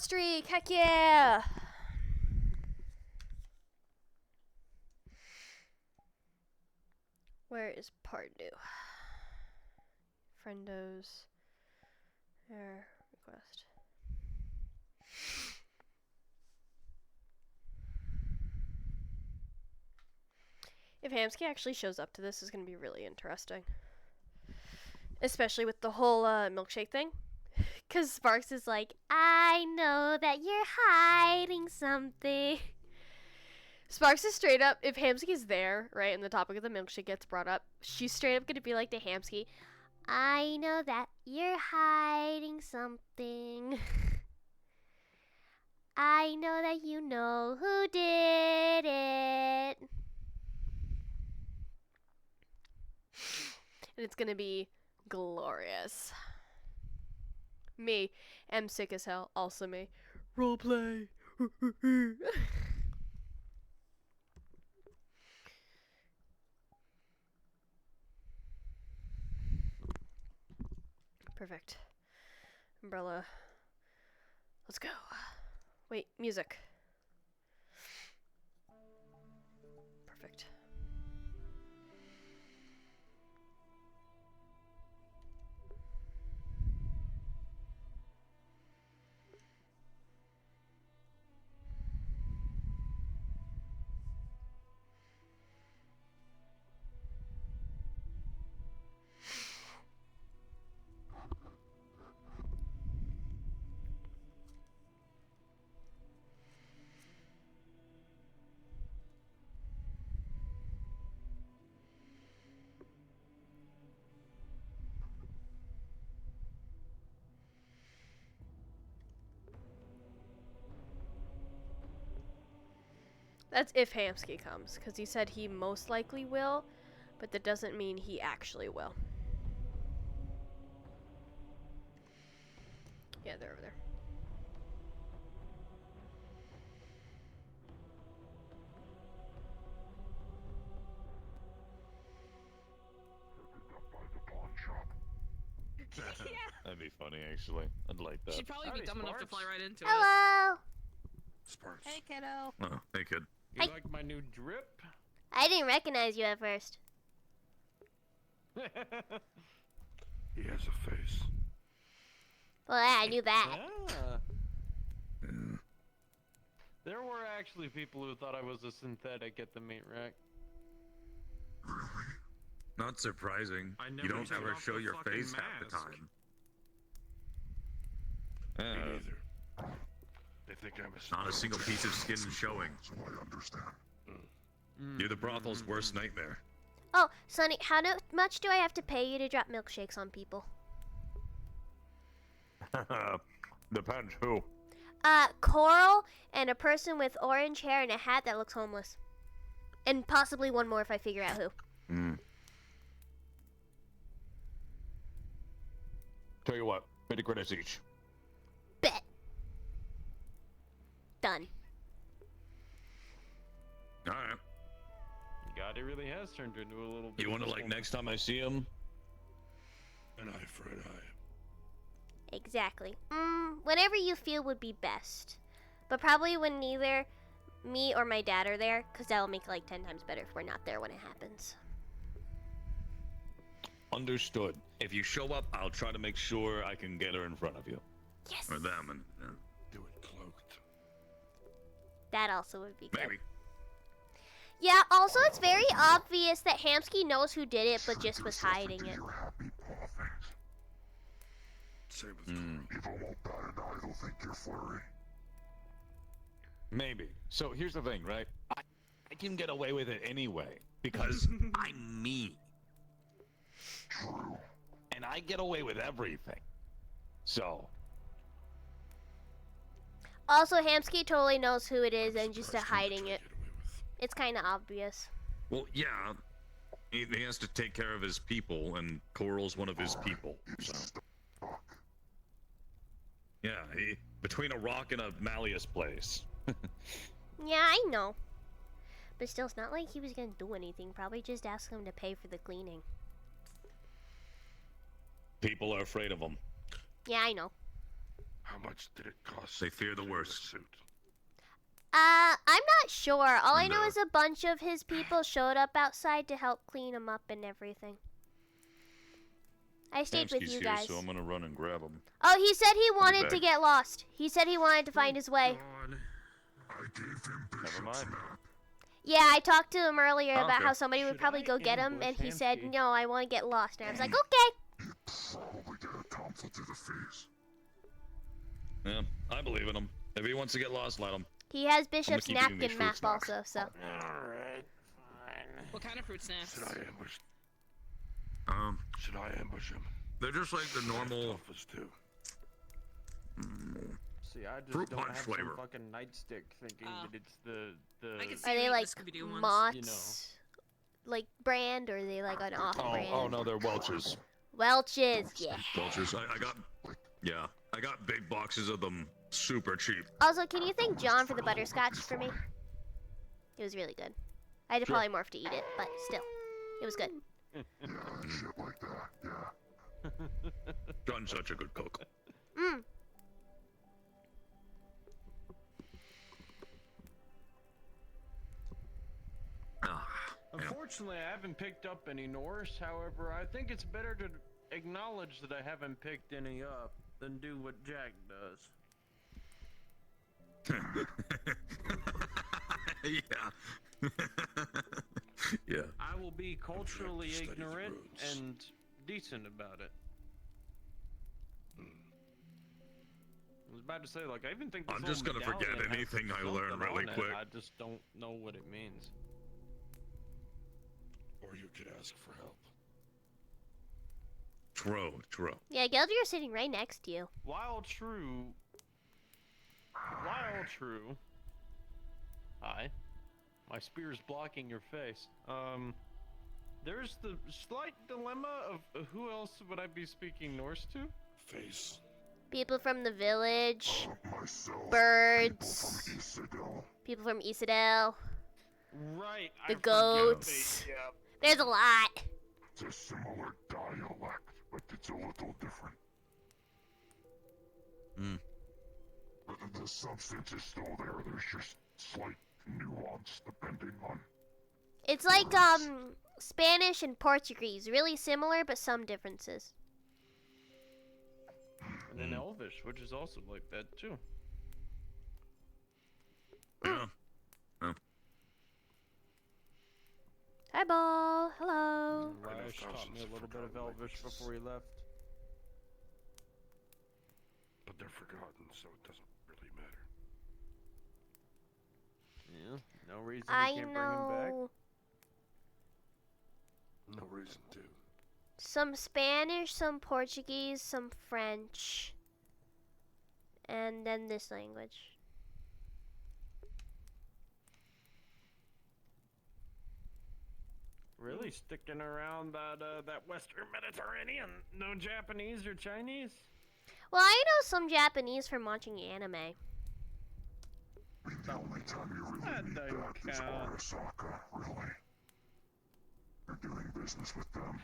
hot streak! Heck yeah! Where is Pardew? Friendos. Air request. If Hamsky actually shows up to this, is going to be really interesting. Especially with the whole milkshake thing. Because Sparks is like, I know that you're hiding something. Sparks is straight up, if Hamsky's there, right, and the topic of the milkshake gets brought up, she's straight up going to be like to Hamsky, I know that you're hiding something. I know that you know who did it. And it's going to be glorious. Me. Am sick as hell. Also me. Roleplay. Perfect. Umbrella. Let's go. Wait, music. Perfect. That's if Hamsky comes, because he said he most likely will, but that doesn't mean he actually will. Yeah, they're over there. Yeah. That'd be funny, actually. I'd like that. She'd probably be dumb enough to fly right into it. Hello! Sparks. Hey, kiddo. Oh, hey, kid. You Hi. like my new drip? I didn't recognize you at first. He has a face. Well, I knew that. Ah. There were actually people who thought I was a synthetic at the meat rack. Not surprising. I You never don't took ever off show the your fucking face half the mask. time. Me neither. They think I'm a Not a single piece of skin showing. So I understand. You're the brothel's worst nightmare. Oh, Sonny, how much do I have to pay you to drop milkshakes on people? Depends who. Coral and a person with orange hair and a hat that looks homeless. And possibly one more if I figure out who. Tell you what, 50 credits each. Bet. Done. Alright. God, he really has turned into a little bit. You want to, like, next time I see him? An eye for an eye. Exactly. Whatever you feel would be best. But probably when neither me or my dad are there, because that'll make it like 10 times better if we're not there when it happens. Understood. If you show up, I'll try to make sure I can get her in front of you. Yes! Or them, and Do it cloaked. That also would be good. maybe. Yeah, also it's very obvious that Hamsky knows who did it, but just was hiding it. Your happy paw things. Same with People won't bat an eye, they'll think you're flurry. Maybe. So here's the thing, right? I can get away with it anyway, because I'm me. True. And I get away with everything. So, Also, Hamsky totally knows who it is and just Surprised how much hiding I it. get away with. It's kind of obvious. well, yeah. He has to take care of his people, and Coral's one of his people. So. Yeah, between a rock and a Malleus place. Yeah, I know. But still, it's not like he was gonna do anything. Probably just ask him to pay for the cleaning. People are afraid of him. Yeah, I know. How much did it cost? They fear the to worst. suit? I'm not sure. All I And, know is a bunch of his people showed up outside to help clean him up and everything. I stayed with Hamsky's you here, guys. so I'm gonna run and grab him. Oh, he said he wanted back. to get lost. He said he wanted to find his way. God. I gave him Never Bishop's mind. map. Yeah, I talked to him earlier Oh, about okay. how somebody would Should probably I go get him, and ambush he said, Hamsky? no, I want to get lost. And I was like, okay. He'd probably get a tumble to the face. Yeah, I believe in him. If he wants to get lost, let him. He has Bishop's keep eating these napkin fruit map snacks. also, so. Alright, fine. What kind of fruit snacks? Should I ambush? Should I ambush him? They're just like the normal. Toughest too. See, I just Fruit don't punch have flavor. some fucking nightstick thinking Oh. that it's the. I can see Are they the like Scooby-Doo ones. Mott's, like, brand, or are they like an off-brand? Oh no, they're Welch's. Welch's, yeah. Vultures. I got. Yeah, I got big boxes of them, super cheap. Also, can you thank John for the butterscotch for me? It was really good. I had to polymorph to eat it, but still, it was good. Yeah, shit like that. Yeah. John's such a good cook. Mm. Ah, yeah. Unfortunately, I haven't picked up any Norse. However, I think it's better to acknowledge that I haven't picked any up than do what Jack does. Yeah. Yeah. I will be culturally study the ignorant roads. and decent about it. I was about to say, like, I even think this I'm little just gonna forget medallion has anything I something learn really on it. quick. I just don't know what it means. Or you could ask for help. True. Yeah, Gelder's sitting right next to you. While true. Hi. My spear's blocking your face. There's the slight dilemma of who else would I be speaking Norse to? Face. People from the village, Myself. birds, People from Isidel. people from Isidel, Right. the I forget goats. Yeah. There's a lot. It's a similar dialect, but it's a little different. Hmm. But the substance is still there. There's just slight nuance depending on. It's like Spanish and Portuguese, really similar but some differences. And then Elvish, which is also like that too. Yeah. Hi, Ball. Hello. Rash taught me a little bit of Elvish before he left. But they're forgotten, so it doesn't really matter. Yeah. No reason I we can't bring him back. know No reason to. some Spanish, some Portuguese, some French, and then this language. Really sticking around that Western Mediterranean? No Japanese or Chinese? Well, I know some Japanese from watching anime. I mean, the only time you really That need don't that is count. Arasaka, really. You're doing business with them.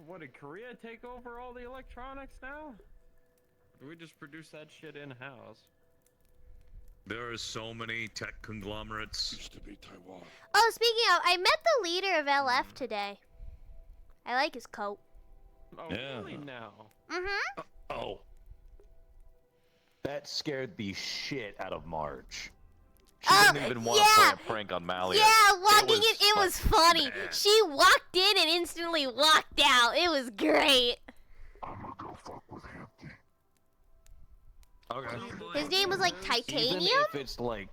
What, did Korea take over all the electronics now? Or we just produce that shit in-house? There are so many tech conglomerates. Used to be Taiwan. Oh, speaking of, I met the leader of LF today. I like his coat. Oh, Yeah. really now? Mm-hmm. Oh. That scared the shit out of Marge. She Oh, didn't even want to yeah. play a prank on Malleus. Yeah, walking was it was funny. bad. She walked in and instantly walked out. It was great. I'm gonna go fuck with Hampty. Okay. Oh boy. His name was like Even Titanium? if it's like,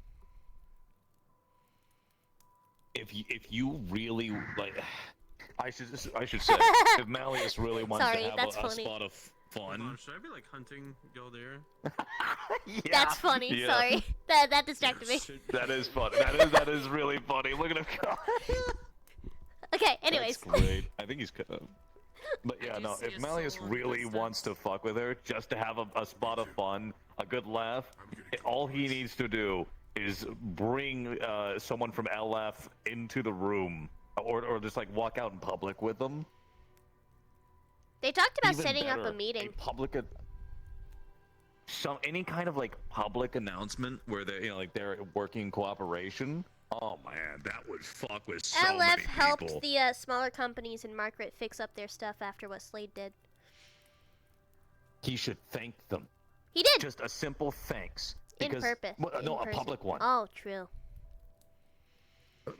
if you really like, I should say, if Malleus really wants Sorry, to have that's a funny. Spot of Hold on, fun. should I be like hunting, go there? yeah, That's funny. yeah. Sorry. That distracted me. Should- That is funny. That is really funny. Look at him go. Okay, anyways. That's great. I think he's. But yeah, do no. see If a Malleus soul in the really distance. wants to fuck with her, just to have a spot of fun, a good laugh, all he needs to do is bring someone from LF into the room, or just like walk out in public with them. They talked about Even setting up better, a meeting. public. any kind of like public announcement where they, like they're working in cooperation. Oh my. Man, that would fuck with so many LF people. helped the smaller companies in Margaret fix up their stuff after what Slade did. He should thank them. He did. Just a simple thanks. In purpose. Well, no, in a person. public one. Oh, true.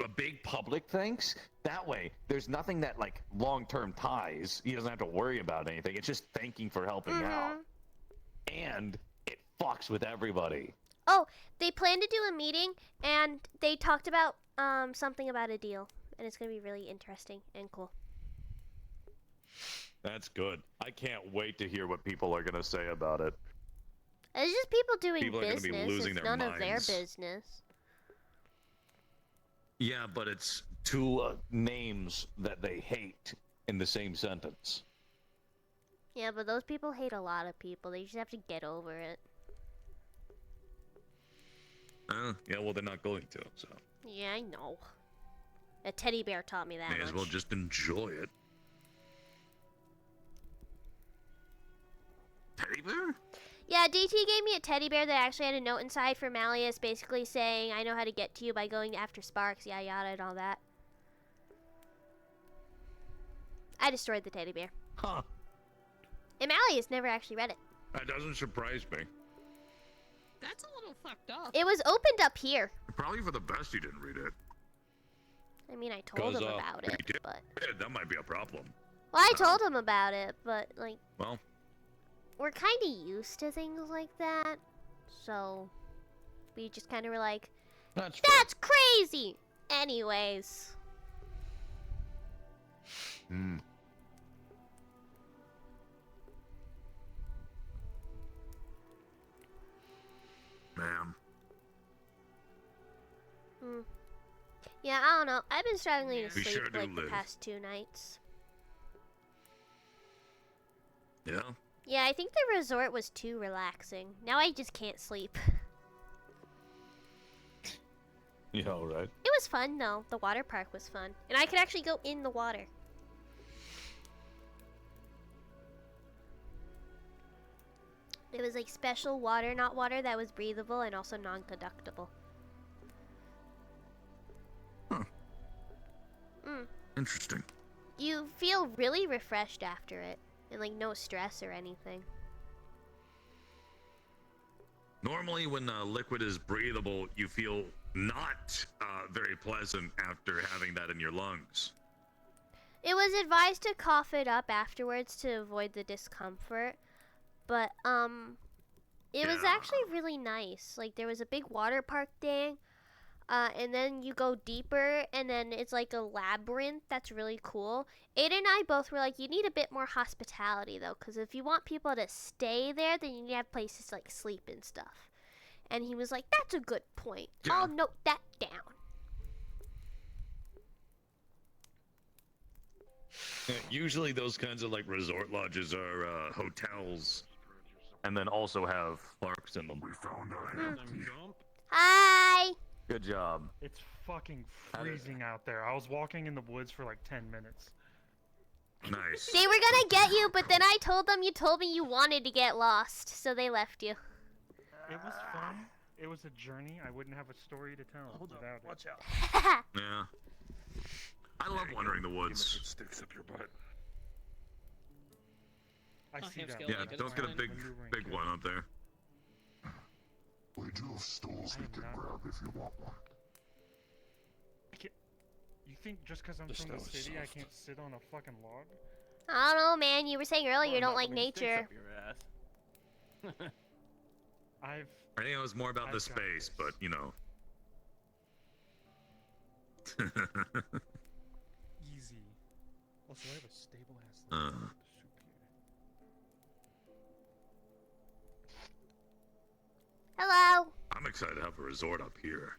A big public thanks. That way, there's nothing that like long-term ties. He doesn't have to worry about anything. It's just thanking for helping out, and it fucks with everybody. Oh, they plan to do a meeting, and they talked about something about a deal, and it's gonna be really interesting and cool. That's good. I can't wait to hear what people are gonna say about it. It's just people doing People are gonna business. be losing It's their none of their minds. business. Yeah, but it's Two names that they hate in the same sentence. Yeah, but those people hate a lot of people. They just have to get over it. yeah. Well, they're not going to. So Yeah, I know. A teddy bear taught me that may much. as well just enjoy it. Teddy bear? Yeah, DT gave me a teddy bear that actually had a note inside for Malleus, basically saying, I know how to get to you by going after Sparks, yada yada and all that. I destroyed the teddy bear. Huh. And Malleus never actually read it. That doesn't surprise me. That's a little fucked up. It was opened up here. Probably for the best you didn't read it. I mean, I told 'Cause, him about if it, you did but... read it, that might be a problem. Well, I told him about it, but, like... Well, we're kind of used to things like that, so... we just kind of were like, That's that's crazy! Anyways. Hmm. man. Yeah, I don't know. I've been struggling to We sleep, sure do like, the live. past 2 nights. Yeah. Yeah, I think the resort was too relaxing. Now I just can't sleep. You know, right? It was fun, though. The water park was fun. And I could actually go in the water. It was like special water, not water that was breathable and also non-conductible. Huh. Mm. Interesting. You feel really refreshed after it. And like no stress or anything. Normally, when liquid is breathable, you feel not very pleasant after having that in your lungs. It was advised to cough it up afterwards to avoid the discomfort. But, it was Yeah. actually really nice. Like, there was a big water park thing. And then you go deeper, and then it's like a labyrinth that's really cool. Aiden and I both were like, you need a bit more hospitality, though. Because if you want people to stay there, then you need to have places to, like, sleep and stuff. And he was like, that's a good point. Yeah. I'll note that down. Usually, those kinds of like resort lodges are hotels, and then also have parks in them. We found a Them empty jump. Hi! Good job. It's fucking freezing out there. I was walking in the woods for like 10 minutes. Nice. They were gonna get you, but then I told them you told me you wanted to get lost, so they left you. It was fun. It was a journey. I wouldn't have a story to tell without it. Watch out. Yeah. I love wandering the woods. sticks up your butt. I Oh, see Ham's that. got, Yeah, like, a don't get a fine big maneuvering one up there. We do have stools I we am can not- grab if you want one. You think just because I'm The from the snow is city, I soft. can't sit on a fucking log? I don't know, man. You were saying earlier you don't like nature. I've I think it was more about I've the got space, this. but you know. easy. Also, I have a stable ass Uh. soup here. Hello. I'm excited to have a resort up here.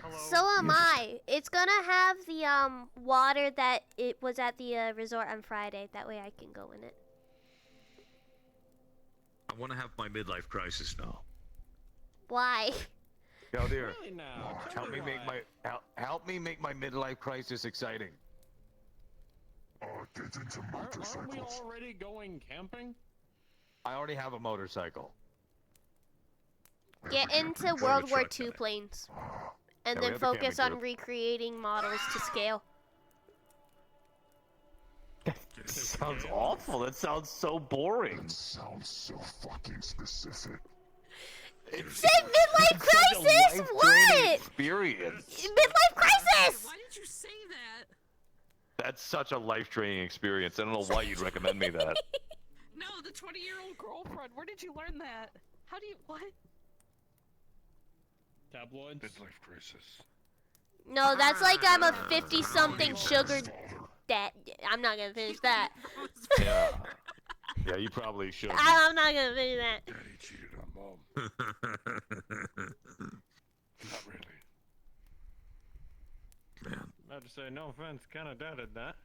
Hello. So am I. It's gonna have the water that it was at the resort on Friday. That way I can go in it. I want to have my midlife crisis now. Why? Yo, dear. Really now? Help me make help me make my midlife crisis exciting. Get into Aren't we motorcycles. already going camping? I already have a motorcycle. Get into Drive a World War truck, II got it. planes. And Yeah, we then have a camping focus on group. recreating models to scale. That sounds awful. That sounds so boring. That sounds so fucking specific. It's Say midlife crisis? such a life-draining What? experience. Midlife crisis! Why did you say that? That's such a life-draining experience. I don't know why you'd recommend me that. No, the 20-year-old girlfriend. Where did you learn that? How do you what? Tabloids. Midlife crisis. No, that's like I'm a 50-something sugar dad. I'm not gonna finish that. Yeah. Yeah, you probably should. I'm not gonna finish that. Daddy cheated on mom. Not really. Man. About to say, no offense, kind of doubted that.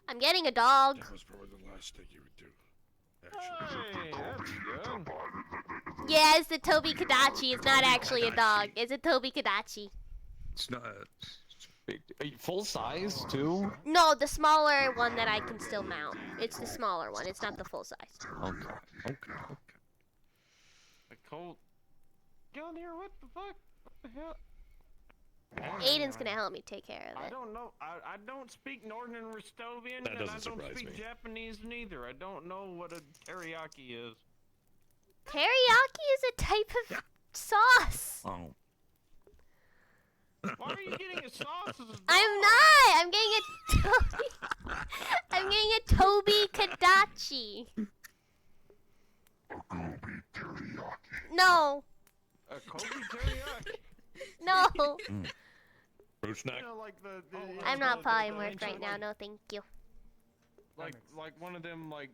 I'm getting a dog. That was probably the last thing you would do. Hey, that's good. Yeah, it's the Toby Kadachi. It's not actually a dog. It's a Toby Kadachi. It's not. Full size, too? No, the smaller one that I can still mount. It's the smaller one. It's not the full size. Okay. A Colt. Down here, what the fuck? What the hell? Aiden's gonna help me take care of I it. don't know. I don't speak Northern Rostovian, That and I doesn't don't surprise speak me. Japanese neither. I don't know what a teriyaki is. Teriyaki is a type of sauce. Oh. Why are you getting a sauce as a dog? I'm not. I'm getting a Toby. I'm getting a Toby Kadachi. A Gobi teriyaki. No, A Kobe teriyaki. no. Fruit snack. You know, like the I'm not the polymorphed right ancient, now. like- No, thank you. Like one of them like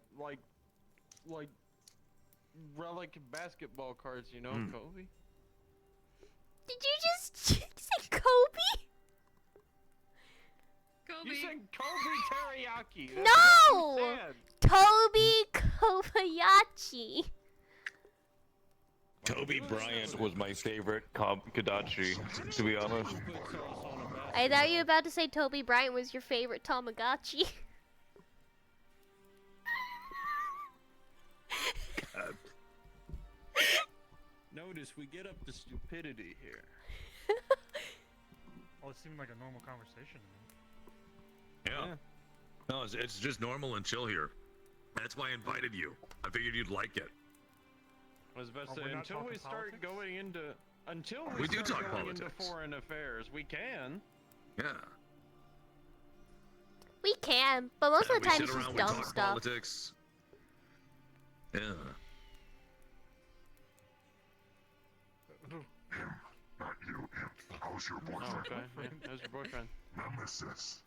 relic basketball cards, you know, Kobe. Did you just say Kobe? Kobe. You said Kobe teriyaki. That's No! what you said. Toby Kobayashi. Toby Bryant was my favorite Kadachi, to be honest. Put sauce on a basket. I thought you were about to say Toby Bryant was your favorite Tamagotchi. Notice we get up to stupidity here. Oh, it seemed like a normal conversation to me. Yeah. No, it's just normal and chill here. That's why I invited you. I figured you'd like it. I was about Oh, to say we're not until we talking start politics? going into We do start talk going into politics. foreign affairs, we can. Yeah. We can, but most Yeah, of the we time sit it's just around, we dumb talk stuff. politics. Yeah. Not you, Imp. How's your Oh, boyfriend? okay. Yeah, there's your boyfriend. Nemesis.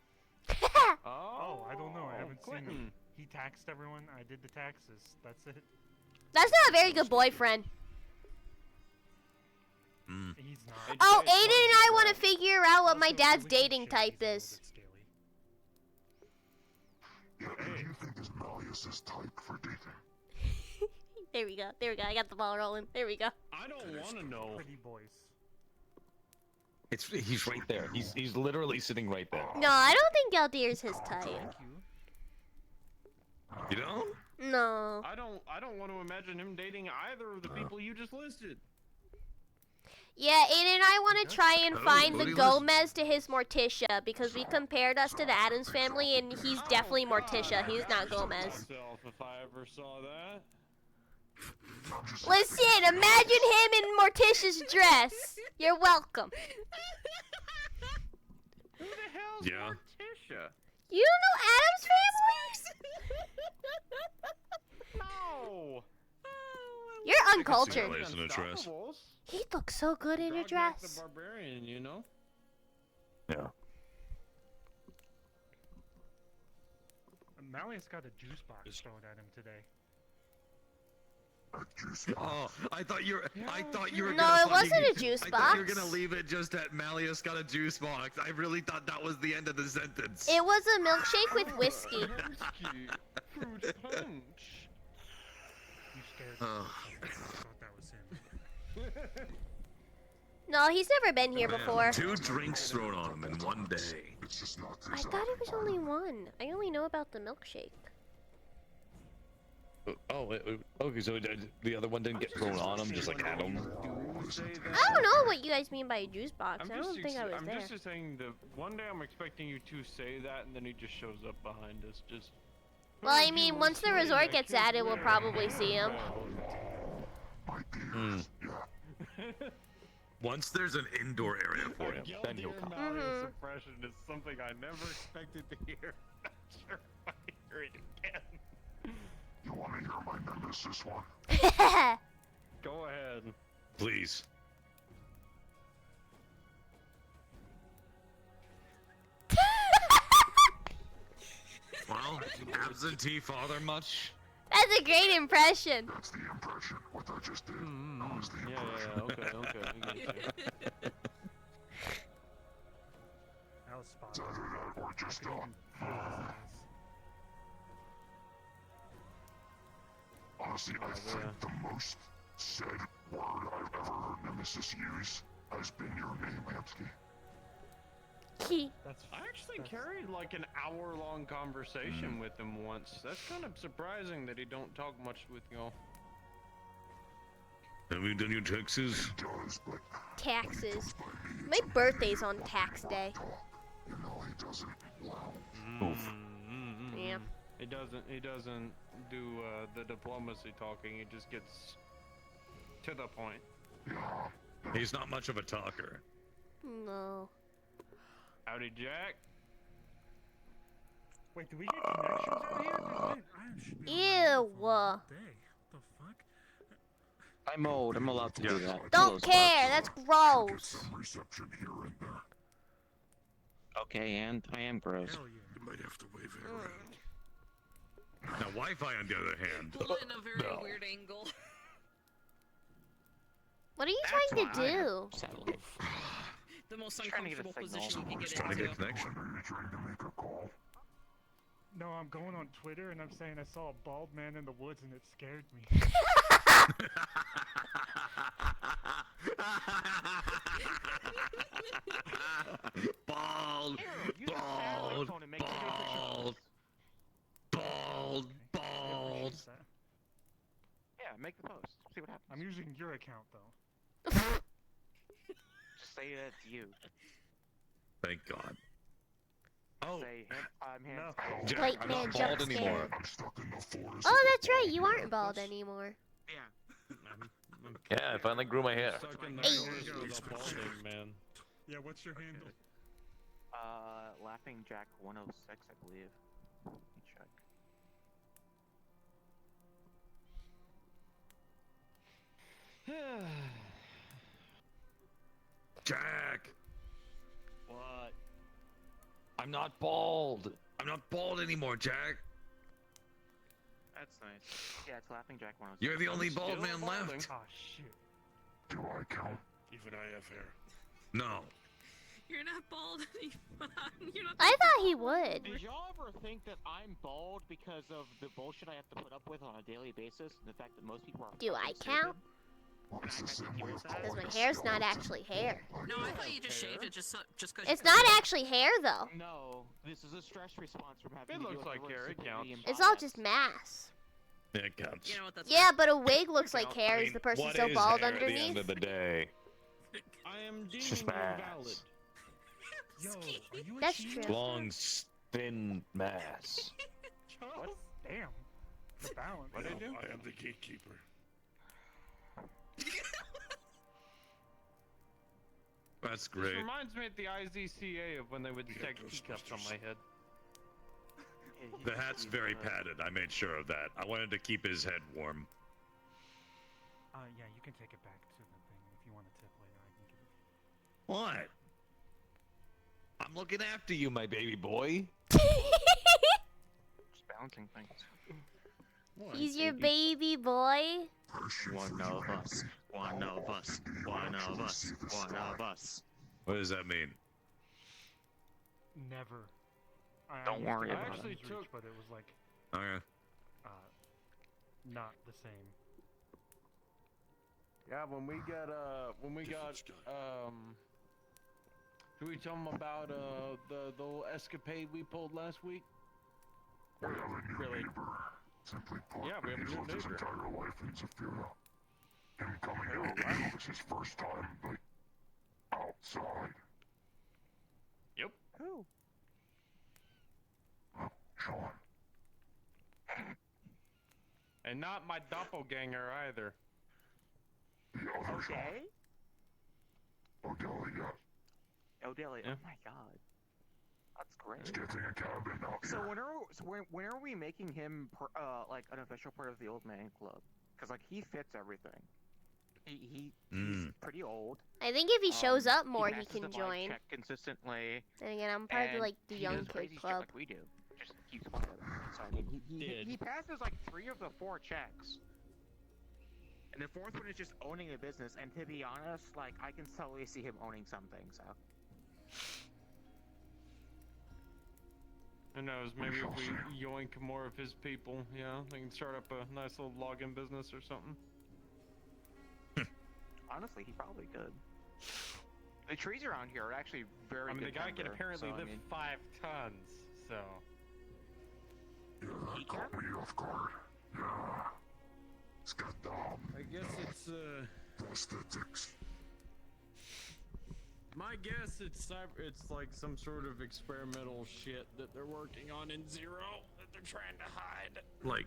Oh, I don't know. I haven't seen Quentin. him. He taxed everyone. I did the taxes. That's it. That's not a very good boyfriend. Mm. He's not. Hey, Oh, Jay, Aiden and I want to right. figure out what my Also, dad's we can dating share type these a is. little bit scaly. Yeah, and you think this Malleus's type for dating? There we go. There we go. I got the ball rolling. There we go. I don't want to know. Pretty boys. He's right there. He's literally sitting right there. No, I don't think Galdeer's his type. Thank you. You don't? No. I don't want to imagine him dating either of the people you just listed. Yeah, Aiden and I want to try and Oh, find the booty list. Gomez to his Morticia because we compared us to the Adams family and he's definitely Oh, God, Morticia. He's I'd not kill Gomez. myself if I ever saw that. Listen, imagine him in Morticia's dress. You're welcome. Who the hell's Yeah. Morticia? You don't know Adams family? No. You're see uncultured. that. Place in a dress. Unstoppables. He looks so good in a Grognak dress. the Barbarian, you know. Yeah. Malleus got a juice box thrown at him today. A juice Oh, I thought you were. I thought you were. No, gonna it wasn't fucking- a juice I thought you were box. gonna leave it just at Malleus got a juice box. I really thought that was the end of the sentence. It was a milkshake with whiskey. Hemsky. Fruit punch. You scared me. Oh, I thought that was him. No, he's never been here man, before. 2 drinks thrown on him in one day. It's just not I this thought it was only one. I only know about the milkshake. Okay, so the other one didn't get thrown on him, just like at him. I don't know what you guys mean by a juice box. I don't think I was there. I'm just saying that one day I'm expecting you to say that, and then he just shows up behind us. Just. Well, I mean, once the resort gets added, we'll probably see him. Once there's an indoor area for him, Your then he'll come. suppression is something I never expected to hear. I'm sure if I hear it again. You want to hear my nemesis one? Go ahead. Please. Well, absentee father much? That's a great impression. That's the impression. What I just did. That was the impression. Yeah, okay. I get you. That was spot It's on. either that or just I can even feel his eyes. Honestly, I think the most said word I've ever heard Nemesis use has been your name, Hamsky. That's I actually that's- carried like an hour-long conversation with him once. That's kind of surprising that he don't talk much with y'all. Have you done your taxes? He does, but Taxes. My birthday's on tax day. you know he doesn't. Wow. Yeah. He doesn't do the diplomacy talking. He just gets to the point. He's not much of a talker. No. Howdy, Jack. Wait, do we get connections out here? I should be on my Ew. phone all day. What the fuck? I'm old. I'm allowed to do that. Don't care. That's Get gross. some reception here and there. Okay, and I am gross. Hell yeah. You might have to wave it around. Now, Wi-Fi, on the other hand. Pull in a very weird angle. What are you That's trying to why I have do? satellite. The most Just trying to get a uncomfortable signal. position you can get Trying to get into. connection. Are you trying to make a call? No, I'm going on Twitter and I'm saying I saw a bald man in the woods and it scared me. Bald, Use a satellite bald, phone and make me do a picture of bald, this. bald, I bald. appreciate that. Yeah, make the post. See what happens. I'm using your account though. Just say that's you. Thank God. Oh, Say, I'm No. hands. Jack, White I'm man not jump bald anymore. I'm stuck in the forest. Oh, that's right. You aren't bald anymore. Yeah, I finally grew my hair. Stuck in the Hey. forest with a balding man. Yeah, what's your handle? Laughing Jack 106, I believe. Let me check. Jack, What? I'm not bald. I'm not bald anymore, Jack. That's nice. Yeah, it's Laughing Jack 106. You're the only Still bald man balding. left. Oh shit. Do I count? Even I have hair. No. You're not bald anymore. You're not. I thought he would. Did y'all ever think that I'm bald because of the bullshit I have to put up with on a daily basis, and the fact that most people are Do I fucking count? Well, it's the same way of Because calling my a hair's not skeleton. actually hair. No, I thought you just shaved it just because. It's not actually hair, though. stupid? No, this is a stress response from having It to looks deal with like the hair, word it stupidity counts. and It's all bias. just mass. Yeah, it counts. You know what? That's Yeah, but a wig looks like hair. I Is mean, the person what still is bald hair At the end underneath? of the day. I am deeming just you mass. valid. Yo, are you a That's cheater? true. Long, thin mass. What? Damn. The balance. What did I do? I am the gatekeeper. That's This great. reminds me of the IZCA of when they would detect teacups on my head. Yeah, he's The just hat's being, very padded. I made sure of that. I wanted to keep his head warm. Yeah, you can take it back to the thing if you want a tip later. I can give it. What? I'm looking after you, my baby boy. Just balancing things. He's your baby boy. One of us. One of us. One of us. One of us. What does that mean? Never. Don't used worry to about have it. Reach, Actually took- but it was like Okay. not the same. Yeah, when we got should we tell them about the little escapade we pulled last week? We have a new Really? neighbor. Simply put, Yeah, we have a he's new lived his neighbor. entire life in Zafira. Him coming out here was his first time, like, outside. Yep. Who? Sean. And not my doppelganger either. The other Sean. Okay. Odelia. Odelia. Yeah. Oh my god. That's great. He's getting a cabin out So here. when are we making him like an official part of the Old Man Club? Because like he fits everything. He's pretty old. I think if he shows up more, he passes can the vibe join. check consistently. Then again, I'm part of and like the he young does kid crazy shit club. like we do. Just keeps quiet. So I mean, he passes like 3 of the 4 checks. And the 4th one is just owning a business. And to be honest, like I can totally see him owning something. So. Who knows? Maybe if we yoink more of his people, yeah, they can start up a nice little login business or something. Honestly, he probably could. The trees around here are actually very I mean, good the guy can timber, apparently so, I lift mean, 5 tons, so. Yeah, that caught me off guard. Yeah. It's got I guess it's prosthetics. my guess it's like some sort of experimental shit that they're working on in Zero that they're trying to hide. Like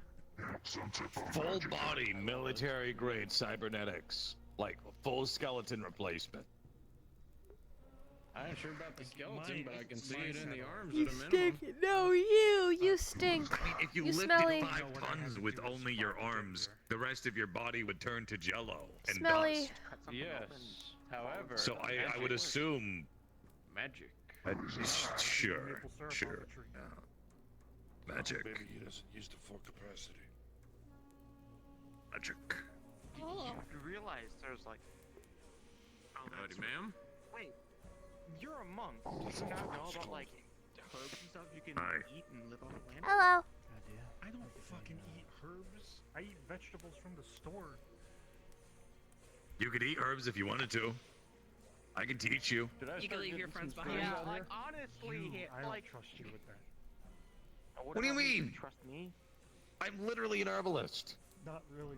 Some type of Full magic. body military grade cybernetics. Like full skeleton replacement. I ain't sure about the skeleton, but I can see it in the arms You at a minimum. stink. No, you stink. I mean, if you, You lifted smelly. 5 tons with only your arms, the rest of your body would turn to jello and Smelly. dust. cut something Yes. open. However. So I would magic- assume. Magic. Sure. Magic. Maybe he doesn't use the full capacity. Magic. You realize there's like. Oh, Howdy, ma'am. wait, you're a monk. Do you not know about like herbs and stuff you can Hi. eat and live on the land? Hello. I don't fucking eat herbs. I eat vegetables from the store. You could eat herbs if you wanted to. I can teach you. Did I You can start leave your getting friends some behind. stories Yeah, out like here? honestly, I don't like. trust you with that. What do you mean? Trust me. I'm literally an herbalist. Not really.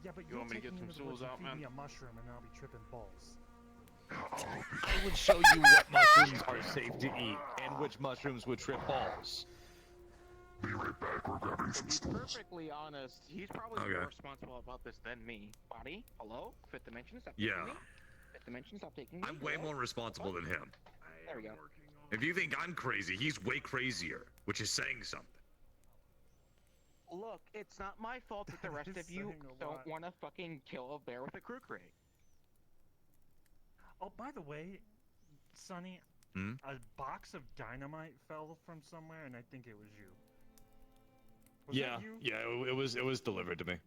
Yeah, but You you're want me to taking get me some to the woods stools and out, feed man? me a mushroom and I'll be tripping balls. I would show you what mushrooms are safe to eat and which mushrooms would trip balls. Be right back, we're grabbing To some be stools. perfectly honest, he's probably Okay. more responsible about this than me. Buddy, hello? 5th dimension, stop Yeah. taking me. 5th dimension, stop taking me. I'm way Hello? more responsible than him. There we go. If you think I'm crazy, he's way crazier, which is saying something. Look, it's not my fault that the rest That of is you saying a don't lot. want to fucking kill a bear with a crew crate. Oh, by the way, Sonny, Hmm? a box of dynamite fell from somewhere, and I think it was you. Was Yeah, that you? yeah, it was delivered to me.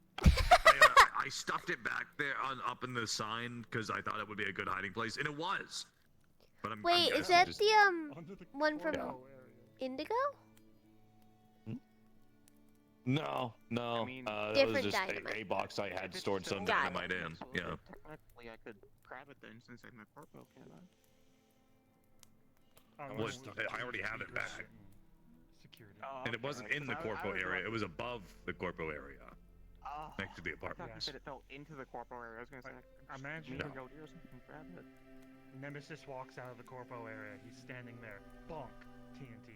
I stuffed it back there up in the sign because I thought it would be a good hiding place, and it was. But I'm Wait, is guessing that just- the Under the one from coral area. Indigo? No, I mean, that was Different just dynamite. a box I had If it's stored still some Got it. dynamite in, so yeah. Technically, I could grab it then since I'm a corpo, can I? Oh, Well, no, it's- it was I already have it egress back. and Security. And it wasn't in the corpo area, it was above the corpo area, next to the I thought apartment. you said it fell into the corpo area. I was gonna say, Imagine me and go here or something, grab it. Nemesis walks out of the corpo area. He's standing there. Bonk. TNT.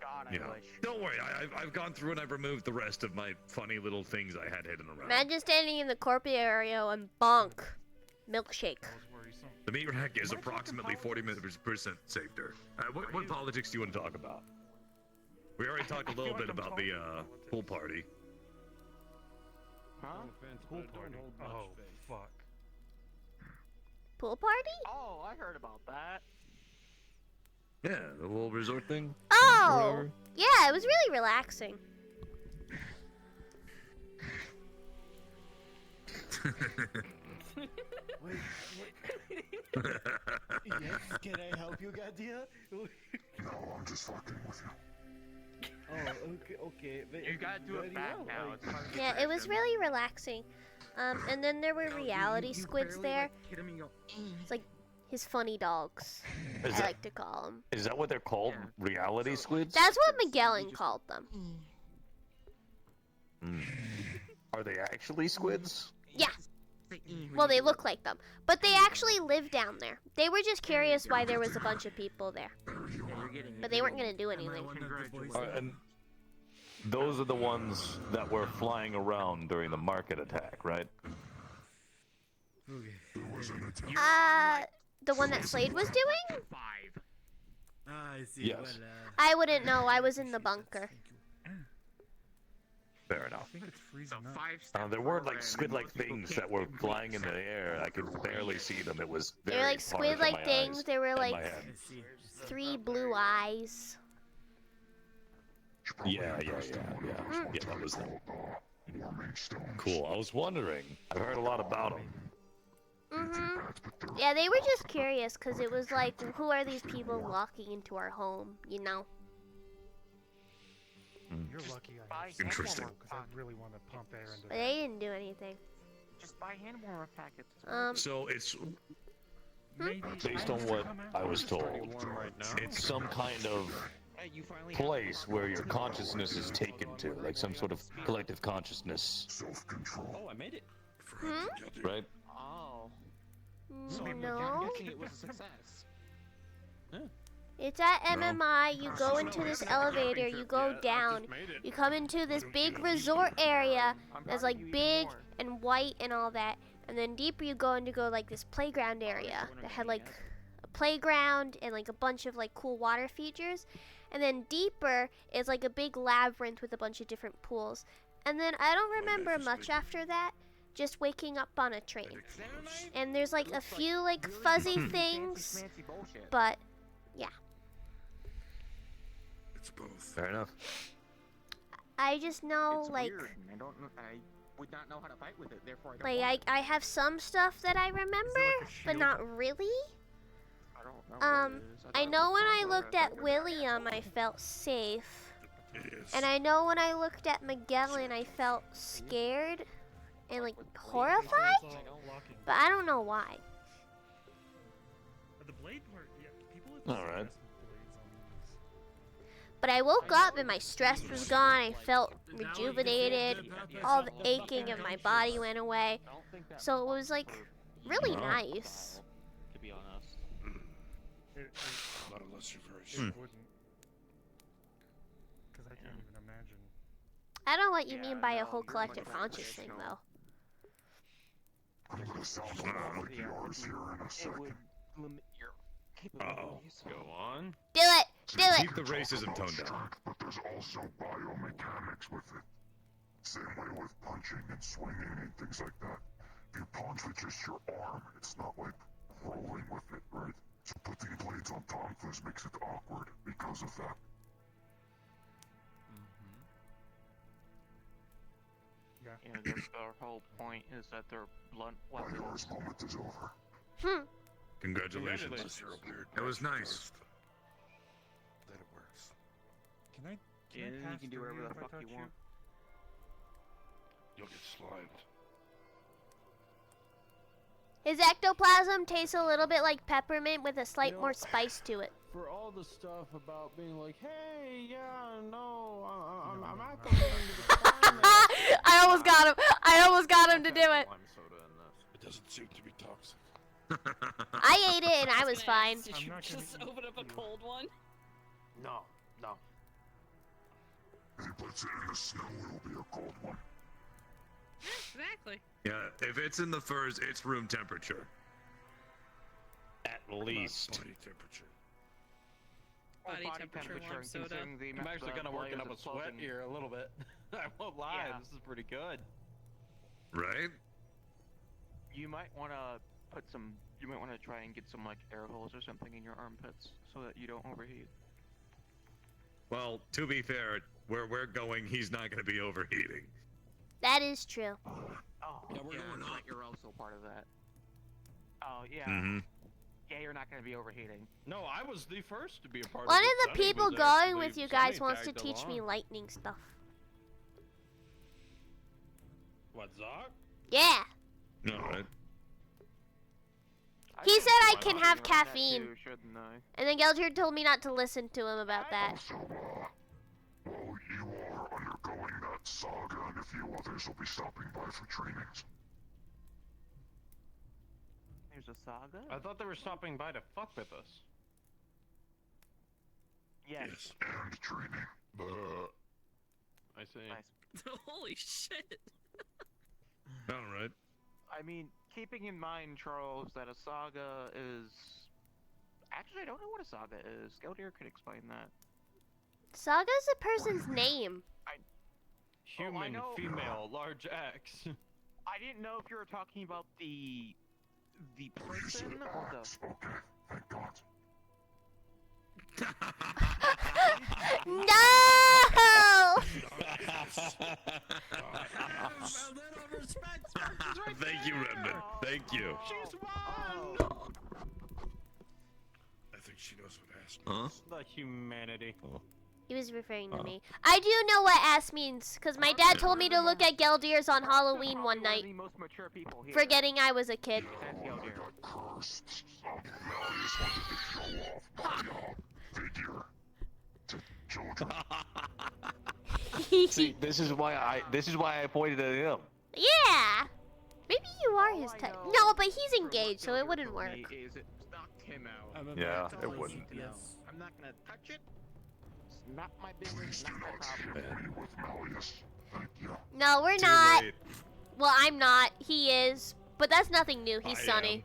God, I Yeah. wish. Don't worry, I've gone through and I've removed the rest of my funny little things I had hidden around. Imagine standing in the corporate area and bonk. Milkshake. That was worrisome. The meat rack is Am I talking approximately 40% safer. What politics do you want to talk about? We already talked a little feel like bit I'm about the talking pool party. Huh? No offense, Pool but I party. don't hold much Oh, faith. fuck. Pool party? Oh, I heard about that. Yeah, the little resort thing. Oh! Whatever. Yeah, it was really relaxing. Wait, yes, can I help you, Gadia? No, I'm just fucking with you. Oh, okay. You gotta do it back now. It's part of the Yeah, it was tradition. really relaxing. And then there were No, reality you squids barely, there. like, hit him and go, It's like his funny dogs. Is I that, like to call them. is that what they're called? Yeah. Reality So- squids? That's what You Magellan just- called them. Are they actually squids? Yeah. Well, they look like them. But they actually live down there. They were just curious why there was a bunch of people there. But they weren't going to do anything. And those are the ones that were flying around during the market attack, right? The one that Slade was doing? Yes. I wouldn't know. I was in the bunker. Fair enough. I think it's freezing There weren't like squid-like things that were flying in the air. I could barely see them. It was They very were like far from squid-like my things. eyes There were and like my head. 3 blue eyes. Yeah, that was them. Cool. I was wondering. I've heard a lot about them. Yeah, they were just curious because it was like, who are these people walking into our home, you know? You're lucky I have Interesting. because I really want to pump air into But they didn't do anything. Just buy hand warmer packets. So it's Based on what I was told, it's some kind of place where your consciousness is taken to, like some sort of collective consciousness. Self-control. Oh, I made it. Right? Oh. No. I'm guessing it was a success. It's at MMI, you go into this elevator, you go down, you come into this big resort area that's like big and white and all that, and then deeper you go into like this playground area that had like a playground and like a bunch of like cool water features, and then deeper is like a big labyrinth with a bunch of different pools, and then I don't remember much after that, just waking up on a train, and there's like a few like fuzzy things, but yeah. Fair enough. I just know, It's like, weird. I would not know how to fight with it. Therefore, I don't like I have some stuff that I remember, but not really. I don't know. I know when I looked at William, I felt safe, and I know when I looked at Magellan, I felt scared and like horrified, but I don't know why. The blade part, yeah, people with All right. But I woke up and my stress was gone. I felt rejuvenated. All the aching in my body went away. So it was like really nice. To be honest. Not unless you're very It sure. wouldn't. Because I can't even imagine. I don't know what you mean by a whole collective conscious thing, though. I'm gonna sound a lot like yours here in a It second. would limit your capabilities. Go on. Do it! Do it! keep the racism tone down. Strength, but there's also biomechanics with it. Same way with punching and swinging and things like that. If you punch with just your arm, it's not like rolling with it, right? So putting blades on tonfas makes it awkward because of that. Yeah. Yeah, their whole point is that they're blunt weapons. Yours moment is over. Congratulations. Unless you're a weird It was bastard nice. first. Then it works. Can I? Yeah, I then you pass can do through whatever the if I fuck touch you want. You'll get slimed. His ectoplasm tastes a little bit like peppermint with a slight You know- more spice to it. For all the stuff about being like, hey, yeah, no, I'm No, at no. the end of the climate. I almost got him. I almost got him to do it. Lime soda in this. It doesn't seem to be toxic. I ate it and I was fine. Did I'm you not gonna just eat open up a you. cold one? No. If he puts it in the snow, it'll be a cold one. Exactly. Yeah, if it's in the furs, it's room temperature. At least. Body temperature. Body temperature lime soda. considering the I'm amount actually of kind of working layers up a of sweat clothing. here a little bit. I won't lie, Yeah. this is pretty good. Right? You might want to put some. You might want to try and get some like air holes or something in your armpits so that you don't overheat. Well, to be fair, where we're going, he's not going to be overheating. That is true. Oh, Yeah, we're going it's up. like you're also part of that. Oh yeah. Mm-hmm. Yeah, you're not gonna be overheating. No, I was the first to be a part One of it. of the Sonny people was going actually- with you guys Sonny wants to tagged teach me along. lightning stuff. What, Zoc? Yeah. All right. He think said I why can not? have You want that caffeine. too, shouldn't I? And then Geltrude told me not to listen to him about that. Also, while you are undergoing that saga, and if few others will be stopping by for trainings. There's a saga? I thought they were stopping by to fuck with us. Yes. And training. I see. Nice. Holy shit. Alright. I mean, keeping in mind, Charles, that a saga is... Actually, I don't know what a saga is. Geldir could explain that. Saga's a person's name. Human, know. female, large X. I didn't know if you were talking about the person or the... Okay, thank God. No! Thank you, Remnant. Thank you. She's won! I think she knows what ass Huh? means. The humanity. He was referring to me. I do know what ass means, because my dad told me to look at Geldirs on Halloween one night, The most mature people here. forgetting I was a kid. That's Geldir. Cursed. Malleus wanted to show off my figure to children. See, this is why I pointed at him. Yeah! Maybe you are his type. No, but he's engaged, so it wouldn't work. Is it knocked him out? Yeah, it wouldn't. Yes. I'm not gonna touch it. It's not my business, Please do not my not problem. share me with Malleus. Thank you. No, we're Too not. late. Well, I'm not. He is. But that's nothing new. He's I Sunny. am.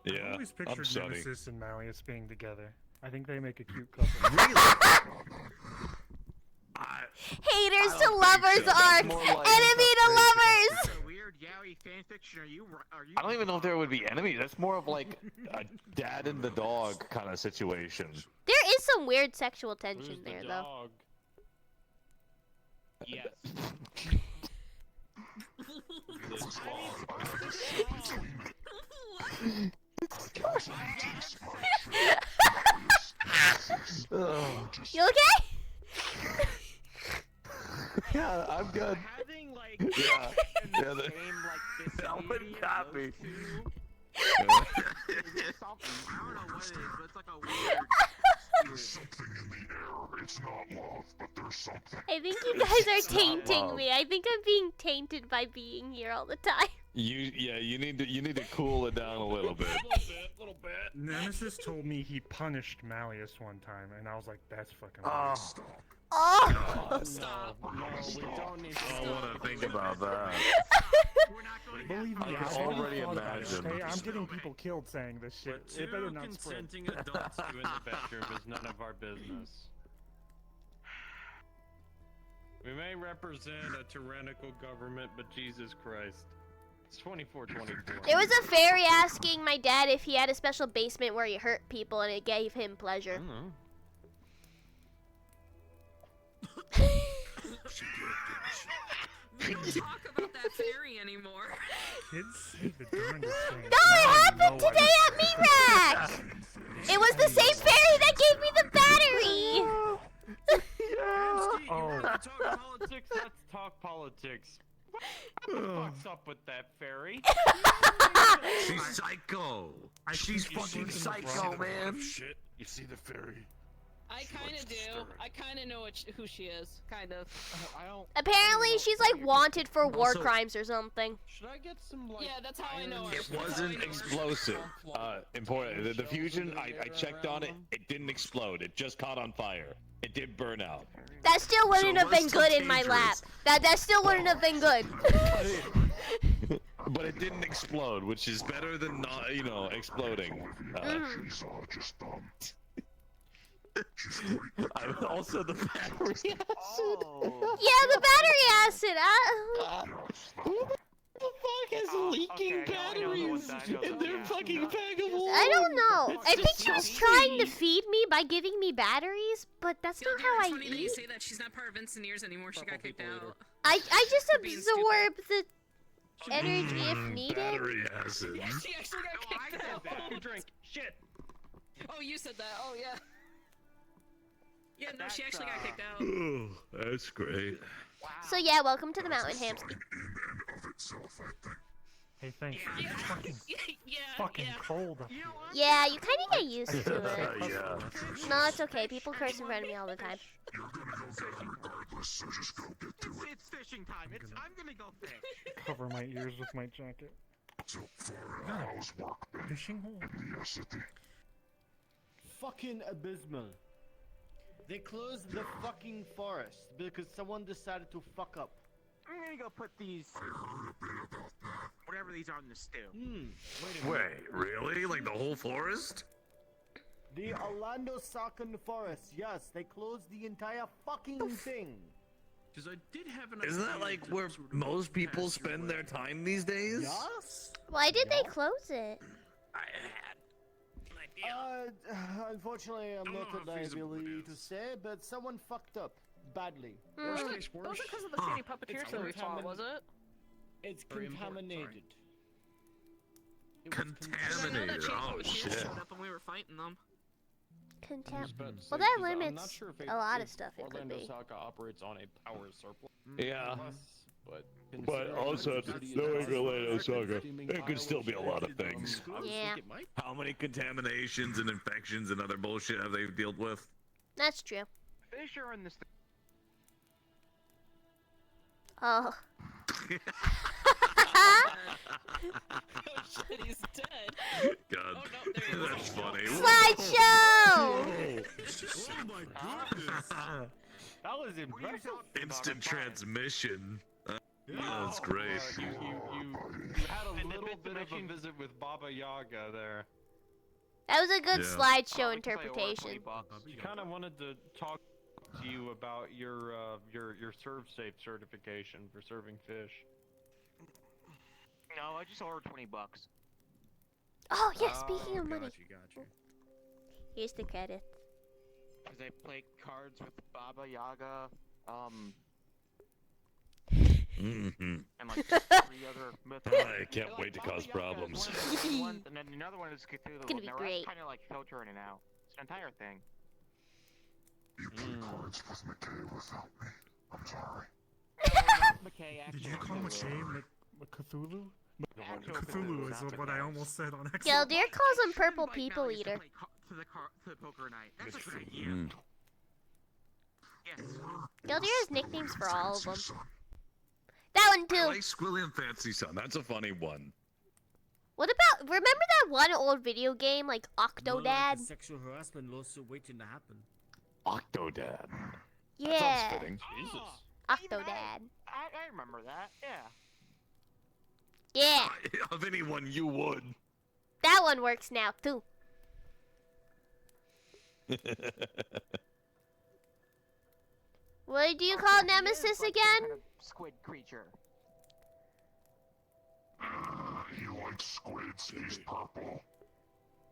I've Yeah, always I'm pictured Sunny. Nemesis and Malleus being together. I think they make a cute couple. Haters to think lovers so. That's arc. more like- Enemy to lovers. It's a weird yaoi fanfiction. Are you? I don't even know if there would be enemies. That's more of like a dad and the dog kind of situation. There is some weird sexual tension Who's the there, though. dog? Yes. You okay? Yeah, I'm good. Having like Yeah. in the Yeah, the- same like Someone vicinity of copy. those two is something. I don't know what it is, but it's like a weird. There's something in the air. It's not love, but there's something. I think you guys are It's not tainting love. me. I think I'm being tainted by being here all the time. You need to cool it down a little bit. Little bit. Nemesis told me he punished Malleus one time, and I was like, that's fucking Oh, Oh! No, we don't need to. I want to think about that. We're not going to Believe me, I can I've already thought about it, imagine. okay? I'm getting people killed saying this shit. What It better two not spread. consenting adults do in the bedroom is none of our business. We may represent a tyrannical government, but Jesus Christ. It's 24/24. There was a fairy asking my dad if he had a special basement where he hurt people and it gave him pleasure. I don't know. We don't talk about that fairy anymore. Kids say the darndest things. No, it happened No, I today at Meat Rack! It was the same fairy that gave me the battery! Hansky, you Oh. want to talk politics? Let's talk politics. What the fuck's up with that fairy? She's psycho. I She's think fucking she's psycho, right. man. Shit, you see the fairy? I kind of do. I kind of know who she is. Kind of. I don't. Apparently, she's like wanted for war Also- crimes or something. Should I get some like? Yeah, that's how I know her. It That's how I wasn't know her. explosive. Important. The fusion, I checked on it. It didn't explode. It just caught on fire. It did burn out. That still wouldn't have been what's good the in my lap. dangerous? That still wouldn't have been good. But it didn't explode, which is better than not, exploding. She's just she's great. Also, the battery acid. Oh. Yeah, the battery acid. Who the fuck has leaking okay, I know the one batteries that I know in the- their yeah. fucking bag of holding? I don't know. I think she was trying to disgusting. feed me by giving me batteries, but that's not how I It's funny that you eat. say that she's not part of Engineers anymore. She got kicked out. I just For being stupid. absorb the energy if needed. Battery acid. Yeah, she actually got kicked out. Fucking drink. Shit. Oh, you said that. Oh, yeah. Yeah, no, she actually got kicked out. Oh, that's great. So yeah, welcome to the mountain, Hamster. In and of itself, I think. Hey, thanks. Yeah, It's fucking, yeah, fucking yeah. cold. Yeah, you kind of get used to it. Yeah. No, it's okay. People curse in front of me all the time. You're gonna go get him regardless. so just go get to it. It's fishing time. I'm gonna go fish. Cover my ears with my jacket. So far, how's work been Fishing hole. in the city? Fucking abysmal. They closed the fucking forest because someone decided to fuck up. I'm gonna go put these. I heard a bit about that. Whatever these are in the stew. Wait, really? Like the whole forest? The Orlando Saucon Forest, yes, they closed the entire fucking thing. Because I did have an Isn't that idea like to where sort of most people pass your spend way. their time these days? Yes? Why did they close it? I had an idea. Unfortunately, I'm I don't not know at how feasible it liability to is. say, but someone fucked up. Badly. Wasn't case it worse. because of the shitty puppeteers that we fought, was it? It's Very important, contaminated. I know that Contaminated. shitty Oh puppeteers shit. showed up when we were fighting them. Well, that limits a lot of stuff. It could Orlando be. Saka operates on a power surplus. Yeah. But Also, knowing Orlando Saga, it could still be a lot of things. Yeah, How many contaminations and infections and other bullshit have they dealt with? that's true. Fish are in this. Oh. Oh shit, he's dead. God, Oh, no, there he is. that's funny. Slideshow! Oh my goodness. That was impressive. Instant transmission. Yeah. That's great. You had a little bit of a visit with Baba Yaga there. That was a good Yeah. slideshow we can play over 20 interpretation. bucks. She kind of wanted to talk to you about your serve safe certification for serving fish. No, I just ordered 20 bucks. Oh yeah, speaking of money, Got you. here's the credit. Because I play cards with Baba Yaga, Mm-hmm. and like 3 other mythical. I can't Like, wait to Baba cause Yaga is problems. one of the ones, and then another one is Cthulhu. It's gonna be great. Kind of like filtering it out. It's an entire thing. You play cards with McKay without me. I'm sorry. McKay Did you actual call Cthulhu. Cthulhu? Actual Cthulhu is not what I McKay. almost said on accident. Geldir calls him Purple Invite People Malleus to Eater. play to the poker night. That's a good idea. Mm. Yes. Geldir has nicknames for all of them. Fancy son. That one I too. like Squilly and Fancy Son. That's a funny one. What about, remember that one old video game like Octodad? Sexual harassment lawsuit waiting to happen. Octodad. That sounds Yeah, fitting. Jesus. Octodad. I remember that, yeah. Yeah, Of anyone, you would. that one works now too. What do you call Nemesis He is, like, some again? kind of squid creature. He likes squids. He's purple.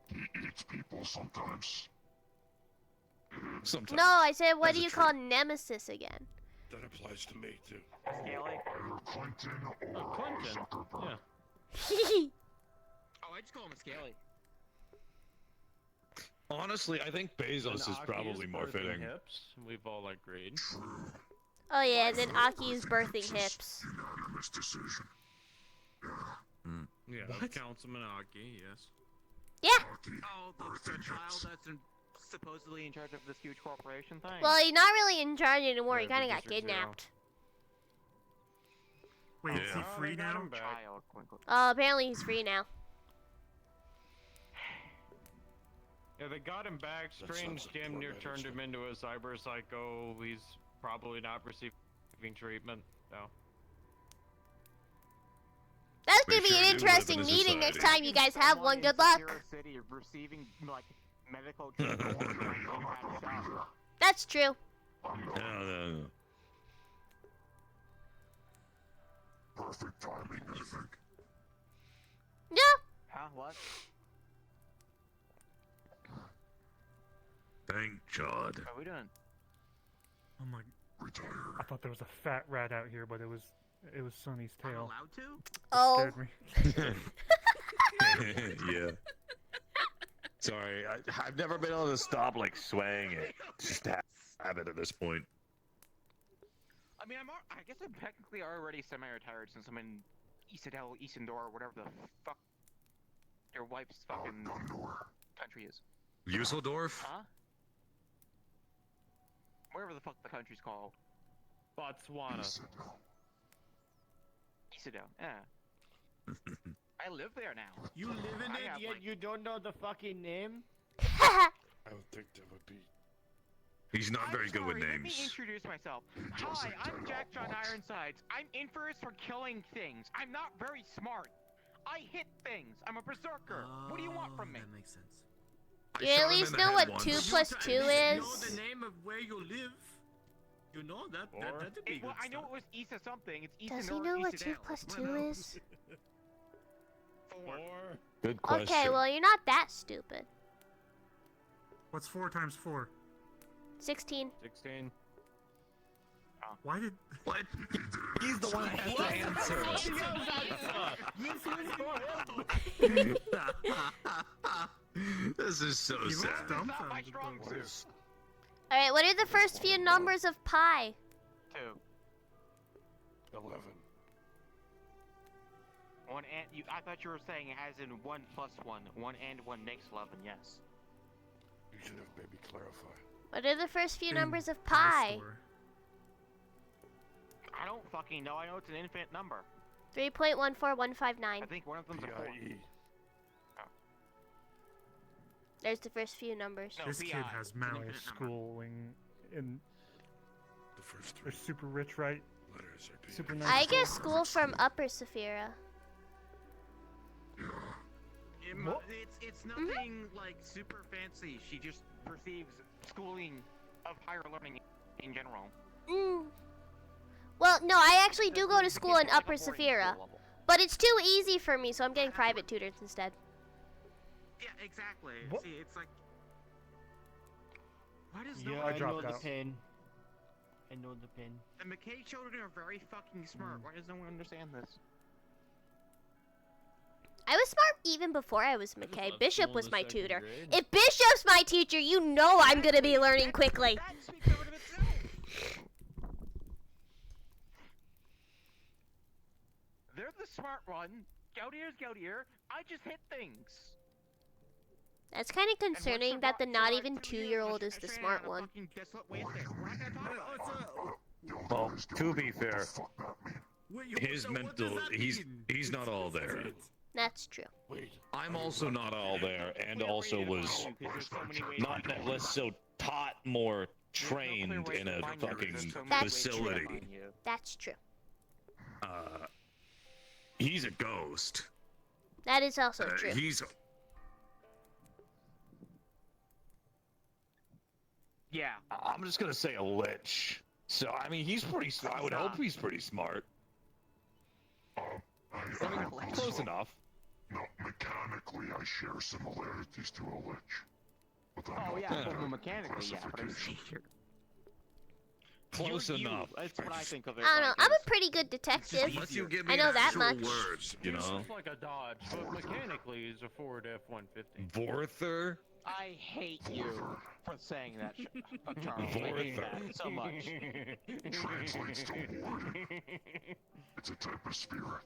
He eats people sometimes. Sometimes. No, I said what That's do a you trick. call Nemesis again? That applies to me too. Scaly? Either Clinton or Clinton. Zuckerberg. Yeah. Oh, I just call him a Scaly. Honestly, I think Bezos is And probably Aki's more birthing fitting. Hips. We've all agreed. Oh yeah, and then Aki is birthing hips. Unanimous decision. Yeah, What? Councilman Aki, yes. Yeah. Oh, the child that's Supposedly in charge of this huge corporation thing. Well, he's not really in charge anymore. He Yeah, kind of got because you're zero. kidnapped. Wait, is he Yeah. free they got now? him back. Child, quote, unquote. Apparently he's free now. Yeah, they got him back. That Strange sounds like damn poor near turned him management. into a cyber psycho. He's probably not receiving treatment. No. That's We gonna be sure an do live in interesting a meeting next society. time you guys have Someone one. in Good luck. Secure City receiving like medical treatment. for bad stuff. That's true. No. Perfect timing, I think. Yeah. Huh? What? Thank God. What are we doing? Oh my! Retire. I thought there was a fat rat out here, but it was Sonny's I'm tail. allowed to? Oh. Scared me. Yeah. Sorry, I've never been able to stop like swaying it. It's just a habit at this point. I mean, I guess I'm technically already semi-retired since I'm in Eastendale, Eastendor, whatever the fuck your wife's fucking country is. Useldorf? Huh? Whatever the fuck the country's called. Botswana. Isidore, yeah. I live there now. You live in I it, have, yet like- you don't know the fucking name? I don't think that would be. He's not very good with Sorry, let me names. introduce myself. Hi, I'm Jack John Ironsides. I'm infamous for killing things. I'm not very smart. I hit things. I'm a berserker. What do you want from me? That makes sense. I You shot at him in least the know head what once. 2 You plus at 2 least is? know the name of where you live. You know that. That'd be good Well, I know stuff. it was Issa something. It's Issa Does he Nor know what Issa 2 Dale. plus It's 2 one of those. is? 4. Good question. Okay, well, you're not that stupid. What's 4 times 4? 16. 16. Why did... What? He's the one that has to answer. This is so He sad. looks dumb. Not my strong suit. Alright, what are the first few numbers of pi? 2. 11. 1 and you. I thought you were saying as in 1 plus 1. 1 and 1 makes 11. Yes. You should have maybe clarified. What are the first few In numbers of Pi pi? Store. I don't fucking know. I know it's an infinite number. 3.14159. I think one of them's a 4. PIE. There's the first few numbers. No, This PI. kid has It's an Mallow infinite number. schooling in... The first 3 They're super rich, right? letters are PIE. Super nice. I get school from Upper Saphira. It's nothing like super fancy. She just perceives schooling of higher learning in general. Mm. Well, no, I actually do go to school in Upper Saphira. But it's too easy for me, so I'm getting private tutors instead. Yeah, exactly. What? See, it's like. Why does Yeah, no I I know dropped the out. pain. I know the pain. The McKay children are very fucking smart. Why does no one understand this? I was smart even before I was McKay. left Bishop school in was the my second tutor. grade. If Bishop's my teacher, you know I'm gonna be learning quickly. That speaks out of itself. They're the smart one. Goutier's Goutier. I just hit things. That's kind of And what's concerning the that the ro- not so, even like, 2-year-old is the stranded smart on a one. fucking desolate wasteland. We're not gonna talk about it. Well, to be fair, His mental, he's not all there. That's true. I'm also not all there, and also was not less so taught, more trained in a fucking That's true. facility. That's true. He's a ghost. That is also true. He's Yeah. I'm just gonna say a lich. So I mean, he's pretty. I would hope he's pretty smart. Close enough. No, mechanically I share similarities to a lich. But I'm Oh not yeah, the well, mechanically, yeah. But I'm classification. Close You're you. enough. That's what I think of it. I don't know. like I'm is- a pretty good detective. unless you give me I know that actual much. words, you know. It's like a Dodge, but mechanically is a Ford F-150. Vorther. I hate you for saying that, Charles. I hate that so much. Translates to warden. It's a type of spirit.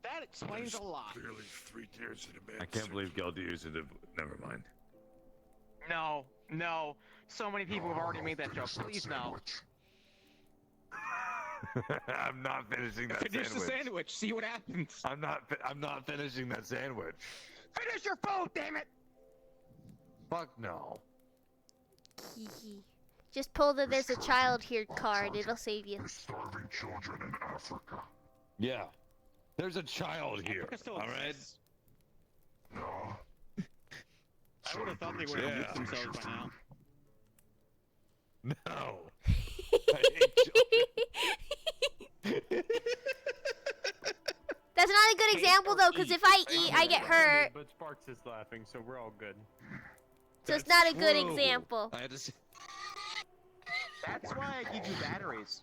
That explains a lot. Clearly 3 tiers in a man. I can't believe Galdier's in the. Never mind. No, no. So many people have already made that joke. Please no. I'm not finishing that Finish sandwich. the sandwich. See what happens. I'm not finishing that sandwich. Finish your food, damn it! Fuck no. Just pull the "there's a child here" card. It'll save you. There's starving children in Africa. Yeah. There's a child here. Africa still All right. exists. Yeah. I would have thought they would have Yeah. nuked themselves by now. No. I hate children. That's not a good example though, because if I eat, I get hurt. But Sparks is laughing, so we're all good. So it's not a good True. example. I had to say. That's why I give you batteries.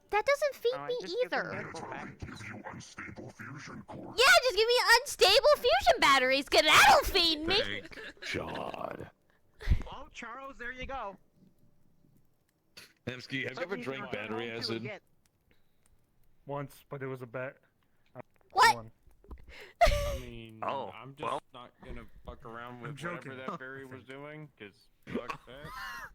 That doesn't feed I me just give them either. medical pack. Give you unstable fusion core. Yeah, just give me unstable fusion batteries, cause that'll feed me. Thank God. Well, Charles, there you go. Hemsky, have you ever drank battery acid? Once, but it was a bet. What? One. I mean, Oh, I'm just well. not gonna fuck around I'm with joking. whatever that fairy was doing, cause fuck that.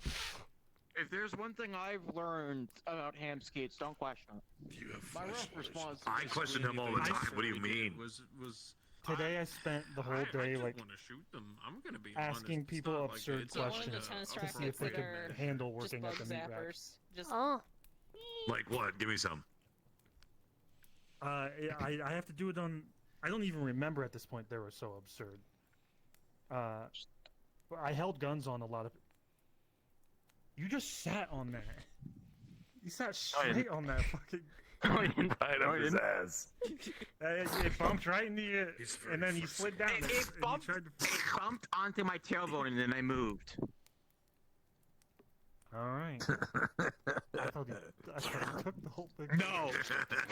If there's one thing I've learned about ham skates, don't question it. My rough response. I question him all the time. What do you mean? Today I spent the whole day like want to shoot them. I'm gonna be asking honest. people absurd it's a- questions to see if they could handle working at the meat rack. Oh. Like what? Give me some. I have to do it on. I don't even remember at this point. They were so absurd. I held guns on a lot of. You just sat on that. You sat straight on that fucking. Right up his ass. It bumped right into you, and then you slid down. It bumped onto my tailbone and then I moved. All right. I thought you took the whole thing. No.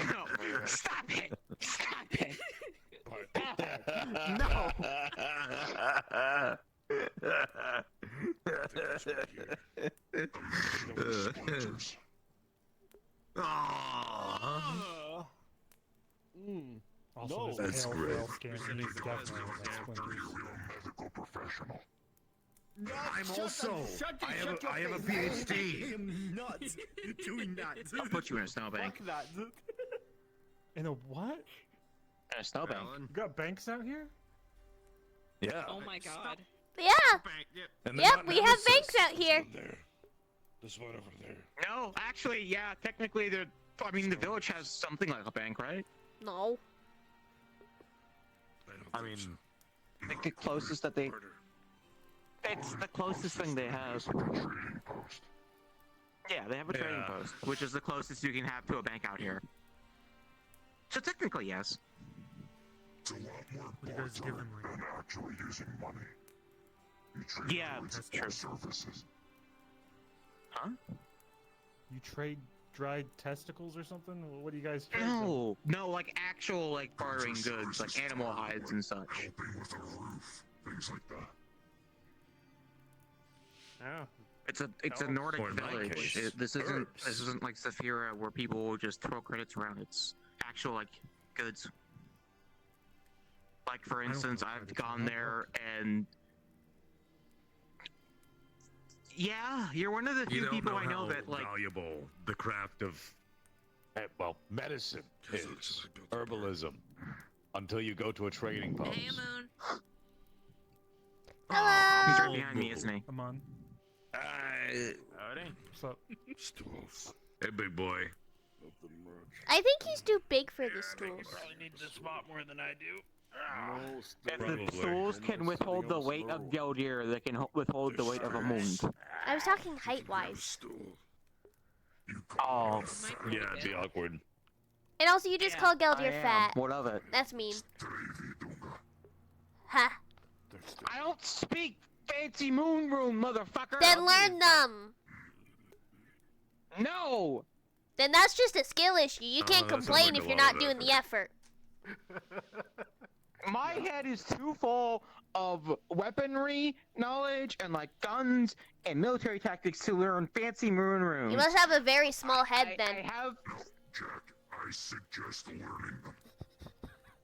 No. Stop it. Stop it. No. Also, No. there's That's a great. hail scan. He needs definitely like splinters. Medical professional. I'm also. I have a PhD. I am not doing that. I'll put you in a snowbank. Fuck that. In a what? In a snowbank. You got banks out here? Yeah. Oh my god. Yeah. And Yep, we have banks out here. This one over there. No, actually, yeah, technically, the village has something like a bank, right? No. I mean, Like the closest that they. It's the closest thing they have. Yeah, they have a trading post, which is the closest you can have to a bank out here. So technically, yes. It's a lot more What do you guys give them? than actually using money. You trade Yeah, goods that's for true. services. Huh? You trade dried testicles or something? What do you guys trade? No, no, like actual like bartering goods, like animal hides and such. Helping with a roof, things like that. Oh. It's a Nordic Or in my village. case, This isn't like Saphira where people will just throw credits around. It's actual like goods. Like for instance, I've gone there and yeah, you're one of the you few don't people know I know how that like valuable the craft of. Well, medicine is herbalism until you go to a trading post. Hey, Moon. he's right behind me, isn't he? Come on. Howdy. What's up? Stools. Hey, big boy. Nothing much. I think he's too big for the stools. Probably need this spot more than I do. If the stools can withhold the weight of Geldir, they can withhold the weight of a moon. I was talking height-wise. Oh, Yeah, it'd be awkward. And also, you just call Geldir I am. fat. What of it? That's mean. Ha. I don't speak fancy moon room, motherfucker. Then learn them. No. Then that's just a skill issue. You can't that sounds complain like if a you're lot not of doing the effort. My head is too full of weaponry knowledge and like guns and military tactics to learn fancy moon rooms. You must have a very small head then. I have. Jack, I suggest learning them.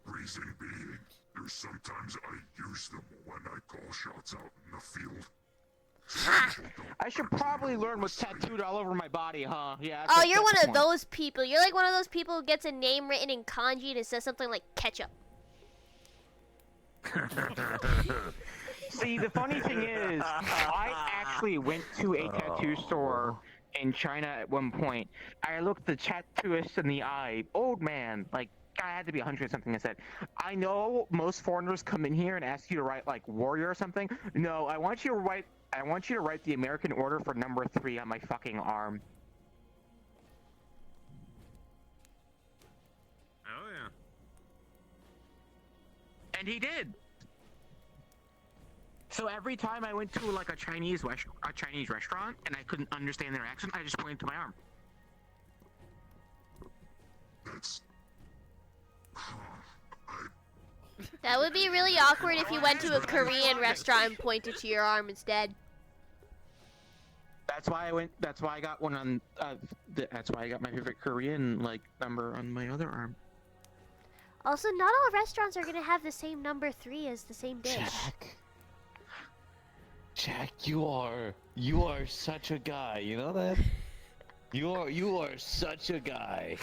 Reason being, there's sometimes I use them when I call shots out in the field. I should probably learn what's tattooed all over my body, huh? Yeah. Oh, you're one of those people. You're like one of those people who gets a name written in kanji and it says something like ketchup. See, the funny thing is, I actually went to a tattoo store in China at one point. I looked the tattooist in the eye. Old man, like, guy had to be 100 something. I said, I know most foreigners come in here and ask you to write like warrior or something. No, I want you to write the American order for number 3 on my fucking arm. Oh yeah. And he did. So every time I went to like a Chinese restaurant and I couldn't understand their accent, I just pointed to my arm. That would be really awkward if you went to a Korean restaurant and pointed to your arm instead. That's why I got one on. That's why I got my favorite Korean like number on my other arm. Also, not all restaurants are gonna have the same number 3 as the same dish. Jack, you are such a guy. You know that? You are such a guy.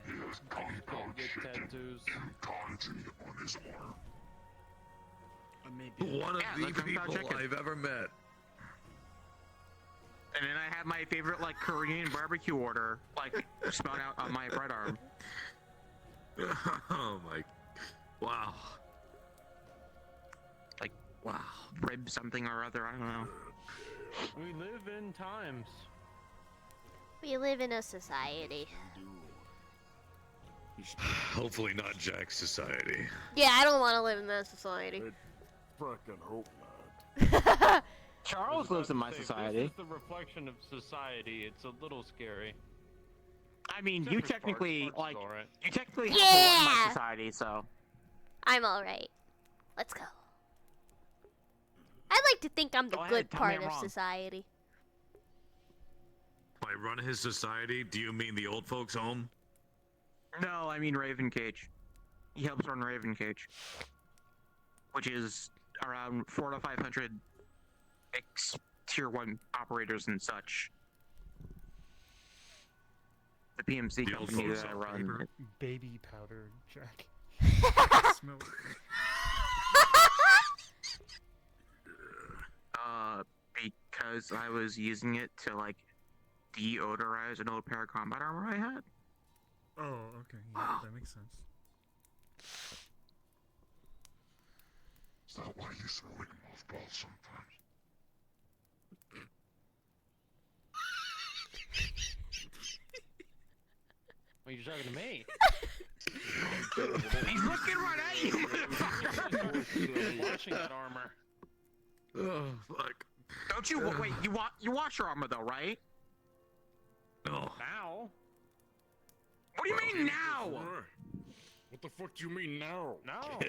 He has compound Get chicken tattoos. and kanji on his arm. Maybe. One of Yeah, the look, I'm not people chicken. I've ever met. And then I have my favorite like Korean barbecue order like spelled out on my right arm. Oh my! Wow! Like wow, rib something or other. I don't know. We live in times. We live in a society. Hopefully not Jack's society. Yeah, I don't want to live in that society. Fucking hope not. Charles lives in my This society. is the reflection of society. It's a little scary. I mean, Except you for technically Sparks, like all right. you technically have to run my Yeah! society, so. I'm alright. Let's go. I like to think I'm the Go ahead, good tell me part I'm of wrong. society. By run his society, do you mean the old folks' home? No, I mean Raven Cage. He helps run Raven Cage, which is around 400 to 500 tier 1 operators and such. The PMC The old company folks that I home. run. Baby powder, Jack. Smell it. Because I was using it to like deodorize an old pair of combat armor I had. Oh, okay. Yeah, that makes sense. Is that why you smell like mothballs sometimes? Well, you're talking to me. He's looking right at you, motherfucker! Washing that armor. Oh fuck! Don't you wait? You wash your armor though, right? No. Now? What do you mean now? What the fuck do you mean now? No.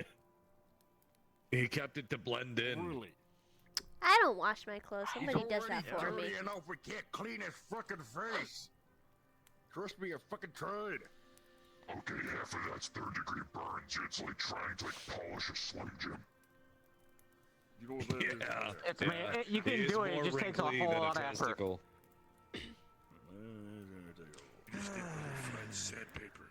He kept it to blend in. Really? I don't wash my clothes. Somebody does that for me. You know, we can't clean his fucking face. Trust me, I fucking tried. Okay, half of that's third-degree burns. It's like trying to polish a Slim Jim. You know what that is? Yeah. It's you can do it. It just takes a whole lot of effort. Sandpaper.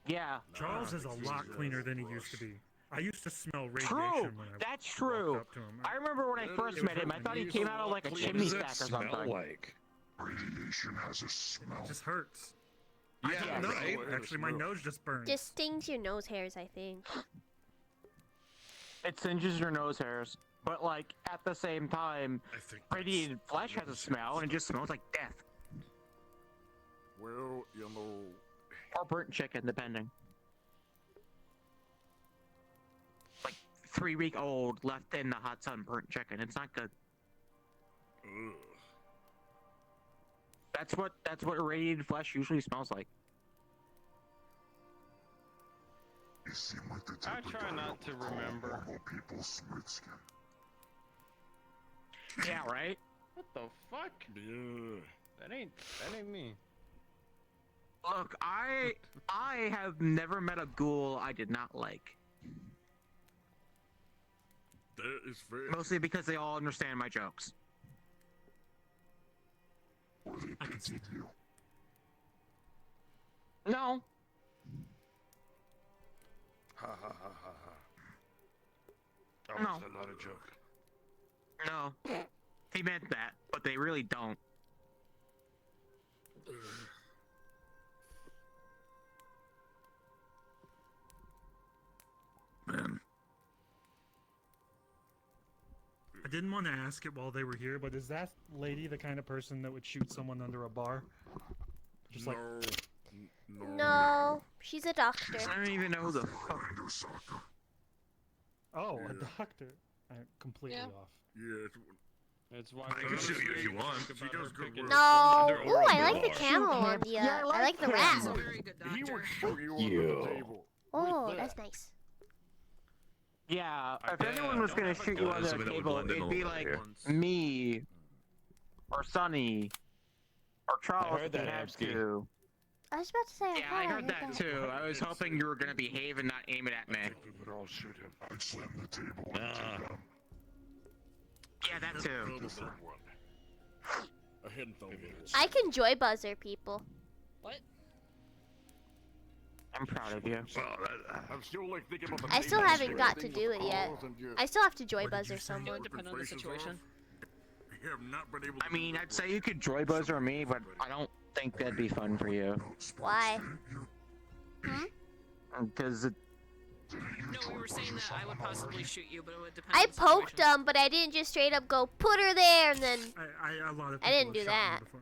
Yeah. Charles is a lot cleaner than he used to be. I used to smell radiation True. when I That's walked true. up to him. I remember when I first met him. I thought he came out of like a chimney stack or something. Like? Radiation has a smell. It just hurts. Yeah, I don't know. right? Actually, my nose just burned. Just stings your nose hairs, I think. It singes your nose hairs, but like at the same time, radiated flesh has a smell and it just smells like death. Well, you know. Or burnt chicken, depending. Like 3-week-old left in the hot sun burnt chicken. It's not good. Ugh. That's what irradiated flesh usually smells like. You seem like the I type of try guy not that to would call remember. normal people smooth skin. Yeah, right? What the fuck? Yeah. That ain't me. Look, I have never met a ghoul I did not like. That is fair. Mostly because they all understand my jokes. Or they pity you. No. Ha ha ha ha ha. That No. was not a joke. No. He meant that, but they really don't. Man. I didn't want to ask it while they were here, but is that lady the kind of person that would shoot someone under a bar? Just like, No, she's a doctor. I don't even know who the fuck. oh, a doctor. I'm completely off. Yeah, It's why I can shoot you if you want. she does good work. No. Under Ooh, or I under like the bar. camo on the. Yeah, I like the wrap. He's a very good He doctor. would shoot you under the table. Oh, With that's that. nice. Yeah, if Yeah, anyone was gonna shoot you yeah, under something the that would table, blend in it'd a be little like bit, me, or Sonny, or Charles heard if you that, had Amsky. to. I was about to say. Yeah, I heard that too. I was hoping you were gonna behave and not aim it at me. I think we would all shoot him. I'd slam the table and take him. Yeah, that too. A hidden phone. I can joy buzzer people. What? I'm proud of you. I'm still like thinking about the I still name haven't of got the to thing do with it yet. calls and just- I still have to joy What did buzzer you say? someone. It would depend on the situation. You have not been able I mean, I'd say you could joy buzzer me, but I don't think that'd be fun for you. Why? Hmm? Because it... No, we were saying that I would possibly shoot you, but it would depend I on the poked situation. them, but I didn't just straight up go put her there and then. A lot of I didn't people do have shot that. me before.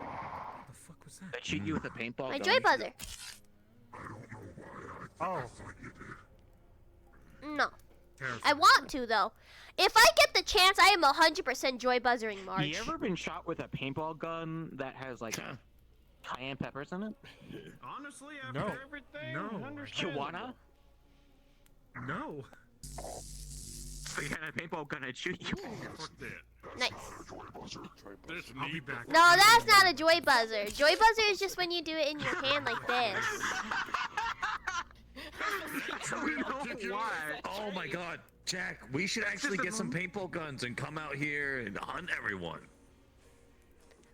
What the fuck was that? They shoot you with a paintball My gun. joy buzzer. Oh. No. I want to though. If I get the chance, I am 100% joy buzzering March. You ever been shot with a paintball gun that has like cayenne peppers in it? Honestly, after No. everything, No. You understandable. wanna? No. So you had a paintball gun and shoot you. Fuck that. Nice. This I'll be neat. back. No, that's not a joy buzzer. Joy buzzer is just when you do it in your hand like this. We know why. Oh my god, Jack, we should actually get some paintball guns and come out here and hunt everyone.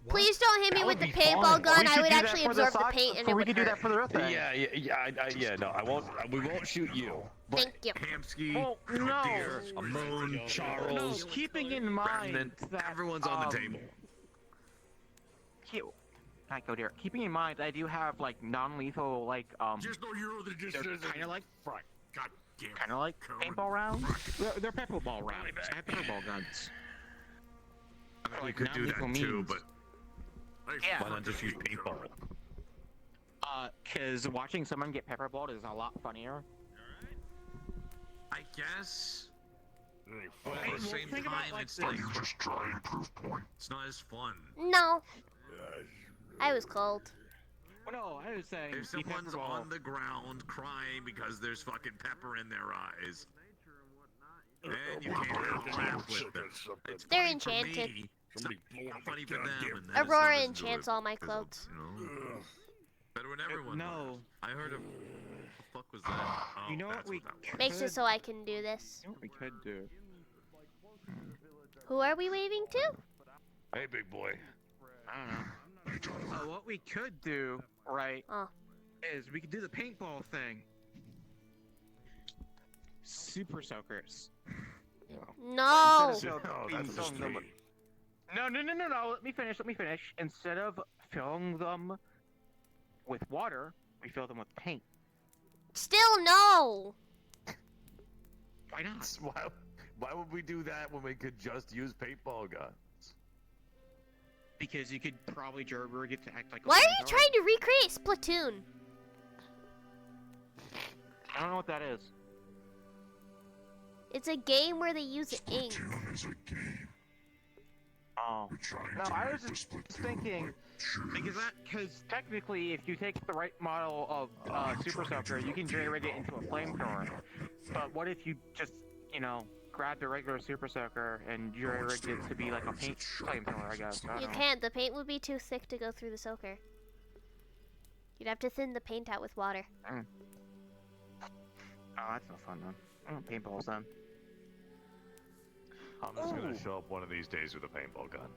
Please don't hit me That with would the be paintball fun. gun. We I should would do that actually for the absorb the sock- paint and so it we would could do that hurt. for the Earth Day. Yeah. No, I won't. We won't shoot you. But Thank you. Hamsky, Well, no. Deer, Moon, No, Charles, keeping in mind Remnant, that everyone's on the table. Not go dear. Keeping in mind, I do have like non-lethal, like Just know you're the just kind of like fuck. God damn. kind of like paintball rounds. They're pepperball rounds. I have pepperball guns. We could do that non-lethal too, means. but Yeah. why not just use paintball? Cause watching someone get pepperballed is a lot funnier. I guess. But At the same think about time, like it's this. like Just try and prove point. it's not as fun. No. I was cold. Well, no, I was saying If someone's on the ground crying because there's fucking pepper in their eyes, then you can't laugh with them. It's They're funny for enchanted. me, it's Somebody not blow up funny the for them. goddamn And then it's Aurora not as enchants good all my 'cause clothes. You know, better when everyone. No. laughs. I heard of. What the fuck was that? Oh, You know what that's we that was. Makes it so I can do this. You know what we could do? Who are we waving to? Hey, big boy. I don't know. What we could do, right, Oh. is we could do the paintball thing. Super soakers. No. Instead of Oh, being that's filling them with- No. Let me finish. Instead of filling them with water, we fill them with paint. Still no. Why not? Why would we do that when we could just use paintball guns? Because you could probably gerber get to act like. a Why are you flamethrower. trying to recreate Splatoon? I don't know what that is. It's a game where they use ink. Splatoon is a game. Oh. We're trying No, to I make was the just Splatoon thinking like shooters. because technically, if you take the right model of Super Soaker, you can generate it into a flamethrower. But what if you just, grab the regular Super Soaker and generate it to be like a paint flamethrower? I guess. I don't You know. can't. The paint would be too thick to go through the soaker. You'd have to thin the paint out with water. Oh, that's no fun then. I want paintballs then. I'm just gonna show up one of these days with a paintball gun.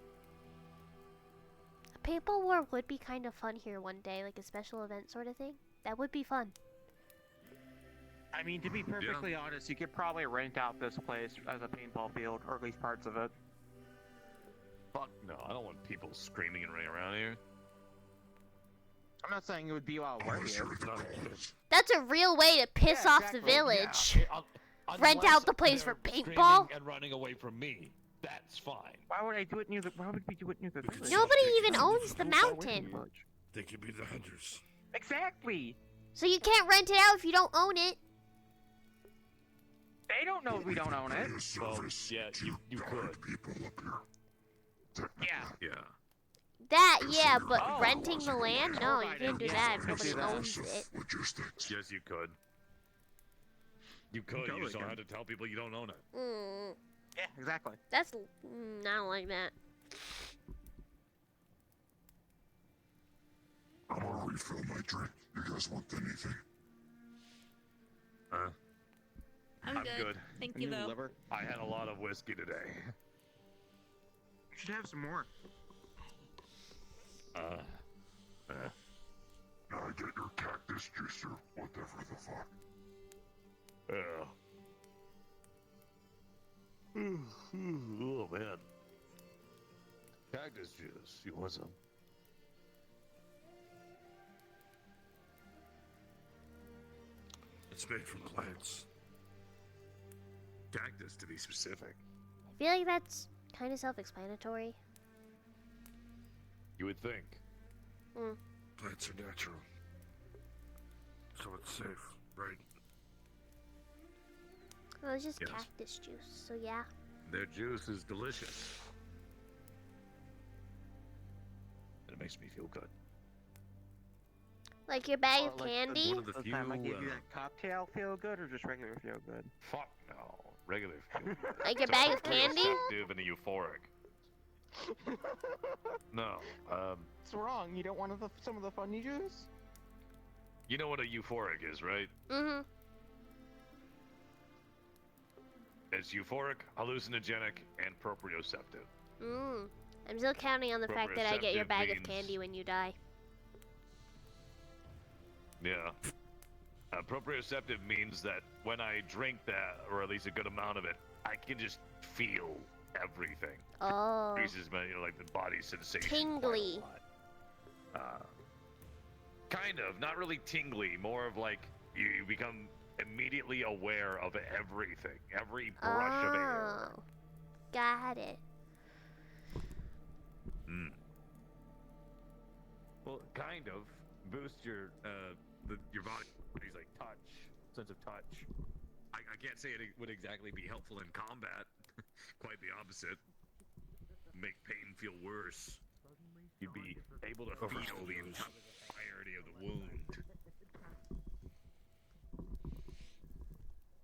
A paintball war would be kind of fun here one day, like a special event sort of thing. That would be fun. I mean, to be perfectly honest, you could probably rent out this place as a paintball field, or at least parts of it. Fuck no, I don't want people screaming and running around here. I'm not saying it would be all worth it. That's a real way to piss off the village. Rent out the place for paintball? And running away from me. That's fine. Why would I do it near the? Why would we do it near the village? Nobody even owns the mountain. They could be the hunters. Exactly. So you can't rent it out if you don't own it. They don't know we don't own it. Well, yeah, you could. Yeah. Yeah. That, yeah, but Oh. renting the land? No, you can't do that if Yeah, nobody do that. owns it. Yes, you could. You could. You totally just don't could. have to tell people you don't own it. Yeah, exactly. That's... I don't like that. I'm gonna refill my drink. You guys want anything? I'm good. Thank you, though. I had a lot of whiskey today. Should have some more. Now get your cactus juice or whatever the fuck. Oh man. Cactus juice. You want some? It's made from plants. Cactus, to be specific. I feel like that's kind of self-explanatory. You would think. Hmm. Plants are natural. So it's safe, right? Well, it's just Yes. cactus juice, so yeah. Their juice is delicious. It makes me feel good. Like your bag Or of like candy? One of the Does few. that make you that cocktail feel good or just regular feel good? Fuck no. Regular feel good. Like your bag of candy? Proprioceptive and a euphoric. No. What's wrong? You don't want some of the funny juice? You know what a euphoric is, right? Mm-hmm. It's euphoric, hallucinogenic, and proprioceptive. Mm. I'm still counting on the fact that I get your Proprioceptive bag of means- candy when you die. Yeah. Proprioceptive means that when I drink that, or at least a good amount of it, I can just feel everything. Oh. Increases my, like the body sensation. Tingly. Kind of, not really tingly, more of like you become immediately aware of everything, every brush of air. Oh. Got it. Well, kind of boost your Your body. body's like touch, sense of touch. I can't say it would exactly be helpful in combat. Quite the opposite. Make pain feel worse. You'd be able to Feel the entirety of the wound.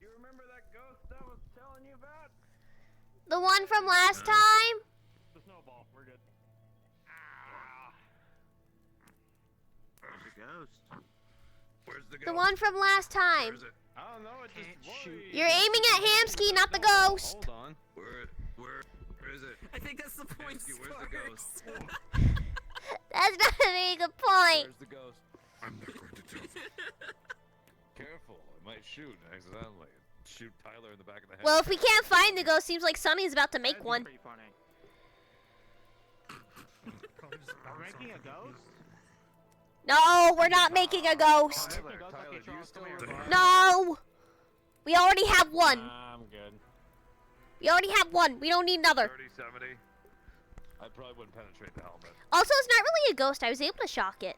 You remember that ghost I was telling you about? The one from last time? The snowball. We're good. There's a ghost. Where's the ghost? The one from last time. Where's it? I don't know. It just worried. You're aiming at Hamsky, not the ghost. Hold on. Where is it? I think that's the point, Hamsky, where's the ghost? That's not a very good point. Where's the ghost? I'm not going to tell them. Careful, it might shoot accidentally. Shoot Tyler in the back of the head. Well, if we can't find the ghost, seems like Sunny's about to make That'd be one. pretty funny. Are we making a ghost? No, we're not making a ghost. Tyler, Tyler, do you still revive? No. We already have one. I'm good. We already have one. We don't need another. 30-70. I probably wouldn't penetrate the helmet. Also, it's not really a ghost. I was able to shock it.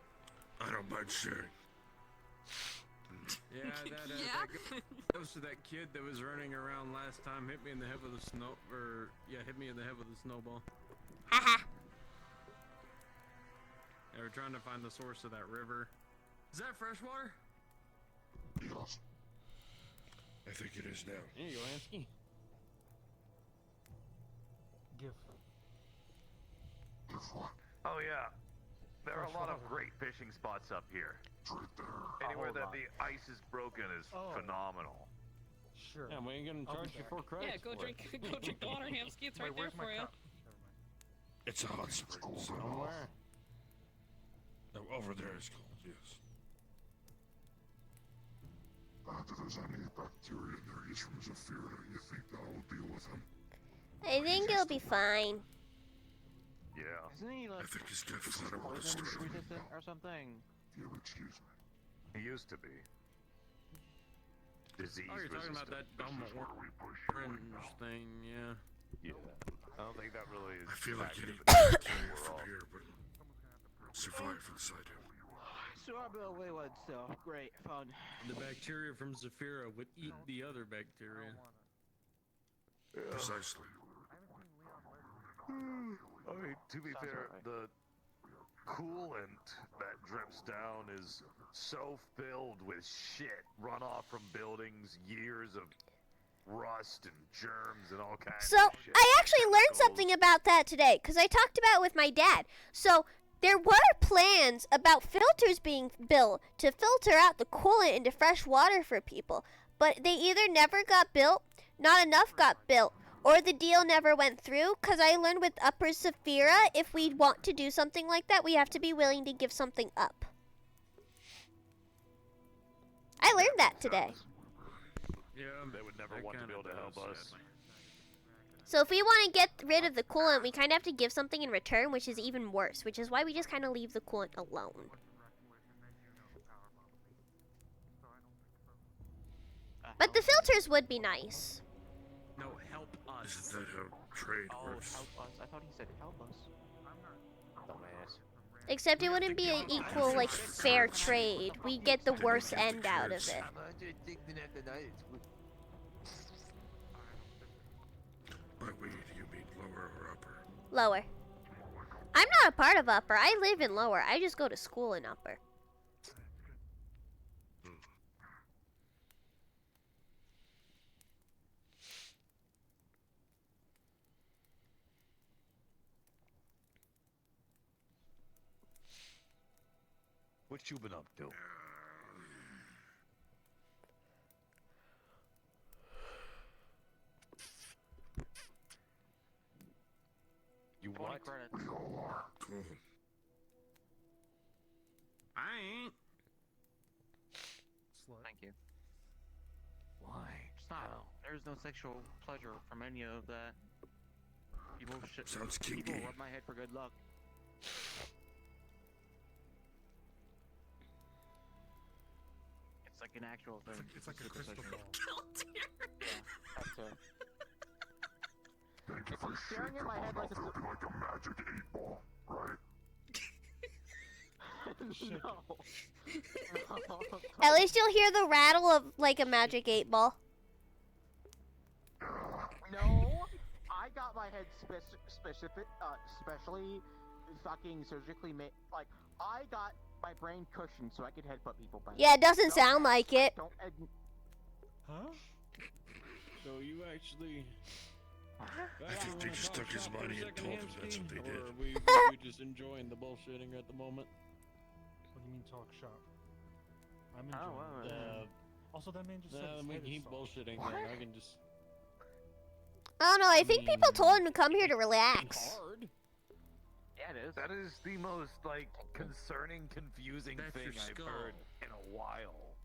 I don't mind sharing. Yeah, that ghost of that kid that was running around last time hit me in the head with a hit me in the head with a snowball. Haha. They were trying to find the source of that river. Is that fresh water? Yes. I think it is now. Here you go, Ansky. Give. Give what? Oh yeah, there are a lot of great fishing spots up here. It's right there. Anywhere that the ice is broken is phenomenal. Sure. Yeah, we ain't gonna I'll be charge you back. for credits. Yeah, go for it. drink the water, Hamsky. It's right there where's my for you. cup? It's a hot spring. Somewhere. Oh, over there is cold, yes. If there's any bacteria in there, he's from Zafira. You think that will deal with him? I think it'll be fine. Yeah. Isn't he like I think he's dead flat on the poison story. resistant or something? If you'll excuse me. He used to be. Disease Oh, you're talking about resistant. that dumb orange thing, yeah. Yeah. I don't think that really is. I feel like factored getting into the bacteria overall. from here, but survive inside him. So I blew away one, so great, fun. The bacteria from Zafira would eat the other bacteria. Precisely. I mean, to be fair, the coolant that drips down is so filled with shit runoff from buildings, years of rust and germs and all kinds So, of shit. I actually learned something about that today, because I talked about it with my dad. So, there were plans about filters being built to filter out the coolant into fresh water for people, but they either never got built, not enough got built, or the deal never went through. Because I learned with Upper Saphira, if we want to do something like that, we have to be willing to give something up. I learned that today. Yeah, they would never want to be able to help us. So if we want to get rid of the coolant, we kind of have to give something in return, which is even worse, which is why we just kind of leave the coolant alone. But the filters would be nice. No, help us. Isn't that how trade works? Help us. I thought he said help us. Dumbass. Except it wouldn't be an equal, like, fair trade. We get the worst end out of it. By we, do you mean lower or upper? Lower. I'm not a part of Upper. I live in Lower. I just go to school in Upper. What you been up to? You 20 what? credits. Cool. I ain't. Slut. Thank you. Why? Stop. There's no sexual pleasure from any of that. People Sounds People kinky. rub my head for good luck. It's like an actual thing. It's like a crystal ball. Yeah, that's it. Thank you If for he's staring at my head like shaking off like a magic 8-ball, right? No. At least you'll hear the rattle of, like, a magic 8-ball. No, I got my head specially fucking surgically made. Like, I got my brain cushioned so I could headbutt people back. Yeah, it doesn't sound like it. Don't Huh? So you actually... I think they just took his money and told him that's what they did. Or are we just enjoying the bullshitting at the moment? What do you mean talk shop? I'm Oh, enjoying wow. it. Also, that man just said Nah, his we head can is keep soft. bullshitting then. I can just... I don't know. I think people told him to come here to relax. Hard. Yeah, it is. That is the most, like, concerning, confusing That's thing your I've skull. heard in a while.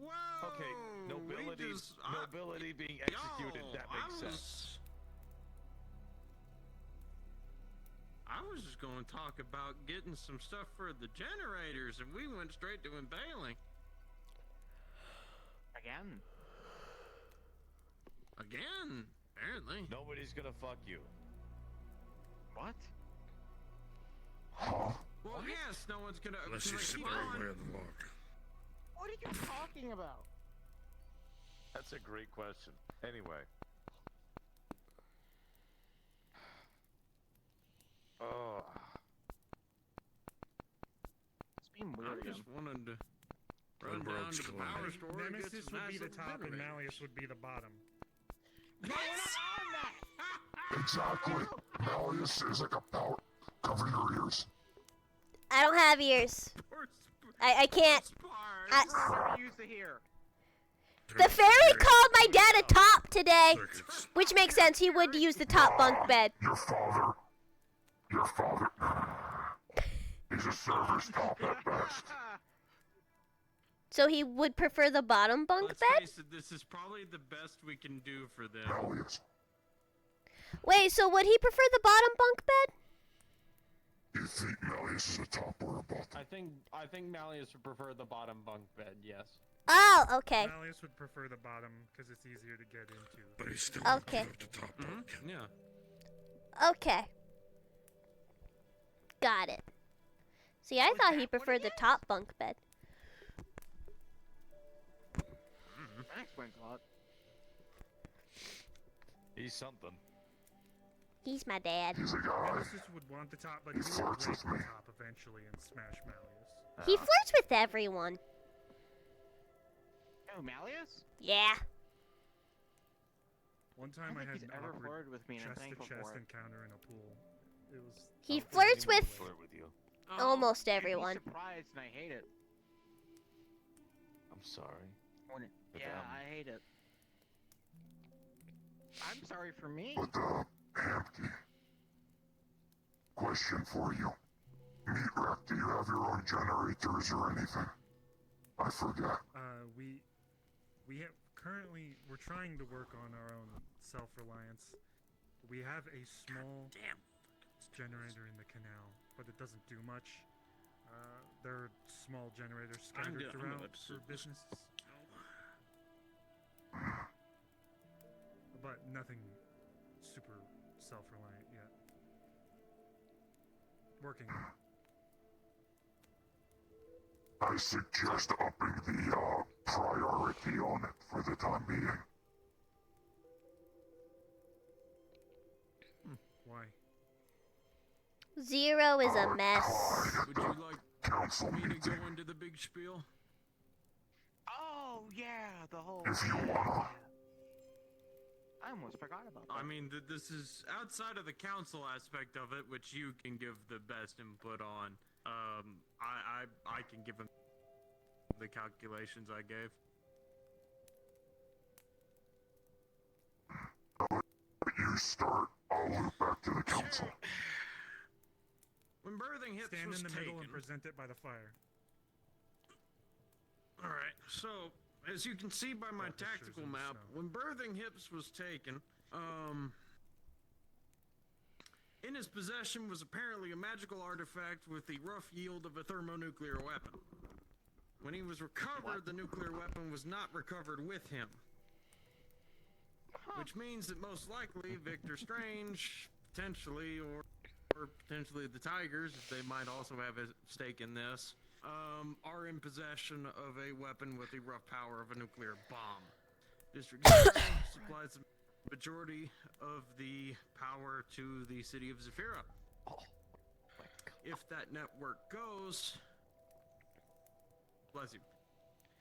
Whoa! Okay, nobility being executed, that makes sense. I was just going to talk about getting some stuff for the generators, and we went straight to impaling. Again. Again, apparently. Nobody's gonna fuck you. What? Well, yes, no one's gonna... Unless you like, sit keep the wrong on. way on the log. What are you talking about? That's a great question. Anyway. Oh. It's being weird. I just wanted to run Blood down Rogue's to the calling power me. store and get Nemesis some would nice be the little top and generators. Malleus would be the bottom. No, we're not on that! Exactly. Malleus is like a pout. Cover your ears. I don't have ears. I can't. I, What do you used to hear? the fairy called my dad a top today, which makes sense. He would use the top bunk bed. Your father. He's a server's top at best. So he would prefer the bottom bunk Let's bed? face it, this is probably the best we can do for them. Malleus. Wait, so would he prefer the bottom bunk bed? You think Malleus is a top or a bottom? I think Malleus would prefer the bottom bunk bed, yes. Oh, okay. Malleus would prefer the bottom because it's easier to get into. But he's still Okay. up to top bunk. Yeah. Okay. Got it. See, I thought he preferred the top bunk bed. That explains a lot. He's something. He's my dad. Nemesis would want the top, but he would break the top eventually and smash Malleus. He flirts with everyone. Oh, Malleus? Yeah. One time I think had he's an ever awkward flirted with me, and I'm thankful chest-to-chest for it. encounter in a pool. It was. He flirts with Flirt with you. almost You'd be everyone. surprised, and I hate it. I'm sorry. Yeah, I hate it. I'm sorry for me. But, Hampty. Question for you. Meat Rack, do you have your own generators or anything? I forget. We're trying to work on our own self-reliance. We have a small generator in the canal, but it doesn't do much. There are small generators scattered throughout for businesses. But nothing super self-reliant yet. Working on it. I suggest upping the, priority on it for the time being. Why? Zero is a mess. Would you like me to go into the big spiel? Oh yeah, the whole. If you wanna. I almost forgot about that. I mean, this is outside of the council aspect of it, which you can give the best input on. I can give him the calculations I gave. You start. I'll loop back to the council. When birthing hips Stand was in the taken, middle and present it by the fire. Alright, so, as you can see by my tactical map, when birthing hips was taken, in his possession was apparently a magical artifact with the rough yield of a thermonuclear weapon. When he was recovered, the nuclear weapon was not recovered with him. Which means that most likely Victor Strange, potentially, or potentially the Tigers, if they might also have a stake in this, are in possession of a weapon with the rough power of a nuclear bomb. District 0 supplies the majority of the power to the city of Zephyra. If that network goes... Bless you.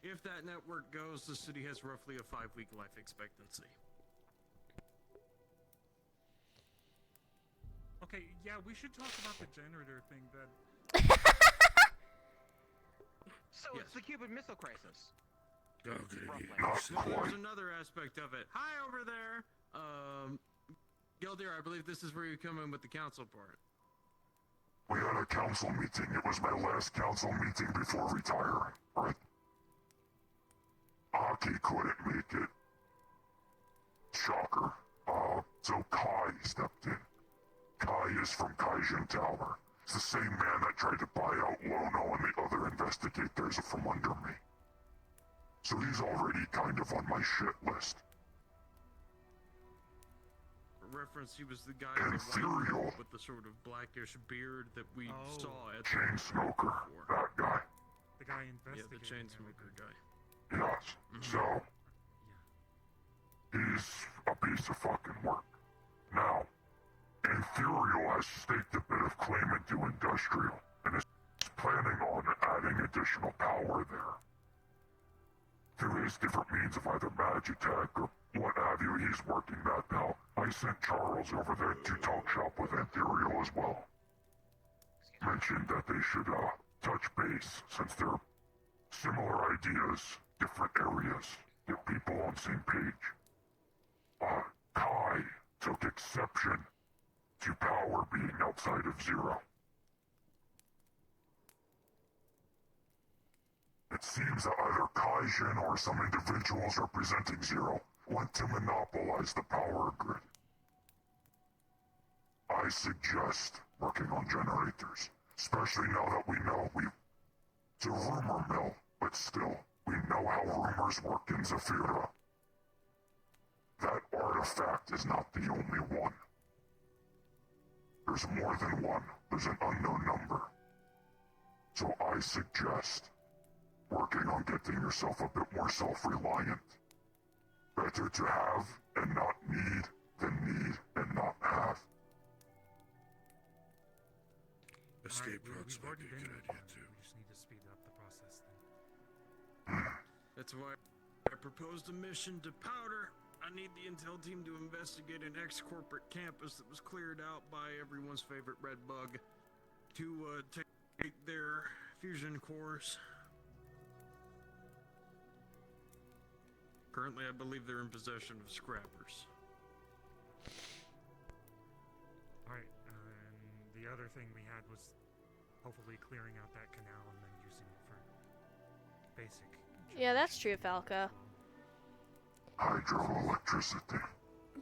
If that network goes, the city has roughly a 5-week life expectancy. Okay, yeah, we should talk about the generator thing then. So it's the Cuban Missile Crisis. So there's another aspect of it. Hi over there. Gildir, I believe this is where you come in with the council part. We had a council meeting. It was my last council meeting before retiring, right? Aki couldn't make it. Shocker. So Kai stepped in. Kai is from Kaijin Tower. It's the same man that tried to buy out Lono and the other investigators from under me. So he's already kind of on my shit list. For reference, he was the guy And with the Ethereal. white with the sort of blackish beard that we saw at Chain Smoker. That guy. The guy Yeah, investigating. the chain smoker guy. Yes. So, he's a piece of fucking work. Now, Ethereal has staked a bit of claim into Industrial, and is planning on adding additional power there. Through his different means of either Magitech or what have you, he's working that now. I sent Charles over there to talk shop with Ethereal as well. Mentioned that they should, touch base, since they're similar ideas, different areas, get people on the same page. Kai took exception to power being outside of Zero. It seems that either Kaijin or some individuals representing Zero want to monopolize the power grid. I suggest working on generators, especially now that we know it's a rumor mill, but still, we know how rumors work in Zephyra. That artifact is not the only one. There's more than one. There's an unknown number. So I suggest working on getting yourself a bit more self-reliant. Better to have and not need than need and not have. Escape Alright, routes we've might already be a been good here. idea too. We just need to speed up the process then. That's why I proposed a mission to Powder. I I need the intel team to investigate an ex-corporate campus that was cleared out by everyone's favorite red bug to take their fusion cores. Currently, I believe they're in possession of scrappers. Alright, and the other thing we had was hopefully clearing out that canal and then using it for basic. Yeah, that's true, Falco. Hydroelectricity.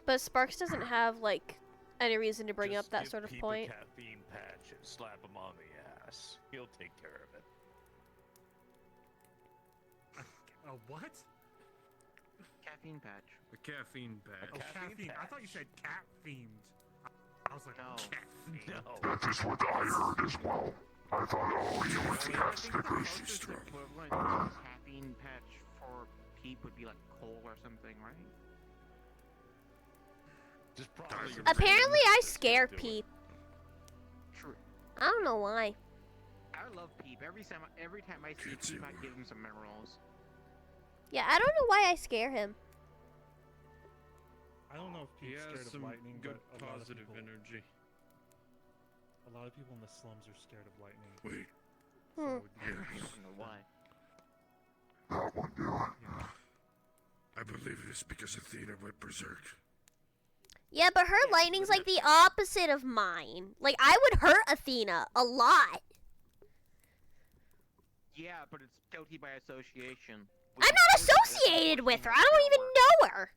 But Sparks doesn't have, like, any reason to bring Just up that give sort of Peep point. a caffeine patch and slap him on the ass. He'll take care of it. A what? Caffeine patch. A caffeine patch. Oh, caffeine. I thought you said cat themed. I was like, No. cat themed. No. That is what I heard as well. I thought, oh, you with the cat stickers. Equivalent to a caffeine patch for Peep would be like coal or something, right? Just probably your Apparently, I brain scare do it. Peep. True. I don't know why. I love Peep. Every time I see Peep, I give him some minerals. Yeah, I don't know why I scare him. I don't know if He Pete's has scared of some lightning, good but a lot of positive people, energy. a lot of people in the slums are scared of lightning. Wait, Hmm. I don't know why. that one, yeah. I believe it is because Athena went berserk. Yeah, but her lightning's like the opposite of mine. Like, I would hurt Athena a lot. Yeah, but it's guilty by association. I'm not associated with her. I don't even know her.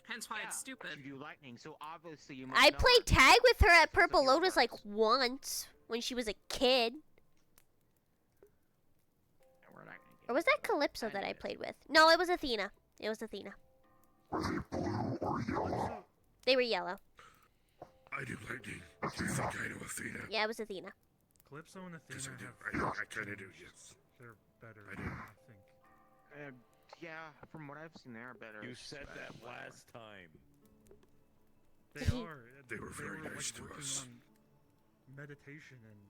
Hence why it's stupid. You do lightning, so obviously you must I know played her. tag with her at Because of Purple your Lotus like works. once when she was a kid. And we're not gonna get Or was that Calypso that I played with? No, it was Athena. It was Athena. Were they blue or yellow? They were yellow. I do lightning. Do you think I know Athena? Yeah, it was Athena. Calypso and Yes, Athena I do. have. I kind of do, yes. They're better, I do. I think. yeah, from what I've seen, they're better. You said that last time. They are. They were very nice like, to working us. on meditation, and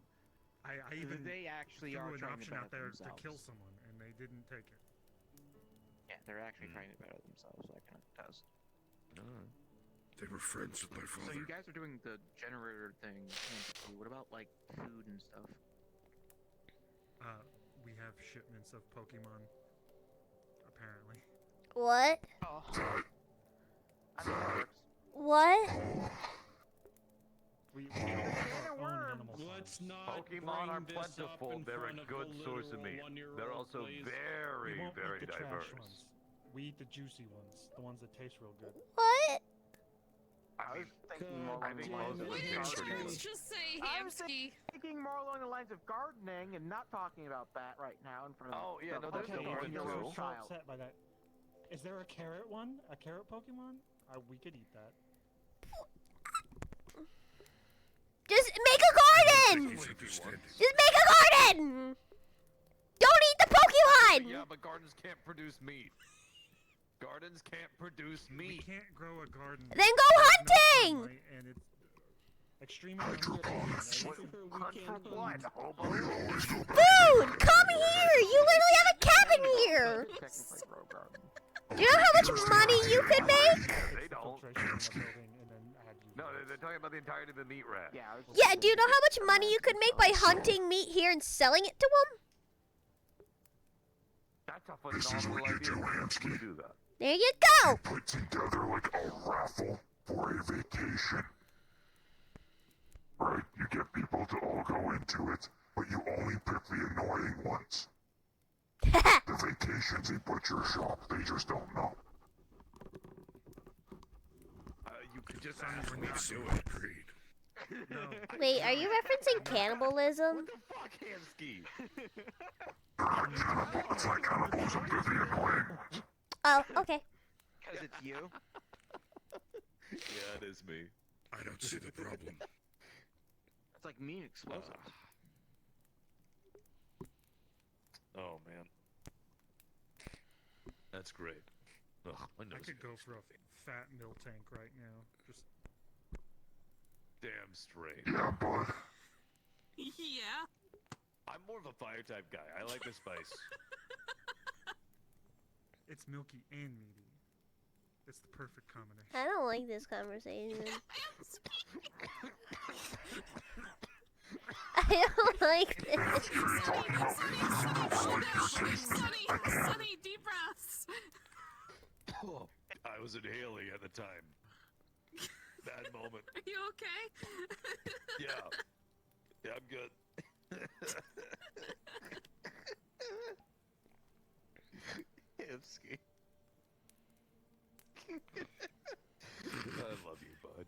I even They actually threw are an trying to option out better there to kill themselves. someone, and they didn't take it. Yeah, they're actually trying to better themselves. So I can attest. They were friends with my So father. you guys are doing the generator thing. What about like food and stuff? We have shipments of Pokemon. Apparently. What? Oh. I mean, it works. What? We have our own animal Let's farms. not Pokemon are bring this up plentiful. in They're front a of good the source of literal meat. one-year-old, They're also please. We very, won't very eat the trash diverse. ones. We eat the juicy ones, the ones that taste real good. What? I was thinking more I along the think lines most of of the like things are gardening. good. Just say I was Hamsky. thinking more along the lines of gardening and not talking about that right now in front of Oh, yeah, the no, there's Okay, no if one you guys are too. so child. upset by that, is there a carrot one? A carrot Pokemon? We could eat that. Just make a garden! He's understanding. Just make a garden! Don't eat the Pokemon! Yeah, but gardens can't produce meat. Gardens can't produce We meat. can't grow a garden. Then go with no hunting! sunlight, and it's extremely unhygienic. Food! Come here! You literally have a cabin here! Technically grow garden. Do you know how much money you could make? They don't. Filtration in the building and then add UV No, lights. they're talking about the entirety of the meat rack. Yeah. I was just Yeah, do you know how much thinking money you could make by hunting meat here and selling it to them? That's a This is phenomenal what you do, idea. Hansky. You do that. There you go! Put together like a raffle for a vacation. Right, you get people to all go into it, but you only pick the annoying ones. The vacation's a butcher shop, they just don't know. You could just We're not so agreed. No. Wait, are you referencing cannibalism? What the fuck, Hansky? It's like cannibalism, they're the annoying ones. Oh, okay. Because it's you. Yeah, it is me. I don't see the problem. It's like mean explosives. Oh man, that's great. Ugh, my I nose could go itches. for a fat mill tank right now. Just Damn straight. Yeah, bud. Yeah. I'm more of a fire type guy. I like the spice. it's milky and meaty. It's the perfect combination. I don't like this conversation. I don't like this. Sunny, deep breaths. I was inhaling at the time. That moment. Are you okay? Yeah. Yeah, I'm good. Hipsky. I love you, bud.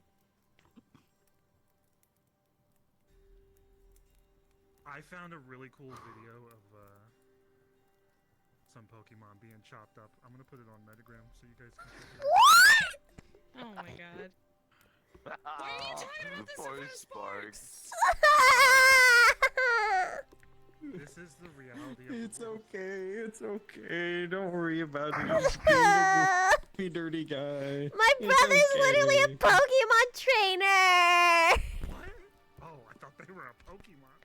I found a really cool video of some Pokemon being chopped up. I'm gonna put it on Metagram so you guys can check it out. Oh my god. Why are you talking about this Poor in Sparks? This is the reality of It's the world. okay. It's okay. Don't worry about it. He's being a goofy, dirty guy. My brother's It's literally a okay. Pokemon trainer! What? Oh, I thought they were a Pokemon.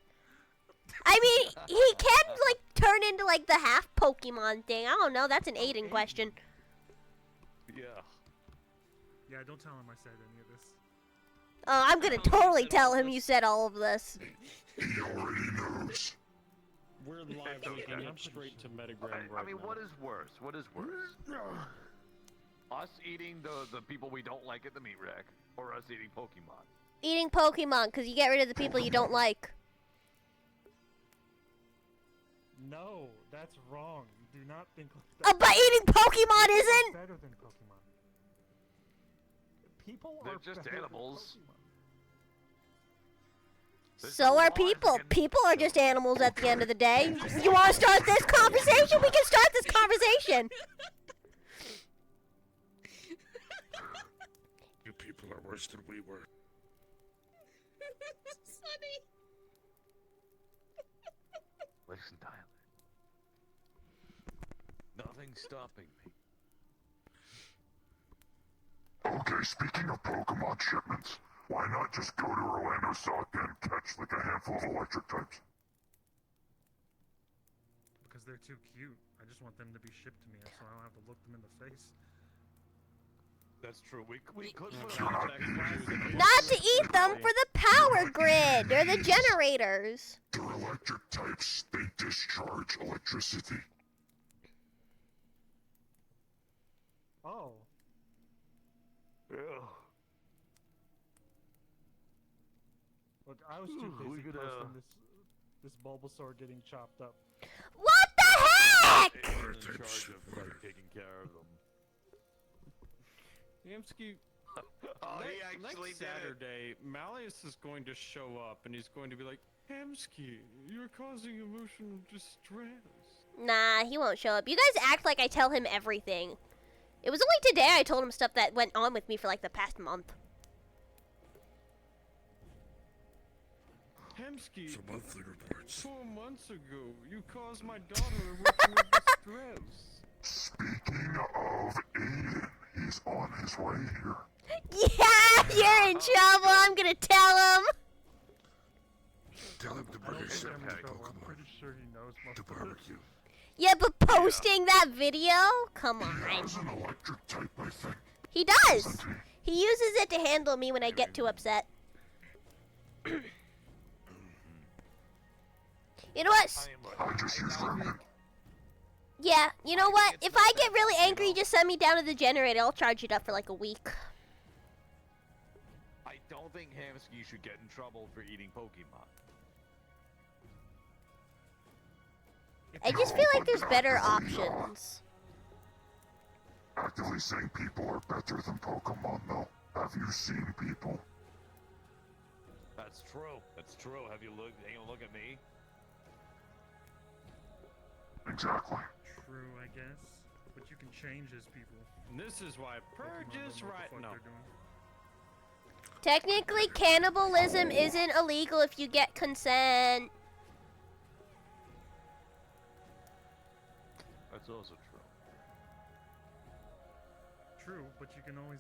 I mean, he can, like, turn into, like, the half Pokemon thing. I don't know, that's an Aiden question. Yeah. Yeah, don't tell him I said any of this. Oh, I'm gonna totally tell him you said all of this. He already knows. We're live tweeting it straight to Metagram I mean, now. what is worse? What is worse? Us eating the people we don't like at the meat rack, or us eating Pokemon? Eating Pokemon, because you get rid of the people you don't like. No, that's wrong. Do not think like that. But eating Pokemon isn't! Better than Pokemon. People They're are just better than animals. Pokemon. So are people. People are just animals at the end of the day. You want to start this conversation? We can start this conversation. You people are worse than we were. Sunny. Listen, Tyler. Nothing's stopping me. Okay, speaking of Pokemon shipments, why not just go to Orlando South and catch like a handful of electric types? Because they're too cute. I just want them to be shipped to me so I don't have to look them in the face. That's true. We could put Not to eat them for the power grid. They're the generators. They're electric types. They discharge electricity. Oh. Yeah. Look, I was too busy posting this Bulbasaur getting chopped up. What the heck? In charge of taking care of them. Yamsky, Oh, he actually next did it. Saturday, Malleus is going to show up and he's going to be like, Hamsky, you're causing emotional distress. Nah, he won't show up. You guys act like I tell him everything. It was only today I told him stuff that went on with me for like the past month. Hamsky, Some monthly reports. 4 months ago, you caused my daughter emotional distress. Speaking of Aiden, he's on his way here. Yeah, you're in trouble. I'm gonna tell him. Tell him to I bring don't a think ship I'm in of trouble. I'm Pokemon pretty sure he knows most to of this. barbecue. Yeah, but posting that video? Come on. Has an electric type, I think. He does. He uses it to handle me when I get too upset. You know what? I just use Remnant. Yeah, you know what? If I get really angry, just send me down to the generator. I'll charge it up for like a week. I don't think Hamsky should get in trouble for eating Pokemon. I just feel like there's better options. Actively saying people are better than Pokemon, though. Have you seen people? That's true. That's true. Have you looked? Take a look at me. Exactly. True, I guess. But you can change his people. And this is why Purge Pokemon is don't know what the right fuck now. they're doing. Technically, cannibalism isn't illegal if you get consent. That's also true. True, but you can always...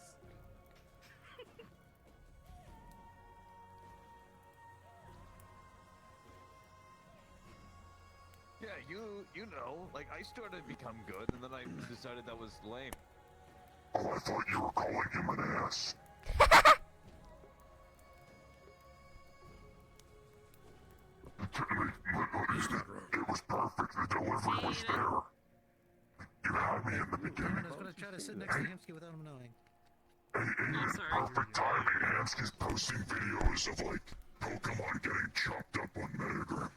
Yeah, you know, like I started to become good, and then I decided that was lame. Oh, I thought you were calling him an ass. It was perfect. The delivery was there. You had me in the beginning. I was gonna try to sit next to Hamsky without him knowing. Perfect timing. Hamsky's posting videos of, like, Pokemon getting chopped up on Metagram.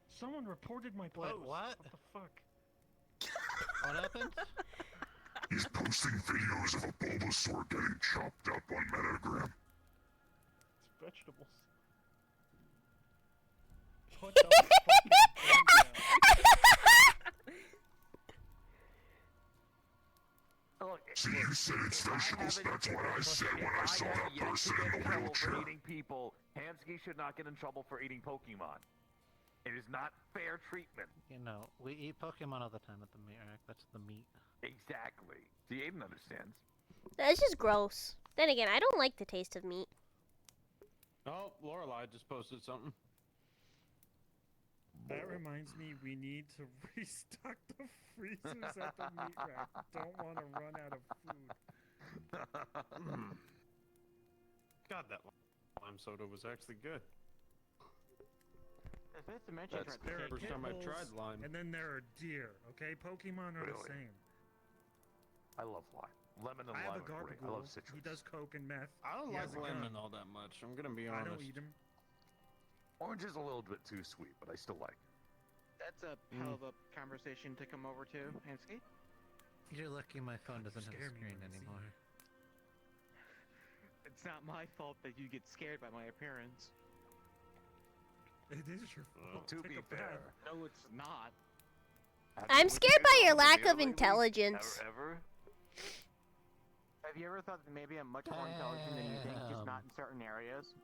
Someone reported my post. Wait, what? What the fuck? What happened? He's posting videos of a Bulbasaur getting chopped up on Metagram. It's vegetables. What the fucking See, you said it's vegetables. That's what I said when I saw that person in the wheelchair. Eating people, Hamsky should not get in trouble for eating Pokemon. It is not fair treatment. You know, we eat Pokemon all the time at the meat rack. That's the meat. Exactly. See, Aiden understands. That's just gross. Then again, I don't like the taste of meat. Oh, Lorelai just posted something. That reminds me, we need to restock the freezers at the meat rack. Don't want to run out of food. God, that lime soda was actually good. If it's mentioned That's right the first time I tried lime. And then there are deer, okay? Pokemon are the Really? same. I love lime. Lemon and I have lime a are great. I Gardevoir. love citrus. He does coke and meth. I don't He like has a lemon gun. all that much. I'm gonna be I honest. don't eat him. Orange is a little bit too sweet, but I still like it. That's a hell of a conversation to come over to, Hamsky. You're lucky my phone doesn't have a Scare me screen when I see anymore. It's not my fault that you get scared by my appearance. It is your fault. To Take be a fair, bath. No, it's not. I'm scared by your lack of intelligence. Ever? Have you ever thought that maybe I'm much more intelligent than you think, just not in certain areas?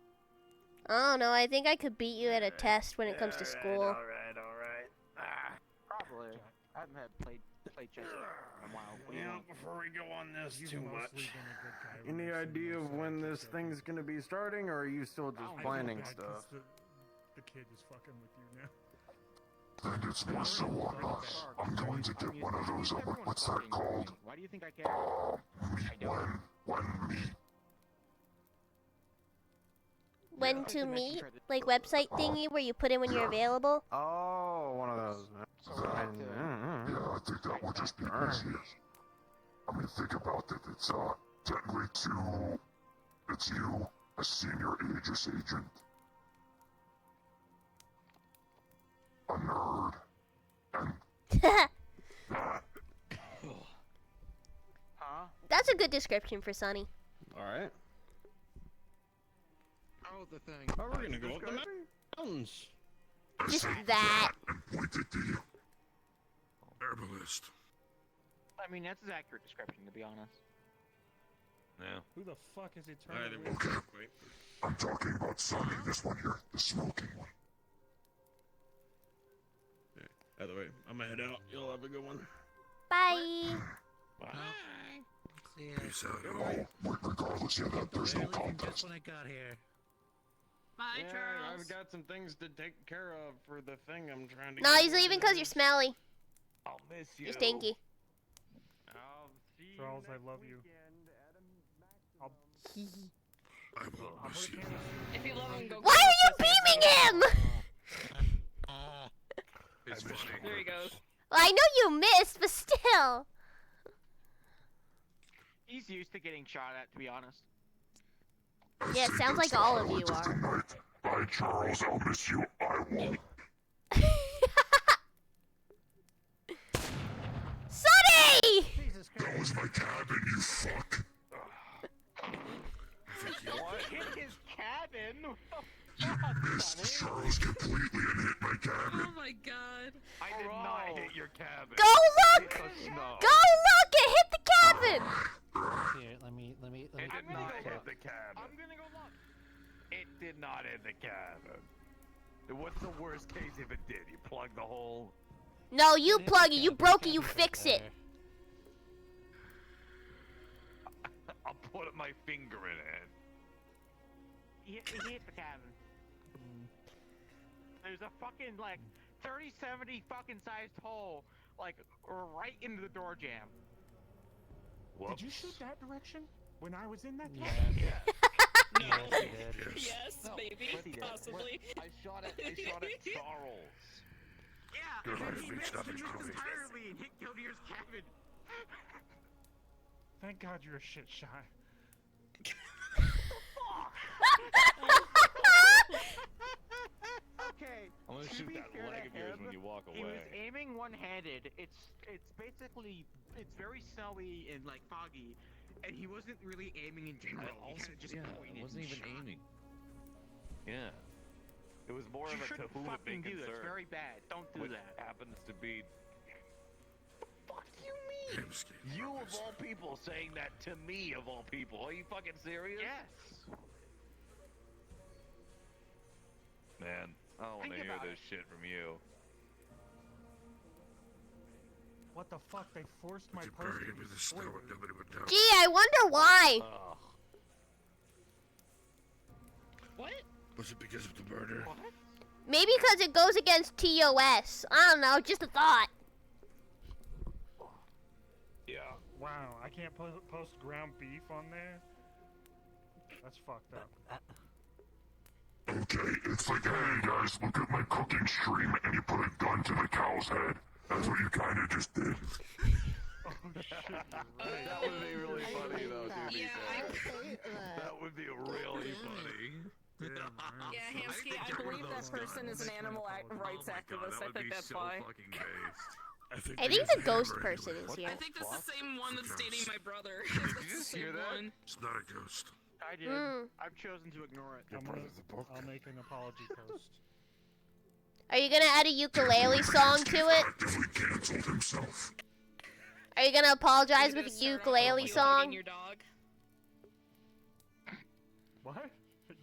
I don't know. I think I could beat you at a test when it comes to school. Alright. Probably. I haven't had played chess in a while. What do you want? Before we go on this You've too mostly much. been a good guy when Any you've seen idea most of when the this episodes. thing's gonna be starting, or are you still just I feel planning bad 'cause stuff? The kid is fucking with you now. Then it's more so on us. I'm going to get one of those, what's that called? Why do you think I care? When meat. When to meet? Like website thingy where you put in when you're available? Oh, one of those. Yeah, I think that would just be easier. I mean, think about it. It's, technically it's you, a senior Aegis agent. A nerd. And Huh? That's a good description for Sunny. Alright. Oh, the thing. Oh, we're gonna go up the mountains. Just that. pointed to you. Herbalist. I mean, that's an accurate description, to be honest. Yeah. Who the fuck is it I turning didn't with? wait. I'm talking about Sonny, this one here, the smoking one. By the way, I'm gonna head out. You'll have a good one. Bye. Bye. See ya. Peace out. Regardless, yeah, there's no Barely even contest. just when I got here. Bye, Yeah, Charles. I've got some things to take care of for the thing I'm trying to No, get he's leaving because you're organized. smelly. I'll miss you. You're stinky. I'll see you Charles, I next love you. weekend at a I'll- I will miss you. If you love him, go. Why are you beaming him? It's funny. There he goes. Well, I know you missed, but still. He's used to getting shot at, to be honest. Yeah, it sounds like all of you are. Bye, Charles, I'll miss you. I won't. Sonny! Jesus Christ. That was my cabin, you fuck. Hit his cabin? You missed Charles completely and hit my cabin. Oh my god. I did not hit your cabin. Go look! Hit the snow. Go look! It hit the cabin! Here, let me It did not knock hit up. the cabin. I'm gonna go look. It did not hit the cabin. What's the worst case if it did? You plug the hole? No, you Hit the plug it. You cabin. broke it. You Cabin's fix right it. there. I'll put my finger in it. He hit the cabin. There's a fucking, like, 30-70 fucking sized hole, like, right into the door jam. Did you shoot that direction when I was in that? Yeah. No. Yes, he did. Yes, maybe, possibly. I shot at Charles. Yeah, Your and then life he means missed nothing you to me. entirely and hit Kildier's cabin. Thank God you're a shit shy. Okay. I'm gonna to shoot be that fair leg to of yours him, when you walk He was away. aiming one-handed. It's basically very snowy and like foggy, and he wasn't really aiming in general. He Also, kind of just yeah, pointed I wasn't and even shot. aiming. Yeah. It was more You of a shouldn't Kahuna fucking big do that. concern. It's very bad. Don't do which that. happens to be. The fuck you mean? You of all people saying that to me of all people? Are you fucking serious? Yes. Man, I don't want to Think hear about this shit from you. What the fuck? They forced my You post. buried him in the snow and nobody would know. Gee, I wonder why. Ugh. What? Was it because of the murder? What? Maybe because it goes against TOS. I don't know, just a thought. Yeah. Wow, I can't post ground beef on there? That's fucked up. Okay, it's like, hey guys, look at my cooking stream, and you put a gun to the cow's head. That's what you kind of just did. Oh shit, you're right. That would be really funny though, to be Yeah, fair. That would be really funny. Damn, man. Yeah, Hamsky, I believe that person is an animal rights activist. I think that's why. I think the ghost person is here. I think that's the same one that's dating my brother. Did you just hear that? It's not a ghost. I did. Mm. I've chosen to ignore it. I'll make an apology post. Are you gonna add a ukulele song to it? Actively canceled himself. Are you gonna apologize with a Start off ukulele with song? Your dog. What?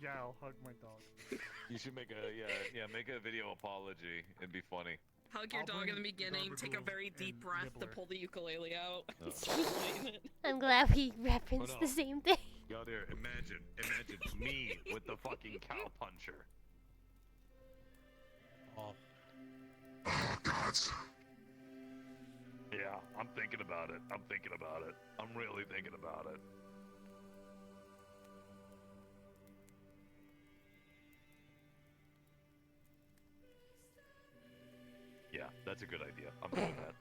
Yeah, I'll hug my dog. You should make a make a video apology. It'd be funny. Hug your I'll dog in the bring beginning, take a Gabagool very deep and breath to Nibbler. pull the ukulele out. Oh. Explain it. I'm glad we referenced Oh, no. the same thing. Yo, there, imagine me with the fucking cow puncher. Oh. Oh, gods. Yeah, I'm thinking about it. I'm really thinking about it. Yeah, that's a good idea. I'm doing that.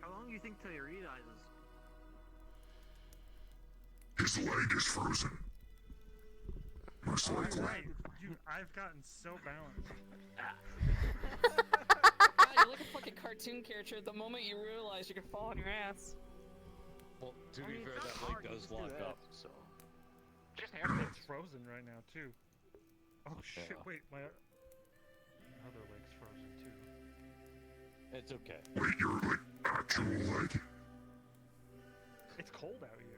How long do you think till he realizes? His leg is frozen. Most likely. Right. Dude, I've gotten so balanced. God, you're like a fucking cartoon character. The moment you realize you can fall on your ass. Well, to I be mean, fair, it's not that hard, leg you does just do lock that. up, so. Just It's frozen right now too. Oh shit! Yeah. Wait, my other leg's frozen too. It's okay. Wait, your like actual leg? It's cold out here.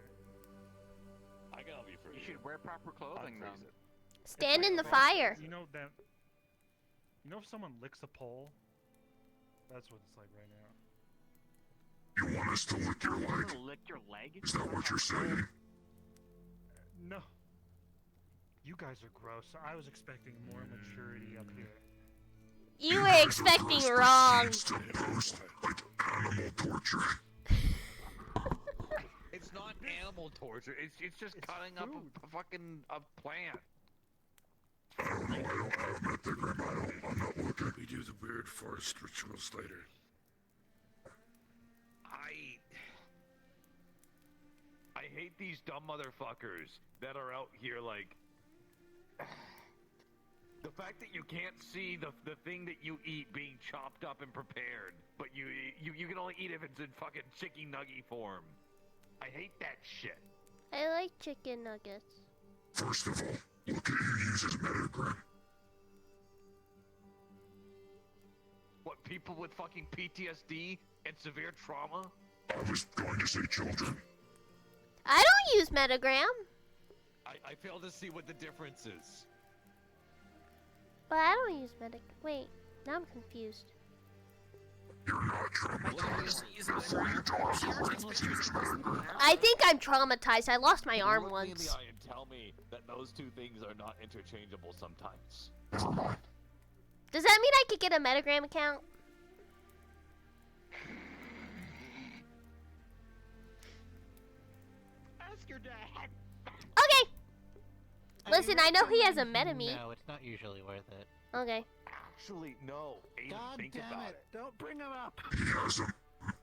I gotta be free. You should wear proper clothing then. Unfreeze it. Stand in the Like, fire. You know that. You know if someone licks a pole, that's what it's like right now. You want us to lick your You're leg? gonna lick your leg? Is that what you're saying? No. You guys are gross. I was expecting more maturity up here. You were expecting wrong. Seems to post like animal torture. It's not animal torture. It's just cutting up a fucking plant. I don't know. I don't have metagram. I'm not looking. We do the weird forest rituals later. I hate these dumb motherfuckers that are out here like. The fact that you can't see the thing that you eat being chopped up and prepared, but you can only eat if it's in fucking chicken nugget form. I hate that shit. I like chicken nuggets. First of all, look at who uses metagram. What, people with fucking PTSD and severe trauma? I was going to say children. I don't use Metagram, I fail to see what the difference is. but I don't use Metagram. Wait, now I'm confused. You're not traumatized. Therefore, you don't have the right to use metagram. I think I'm traumatized. I lost my arm Look me in the once. eye and tell me that those two things are not interchangeable sometimes. Never mind. Does that mean I could get a Metagram account? Ask your dad. Okay. Listen, I know he has a MetaMe. No, it's not usually worth it. Okay. Actually, no. Aiden, God think damn about it! Don't bring him up.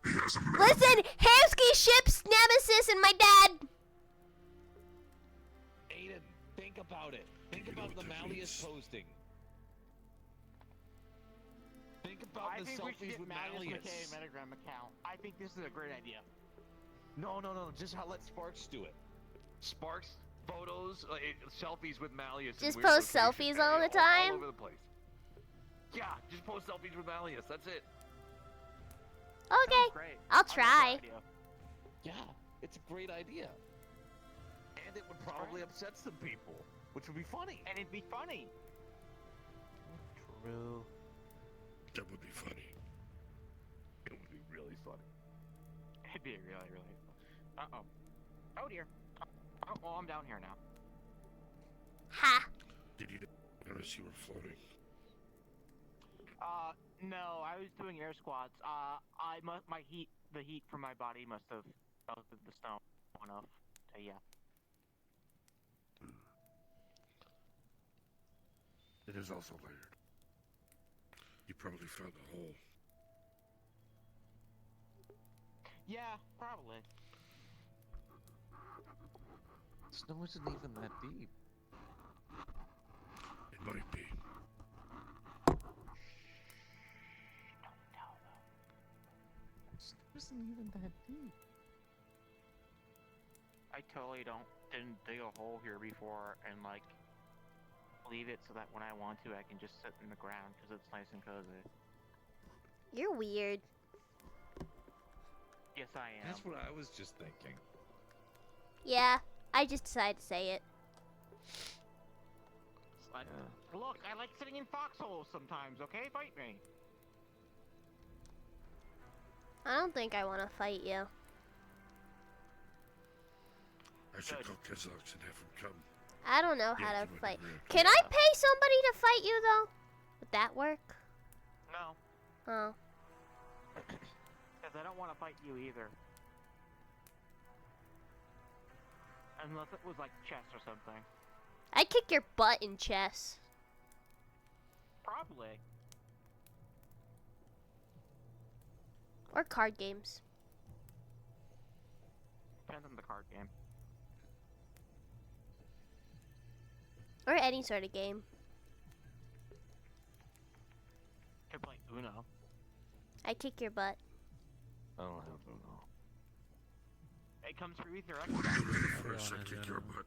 Listen, Hamsky ships Nemesis and my dad. Aiden, think about it. Think about the Malleus posting. Think about I the think we should selfies get with Malleus Malleus. McKay a Metagram account. I think this is a great idea. No. Just let Sparks do it. Sparks photos, selfies with Malleus. Just in weird post locations, selfies all the time? all over the place. Yeah, just post selfies with Malleus. That's it. Okay. Great. I'll I love that try. idea. Yeah, it's a great idea. And it would probably upset some people, which would be funny. And it'd be funny. True. That would be funny. It would be really funny. It'd be really, really. Uh-oh. Oh dear. Oh, well, I'm down here now. Ha. Did you notice you were floating? No, I was doing air squats. The heat from my body must have melted the snow enough. Yeah. It is also layered. You probably found a hole. Yeah, probably. Snow isn't even that deep. It might be. Snow isn't even that deep. I totally didn't dig a hole here before and like leave it so that when I want to I can just sit in the ground because it's nice and cozy. You're weird. Yes, I am. That's what I was just thinking. Yeah, I just decided to say it. Look, I like sitting in foxholes sometimes, okay? Fight me. I don't think I want to fight you. I should call Kezox and have him come. I don't know how Yeah, to you fight. wouldn't really- Can I pay somebody to fight you though? Would that work? No, Oh. because I don't want to fight you either. Unless it was like chess or something. I'd kick your butt in chess. Probably. Or card games. Depends on the card game. Or any sort of game. Could play Uno. I'd kick your butt. I don't have Uno. It comes free with your When Xbox. you're ready first, I kick your butt.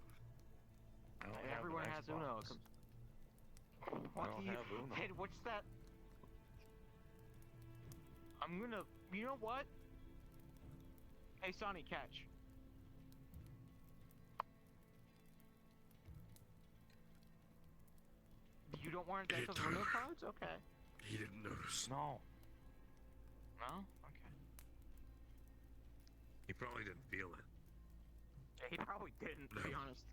I don't have Everyone an has Xbox. Uno. I don't have Uno. Hey, what's that? I'm gonna. You know what? Hey, Sonny, catch. You don't want to dance with Uno cards? Okay. He didn't notice. No. No? Okay. He probably didn't feel it. Yeah, he probably didn't, to be honest.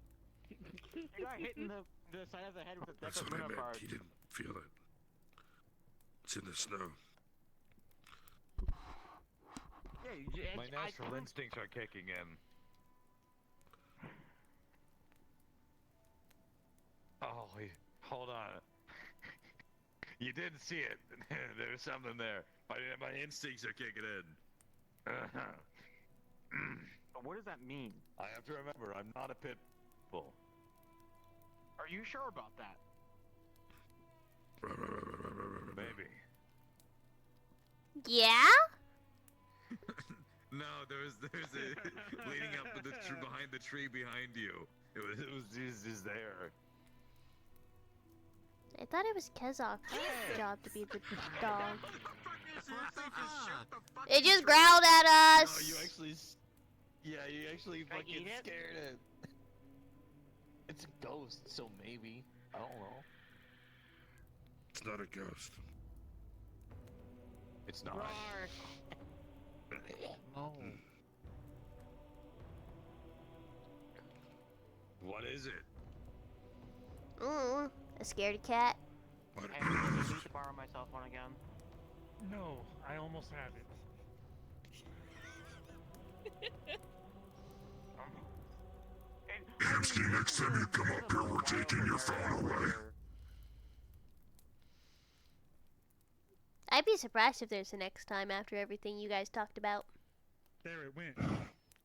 He got hit in the side of the head with a deck That's of what I Uno meant. cards. He didn't feel it. It's in the snow. Yeah, My natural instincts are kicking in. Oh, hold on. You didn't see it. There's something there. My instincts are kicking in. But what does that mean? I have to remember, I'm not a pit bull. Are you sure about that? Maybe. Yeah? No, there's a leading up to the behind the tree behind you. It was just there. I thought it was Kezok's job to be the dog. It just growled at us. No, you actually... Yeah, you actually fucking scared it. It's a ghost, so maybe. I don't know. It's not a ghost. It's not. No. What is it? A scaredy cat. What? borrow my cell phone again? No, I almost have it. AFK, next time you come up here, we're taking your phone away. I'd be surprised if there's a next time after everything you guys talked about. There it went.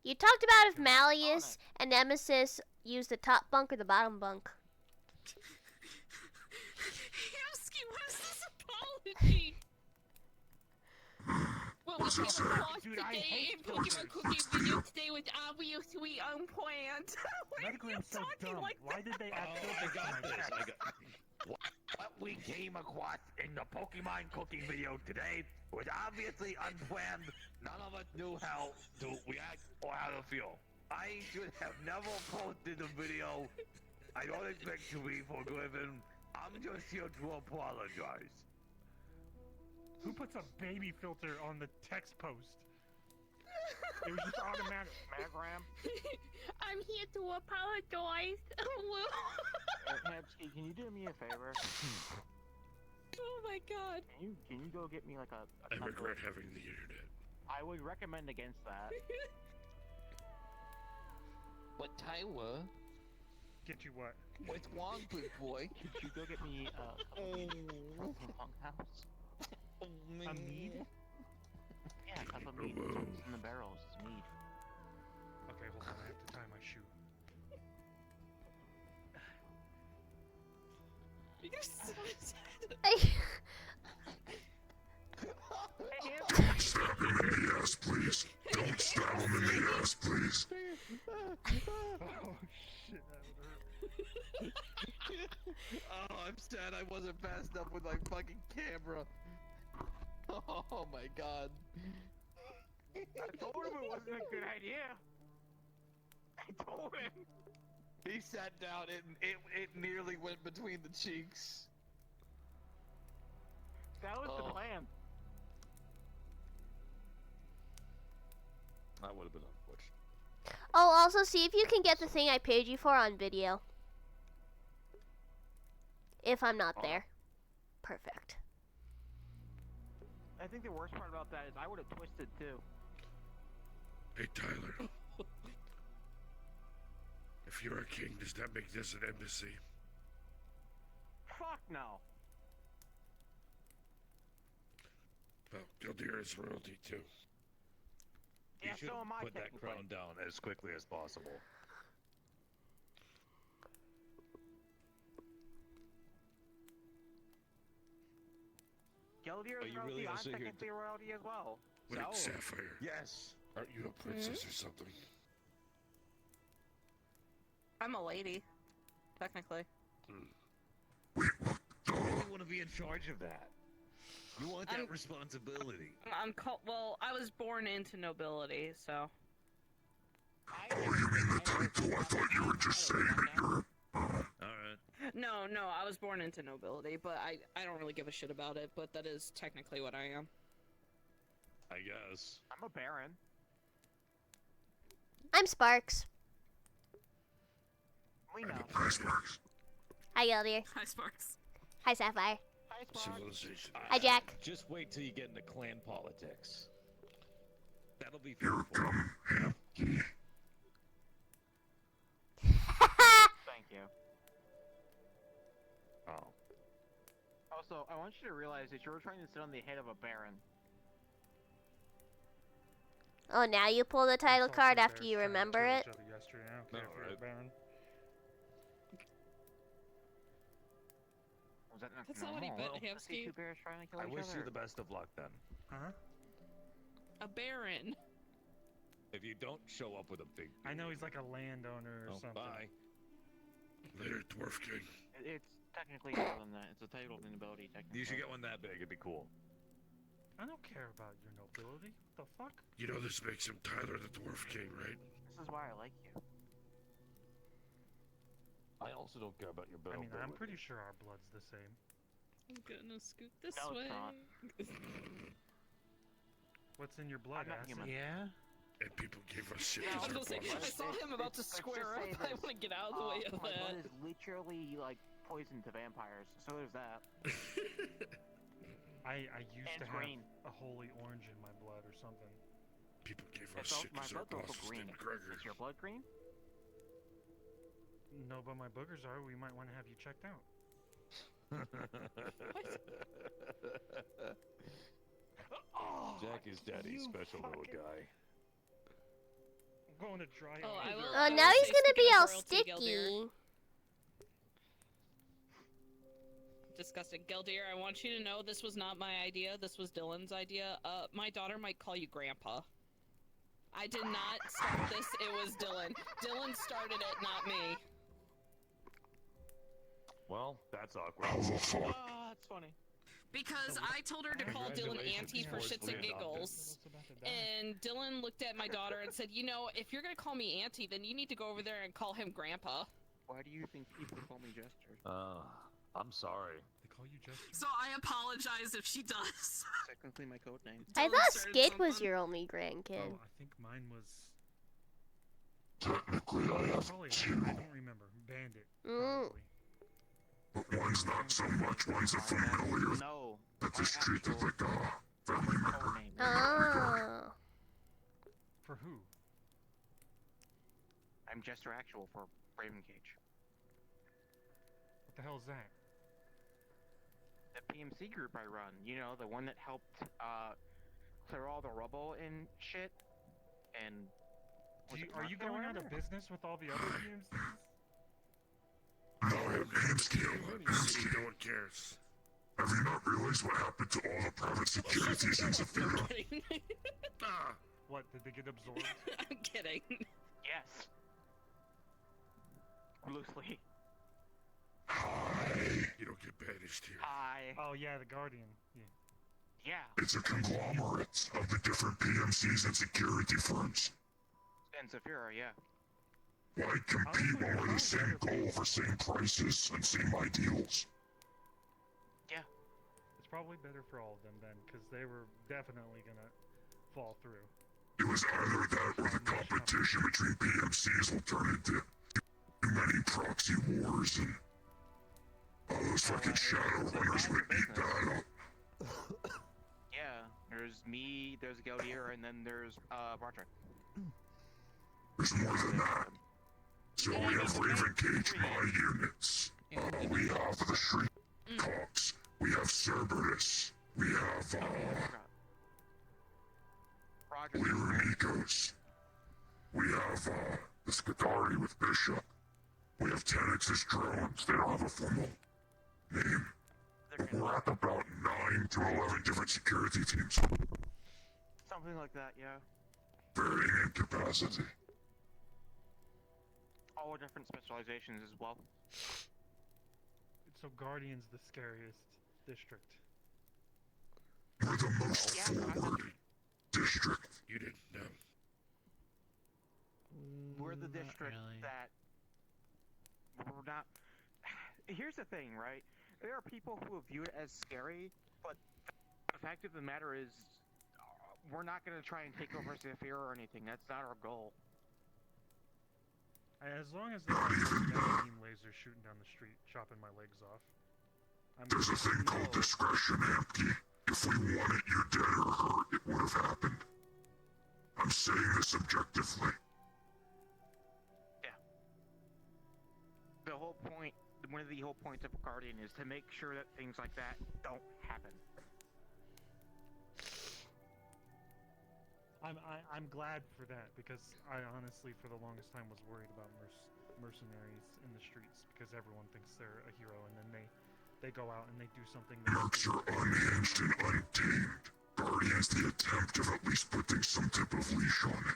You talked about if Malleus and Nemesis use the top bunk or the bottom bunk. Hamsky, what is this apology? Well, we came across today in Pokemon Cookie video today was obviously unplanned. Why are you so talking dumb. like Why did they add filters to my text? What we came across in the Pokemon cooking video today was obviously unplanned. None of us knew how to react or how to feel. I should have never posted the video. I don't expect to be forgiven. I'm just here to apologize. Who puts a baby filter on the text post? It was just automatic. Metagram? I'm here to apologize. Hamsky, can you do me a favor? Oh my god. Can you go get me like a I regret having the internet. I would recommend against that. What, Tyler? Get you what? What's wrong, big boy? Could you go get me from House? A mead? Yeah, a cup of mead. It's in the barrels. It's mead. Okay, hold on. I have to tie my shoe. You're so sad. Don't stab him in the ass, please. Don't stab him in the ass, please. Oh shit, that would hurt. Oh, I'm sad I wasn't fast enough with my fucking camera. Oh my god. I told him it wasn't a good idea. I told him. He sat down and it nearly went between the cheeks. That was the plan. That would have been unfortunate. Oh, also see if you can get the thing I paid you for on video. If I'm not there. Perfect. I think the worst part about that is I would have twisted too. Hey, Tyler. If you're a king, does that make this an embassy? Fuck no. Well, Gildir is royalty too. You Yeah, should so am I, put that technically. crown down as quickly as possible. Gildir Are is you really royalty. gonna I'm sit here technically royalty as well. Wait, So, Sapphire. Yes. Aren't you a princess or something? I'm a lady. Technically. You want to be in charge of that. You want that responsibility. Well, I was born into nobility, so. Oh, you mean the title? I thought you were just saying that you were... Alright. No, I was born into nobility, but I don't really give a shit about it, but that is technically what I am. I guess. I'm a baron. I'm Sparks. We know. Hi, Sparks. Hi, Gildir. Hi, Sparks. Hi, Sapphire. Hi, Sparks. Civilization. Hi, Jack. Just wait till you get into clan politics. That'll be Here fruitful. come Hamsky. Thank you. Oh. Also, I want you to realize that you were trying to sit on the head of a baron. Oh, now you pull the title I saw card some after bears you trying to remember kill it. each other yesterday. I don't care No, if you're a right. baron. Was that not That's not what he normal? meant, I see Hamsky. two bears trying to kill I each wish other. you the best of luck then. Huh? A baron. If you don't show up with a big I know he's like a landowner or oh, something. bye. Later, Dwarf King. It's technically more than that. It's a title of nobility, technically. You should get one that big, it'd be cool. I don't care about your nobility. What the fuck? You know this makes him Tyler the Dwarf King, right? This is why I like you. I also don't care about your I bill. mean, I'm pretty sure our blood's the same. I'm gonna scoot this No, it's way. not. What's in your blood, I'm not acid? human. Yeah? And people gave us shit No, I because was our gonna say, blood I was... saw him about to Let's just square up. say I this. want to get out of the way of My blood that. is literally like poison to vampires, so there's that. I used And to have green. a holy orange in my blood or something. People gave It's us shit my because our blood's boss also was green. named Gregor. Is your blood green? No, but my boogers are. We might want to have you checked out. Jack is daddy's special little guy. I'm going to dry Oh, out. I will. Oh, I will now he's say, gonna be speaking all of royalty, Geldir, sticky. disgusting. Geldir, I want you to know this was not my idea. This was Dylan's idea. My daughter might call you Grandpa. I did not start this. It was Dylan. Dylan started it, not me. Well, that's awkward. Oh, that's funny. Because I told her to call Dylan Auntie for shits and giggles. And Dylan looked at my daughter and said, you know, if you're going to call me Auntie, then you need to go over there and call him Grandpa. Why do you think people call me Jester? I'm sorry. They call you Jester? So I apologize if she does. Technically my code name. I Dylan thought started Skid was something. your only grandkid. Oh, I think mine was. Technically, I have Probably, two, I don't remember. Bandit. Mm. Probably. but one's not so much. One's a familiar No. that just treated like a family member. Code name. Oh. For who? I'm Jester Actual for Raven Cage. What the hell is that? The PMC group I run, you know, the one that helped clear all the rubble and shit. And Are you going out of business with all the other PMCs? No, Hamsky, no one cares. Have you not realized what happened to all the private securities in Zafira? Ah. What, did they get absorbed? I'm kidding. yes. Loosely. Hi. You don't get banished here. Hi. Oh yeah, the Guardian. Yeah. Yeah. It's a conglomerate of the different PMCs and security firms. And Zafira, yeah. Why compete while we're the same goal for same prices and same ideals? Yeah. It's probably better for all of them then, because they were definitely gonna fall through. It was either that or the competition between PMCs will turn into too many proxy wars and all those fucking shadow runners would eat that up. Yeah. There's me, there's Geldir, and then there's Bartra. There's more than that. So we have Raven Cage, my units. We have the Shriek Cox. We have Cerberus. We have, Lyricos. We have, the Scutari with Bishop. We have Tenix's drones. They don't have a formal name. But we're at about 9 to 11 different security teams. Something like that, yeah. Varying in capacity. All different specializations as well. So Guardian's the scariest district. We're the most forward district. You didn't know. We're the Not district really. that we're not. Here's the thing, right? There are people who view it as scary, but the fact of the matter is, we're not going to try and take over Zafir or anything. That's not our goal. As long as there's not beam laser shooting down the street, chopping my legs off. There's a thing called discretion, Empty. If we wanted you dead or hurt, it would have happened. I'm saying this objectively. Yeah. The whole point, one of the whole points of a Guardian is to make sure that things like that don't happen. I'm glad for that, because I honestly for the longest time was worried about mercenaries in the streets, because everyone thinks they're a hero and then they go out and they do something that Mercs are unhinged and untamed. Guardian's the attempt of at least putting some type of leash on it.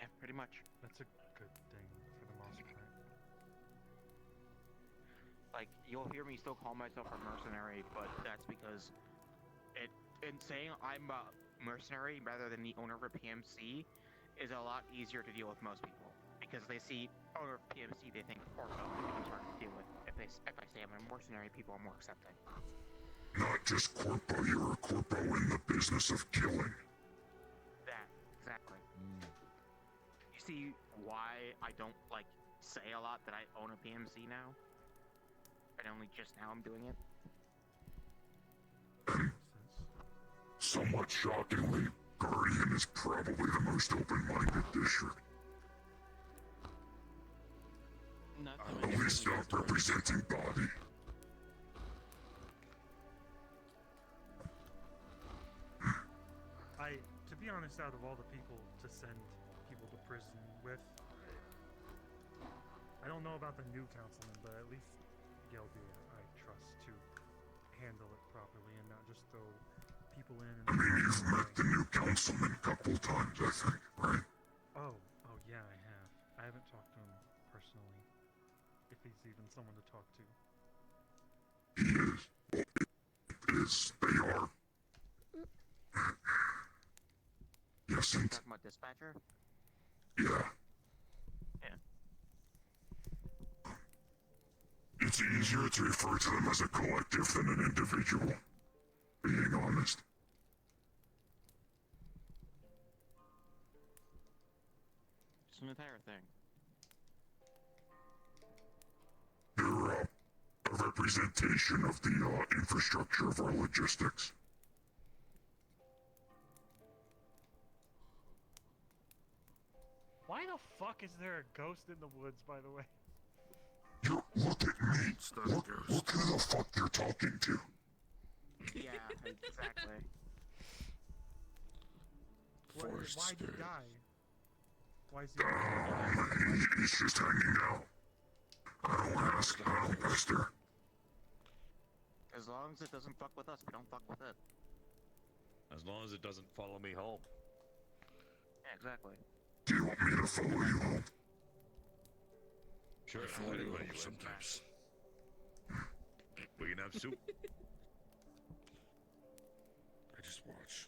Yeah, pretty much. That's a good thing for the most part. Like, you'll hear me still call myself a mercenary, but that's because in saying I'm a mercenary rather than the owner of a PMC is a lot easier to deal with most people. Because they see owner of PMC, they think Corpo, it's hard to deal with. If I say I'm a mercenary, people are more accepting. Not just Corpo, you're a Corpo in the business of killing. That, exactly. You see why I don't, like, say a lot that I own a PMC now? And only just now I'm doing it? And somewhat shockingly, Guardian is probably the most open-minded district. At least not representing body. To be honest, out of all the people to send people to prison with, I don't know about the new councilman, but at least Geldir I trust to handle it properly and not just throw people in. I mean, you've met the new councilman a couple times, I think, right? Oh yeah, I have. I haven't talked to him personally, if he's even someone to talk to. He is. Well, it is. They are. Yes, and... Talking about dispatcher? Yeah. It's easier to refer to them as a collective than an individual. Being honest. It's an entire thing. They're, a representation of the, infrastructure of our logistics. Why the fuck is there a ghost in the woods, by the way? Look at me. Look who the fuck you're talking to. Yeah, exactly. Why'd he die? Why is he He's just hanging out. I don't ask, I don't pester. As long as it doesn't fuck with us, we don't fuck with it. As long as it doesn't follow me home. Yeah, exactly. Do you want me to follow you home? Sure, I follow you home sometimes. We can have soup. I just watch.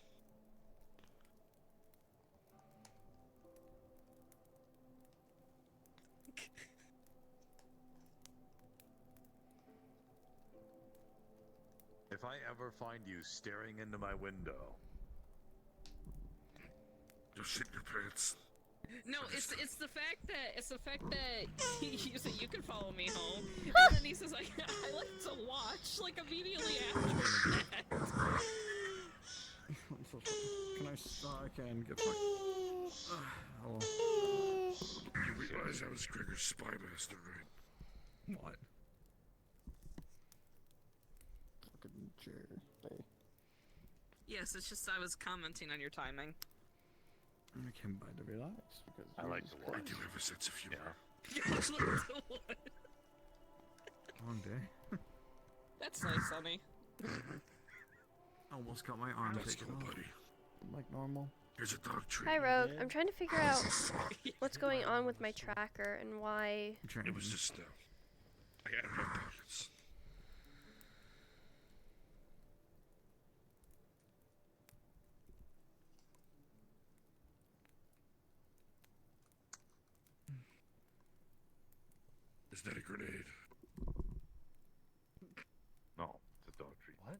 If I ever find you staring into my window, just shit your pants. No, it's the fact that you say you can follow me home, and then he says I like to watch like immediately after that. Can I can get my... hello. You realize I was Gregor's spy master, right? What? Fucking chair. Hey. Yes, it's just I was commenting on your timing. I came by to relax because I like to watch. I do have a sense of humor. Long day. That's nice, Sonny. Almost got my arm That's taken cool, off. buddy. Like normal. Here's a dog treat. Hi, Rogue. I'm trying to figure out what's going on with my tracker and why. It was just, I had it in my pockets. Is that a grenade? no, it's a dog treat. What?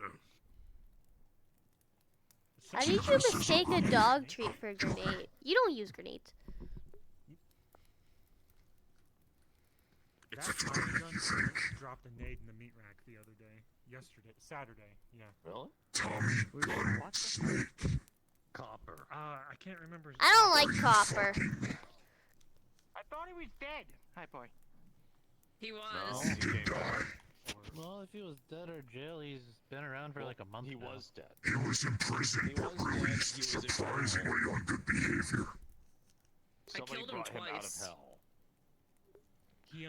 Oh. How did you mistake a dog treat for a grenade? You don't use grenades. It's That a Tommy grenade, gun you think? dropped a nade in the meat rack the other day. Saturday, yeah. Really? Tommy gun snake. Copper. I can't remember. I don't like copper. I thought he was dead. Hi, boy. He was. No, He did die. Well, if he was dead or jail, he's been around for like a month He now. was dead. He was in prison, He but was dead, released he was in surprisingly on good behavior. Somebody killed him brought him out of twice. hell. He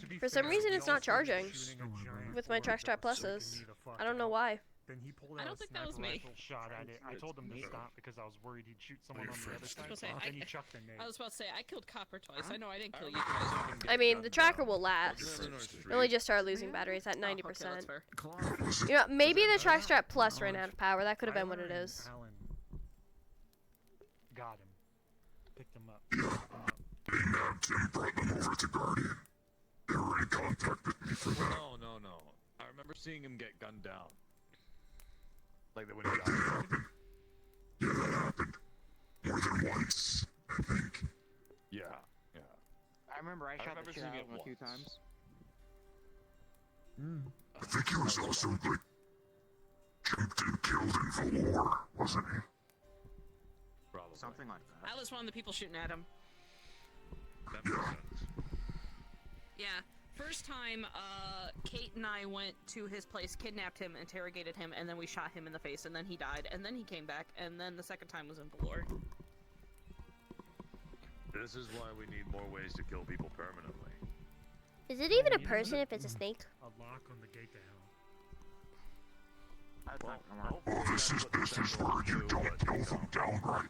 to be For some fair, reason, he it's not also was charging shooting a giant with my boar track strap that was pluses. choking me the fuck I don't know out. why. Then he pulled I out don't a think that was sniper me. rifle, shot at it. I told him to stop because I was worried he'd shoot someone your on the other friends side. did. I was gonna say, Then he chucked a nade. I was about to say I killed Copper twice. I know I didn't kill you remember guys. seeing him I get mean, gunned the tracker down. will last. We only just started losing batteries at 90%. Okay, that's fair. You know, maybe the track strap plus ran out of power. That could have been what it Tyler and is. Alan got him. Picked him up. They nabbed him, brought them over to Guardian. They already contacted me for that. No. I remember seeing him get gunned down. Like when he died. Yeah, that happened. More than once, I think. Yeah. I remember I shot remember the shit seeing out it of him a few once. times. I think he was also, like, jumped and killed in Valor, wasn't he? Probably. Something like that. I was one of the people shooting at him. That makes sense. Yeah. First time, Kate and I went to his place, kidnapped him, interrogated him, and then we shot him in the face, and then he died, and then he came back, and then the second time was in Valor. This is why we need more ways to kill people permanently. Is it even a person if it's a snake? A lock on the gate to hell. That's Well, not gonna work. Well, this is business where you don't kill them downright.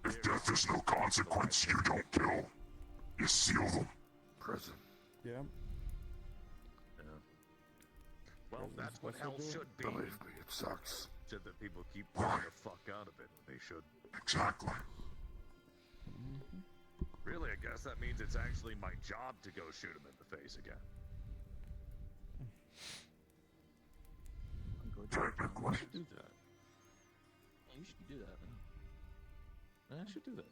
If death is no consequence, you don't kill. You seal them. Prison. Yeah. Well, that's what hell should be. Believe me, it sucks. Except that people keep getting the fuck out of it when they should. Exactly. Really, I guess that means it's actually my job to go shoot him in the face again. Technically. I should do that. You should do that, man. I should do that.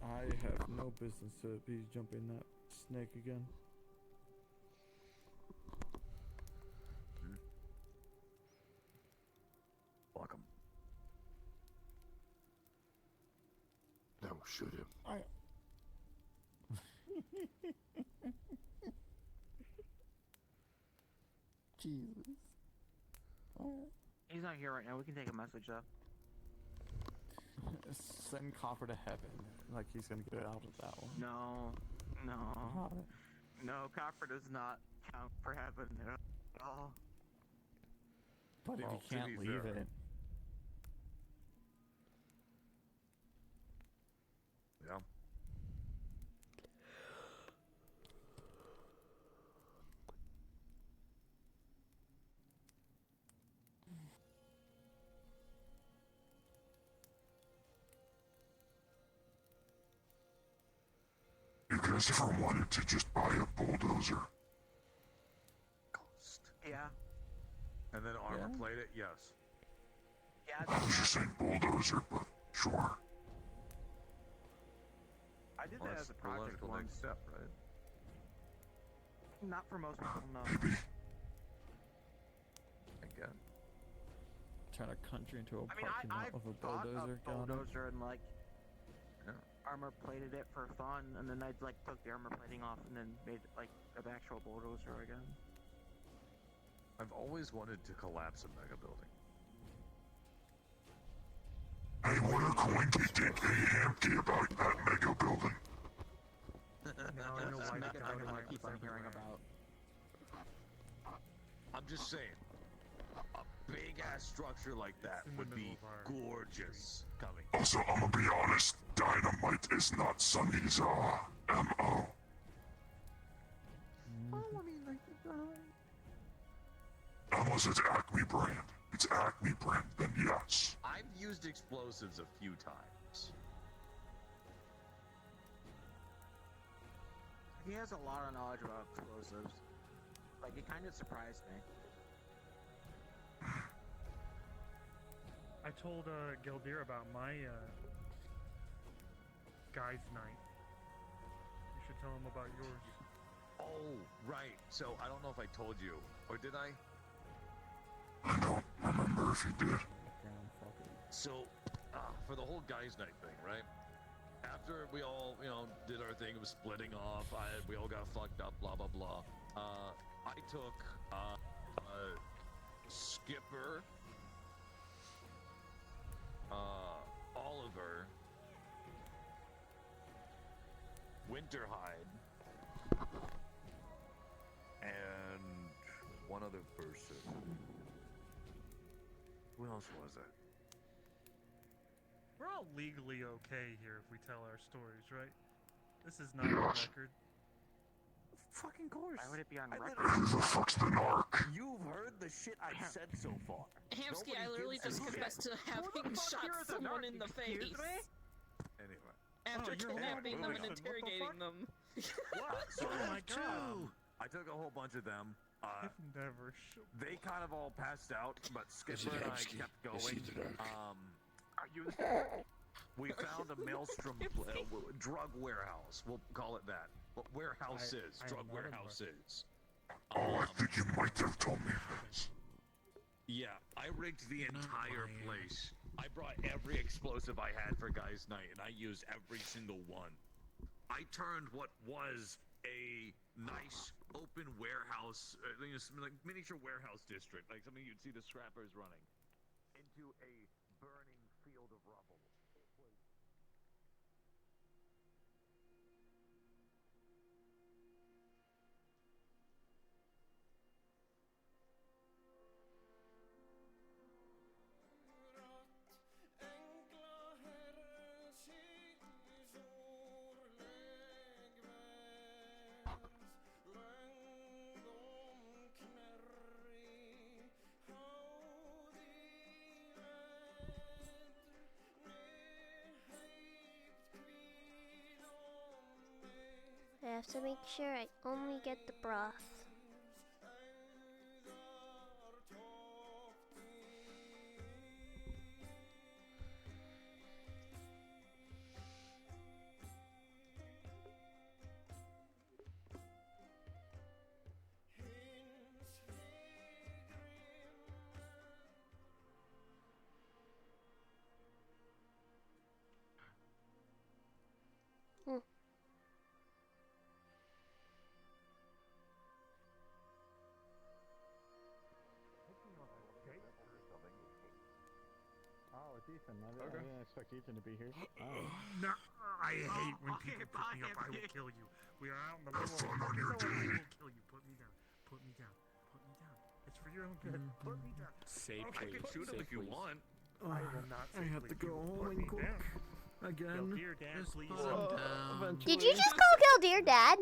I have no business to be jumping that snake again. Fuck him. No, shoot him. Jesus. Alright. He's not here right now. We can take a message though. Send Copper to heaven. Like he's gonna get out of that one. No, no, Alright. no. Copper does not count for heaven at all. But if Well, you to can't be leave fair. it. Yeah. You guys ever wanted to just buy a bulldozer? Yeah, And then armor plate it? Yes. yeah. I was just saying bulldozer, but sure. I did Well, that that's as a the project logical once. next step, right? Not for most people, no. Maybe. Again. Turn a country into a I mean, parking I lot with a bought bulldozer. a Got it. bulldozer and like Yeah. armor plated it for fun, and then I like took the armor plating off and then made like an actual bulldozer again. I've always wanted to collapse a mega building. Hey, what are going to get empty about that mega building? Now I know why the dragon I keep on hearing about. I'm just saying, a big ass structure like that in the would be middle of our- gorgeous coming. Also, I'm gonna be honest, dynamite is not Sunny's, MO. Unless it's Acme brand. It's Acme brand, then yes. I've used explosives a few times. He has a lot of knowledge about explosives. Like, it kind of surprised me. I told Gildir about my guy's night. You should tell him about yours. Oh, right. So I don't know if I told you, or did I? I don't remember if you did. So, for the whole guys' night thing, right? After we all, did our thing, it was splitting off. We all got fucked up, blah blah blah. I took Skipper, Oliver, Winterhide, and one other person. Who else was it? We're all legally okay here if we tell our stories, right? This is not a record. Fucking course. Why would it be on record? Who the fuck's the narc? You've heard the shit I've said so far. Hamsky, I Nobody literally gives just a shit. confessed to having shot someone in the face Anyway. after you're kidnapping them and What the interrogating fuck? them. So Oh my God. I took a whole bunch of them. I've never They kind of all passed out, but Skipper and I Hamsky. kept Is he going. the narc? Are you? We found a maelstrom drug warehouse. We'll call it that. What warehouse is. I Drug am not warehouse is. Oh, I think you might have told me this. Yeah, I rigged the entire place. I brought every explosive I had for Guys Night, and I used every single one. I turned what was a nice open warehouse, like miniature warehouse district, like something you'd see the scrappers running, into a burning field of rubble. I have to make sure I only get the broth. Hmm. Oh, it's Ethan. I didn't expect Ethan to be here. No, I hate when people put me up. I will kill you. We are out in the middle of a fucking zone. I will kill you. Put me down. Put me down. Put me down. It's for your own good. Put me down. I can shoot him if you want. I will not. I have to go home and cook again. Dear Dad, please. Did you just call Galdeer Dad?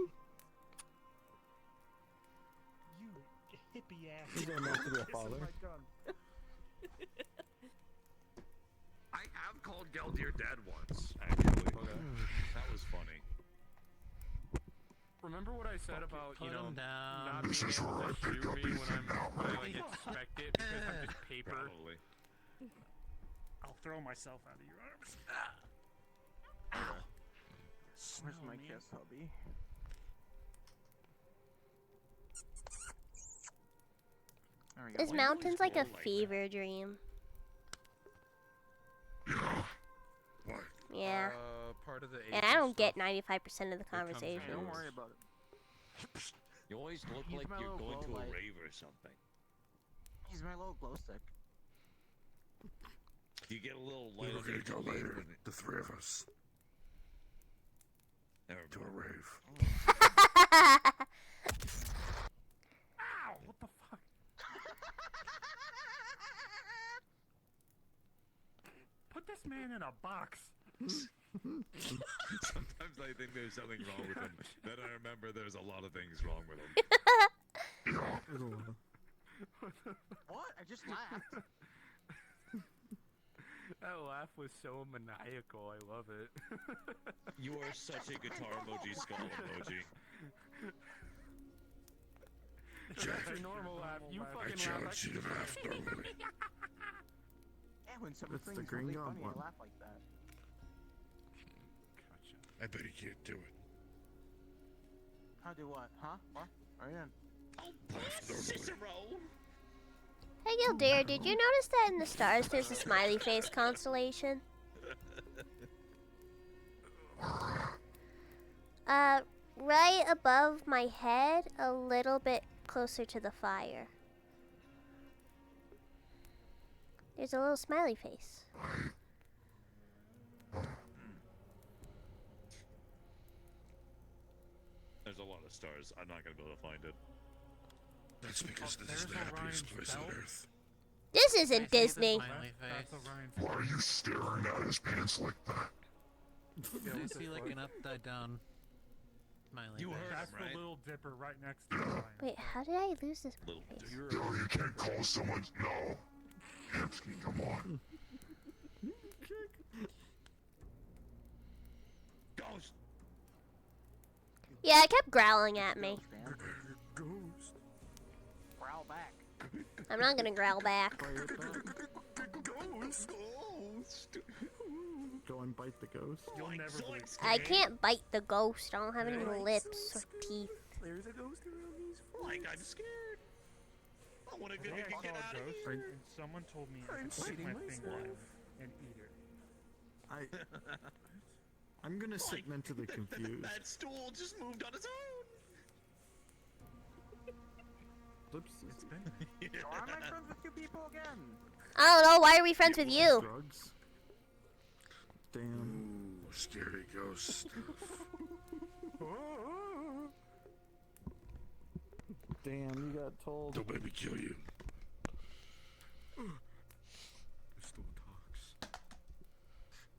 You hippie ass. He's old enough to be a father. I have called Galdeer Dad once, actually. That was funny. Remember what I said about, you know, not being This is able where I to pick shoot up me when Ethan now, I baby. like expect it because I'm just paper? Probably. I'll throw myself out of your arms. Where's my kiss, hubby? There we go. This mountain's like a fever dream. Yeah. Part of the And I don't get 95% of the conversations. Don't worry about it. You always look He's like my you're little going to glow a light. rave or something. He's my little glow stick. You get a little We light were on gonna your go cheek later, when it- the three of us, Never to a mind. rave. Ow! What the fuck? Put this man in a box. Sometimes I think there's something wrong with him. Then I remember there's a lot of things wrong with him. There's a lot of- What? I just laughed. That laugh was so maniacal. I love it. You are such a guitar emoji skull emoji. That's your normal laugh. You I fucking challenge you to laugh normally. Yeah, when someone That's the things Green really Goblin. funny, I laugh like that. I bet he can't do it. How do what? Huh? What? Are you in? Cicero! Hey Galdeer, did you notice that in the stars there's a smiley face constellation? Right above my head, a little bit closer to the fire. There's a little smiley face. There's a lot of stars. I'm not gonna be able to find it. That's because this is the happiest place on earth. This isn't Disney. Why are you staring at his pants like that? I see like an upside down smiley. You face. heard That's him, right? the little dipper right next to the line. Wait, how did I lose this Little face? No, you can't call someone. No. Hamsky, come on. Ghost! Yeah, it kept growling at me. Ghost. Growl back. I'm not gonna growl back. Ghost! Ghost! Go and bite the ghost. You'll never believe. I can't bite the ghost. I don't have any lips or teeth. There's a ghost around these. Like, I'm scared. I want to I think I get saw out a of ghost, here. and someone told me I I'm could stick my shitting finger in myself. it and eat her. I'm gonna segment to the confused. That stool just moved on its own. Oops. It's been. So why am I friends with two people again? I don't know. Why are we friends with you? Drugs. Damn. Ooh, scary ghost. Damn, you got told. Don't make me kill you. It still talks.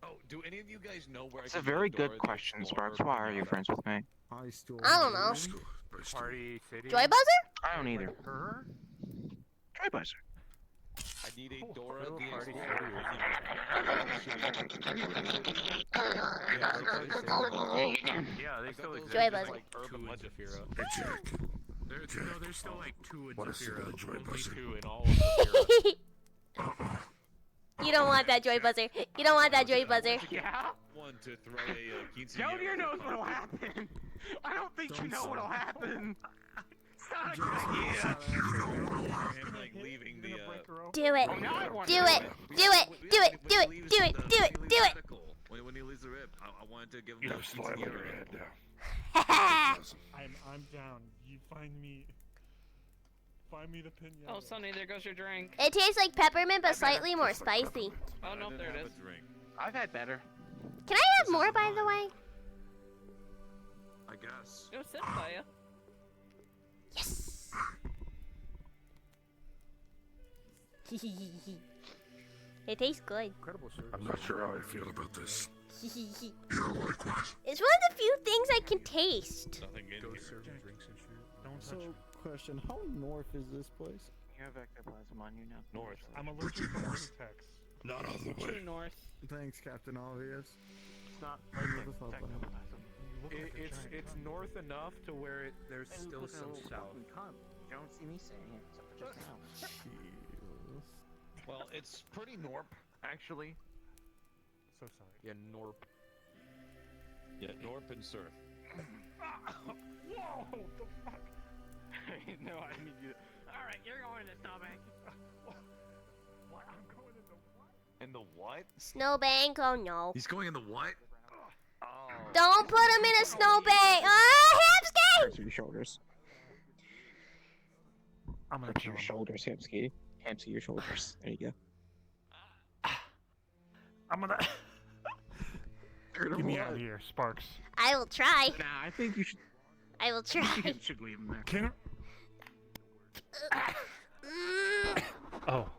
Oh, do any of you guys know where It's I a can very get Dora good the question, Explorer Sparks. Why from are you the- friends with me? I still. I don't know. Party City. Joy Buzzer? I don't either. Her? Joy Buzzer. I need a Dora Little the Party Yeah, they still exist. Joy There's, Buzzer. like urban legend. Hey, Jack. There's still like 2 in What is Zafira. that, Joy Only Buzzer? 2 in all of Zafira. You don't want that Joy Buzzer. You don't want that Joy Buzzer. Yeah? One to throw a quinceañera. Joe Deere knows what'll happen. I don't think you know what'll happen. It's not a good idea. Him like leaving the. Do it. Oh, now I want Do to it. Do it. Do it. Do it. Do it. Do it. Do it. When he leaves the rip, I wanted to give him You the have slime on your quinceañera. head now. I'm down. You find me. Find me the pinata. Oh, Sonny, there goes your drink. It tastes like peppermint, but slightly more spicy. Oh, no, there it is. I've had better. Can I have more, by the way? I guess. Go sit by you. Yes. It tastes good. Incredible service. I'm not sure how I feel about this. It's one of the few things I can taste. Nothing in Ghost here. serving drinks and shit. Don't touch So, me. question: how north is this place? You have ectoplasm on you now. North. I'm allergic to latex. Not on the way. True north. Thanks, Captain Obvious. It's not I never thought that. ectoplasm. You look like a It's giant cunt. north enough to where there's And still look at some little south. fucking cunt. You don't see me saying it, except for just now. Jesus. Well, it's pretty norp, actually. So sorry. Yeah, Norp. Yeah, norp and surf. Whoa! The fuck? No, I need you. Alright, you're going in the snowbank. What? I'm going in the what? In the what? Snowbank? Oh no. He's going in the what? Oh. Don't put him in a snowbank. Ah, Hamsky! Hurts your shoulders. I'm gonna Hurts kill your him. shoulders, Hamsky. Hamsky, your shoulders. There you go. I'm gonna. Get me out of here, Sparks. I will try. Nah, I think you should. I will try. You should leave him there. Can. Mm, Oh.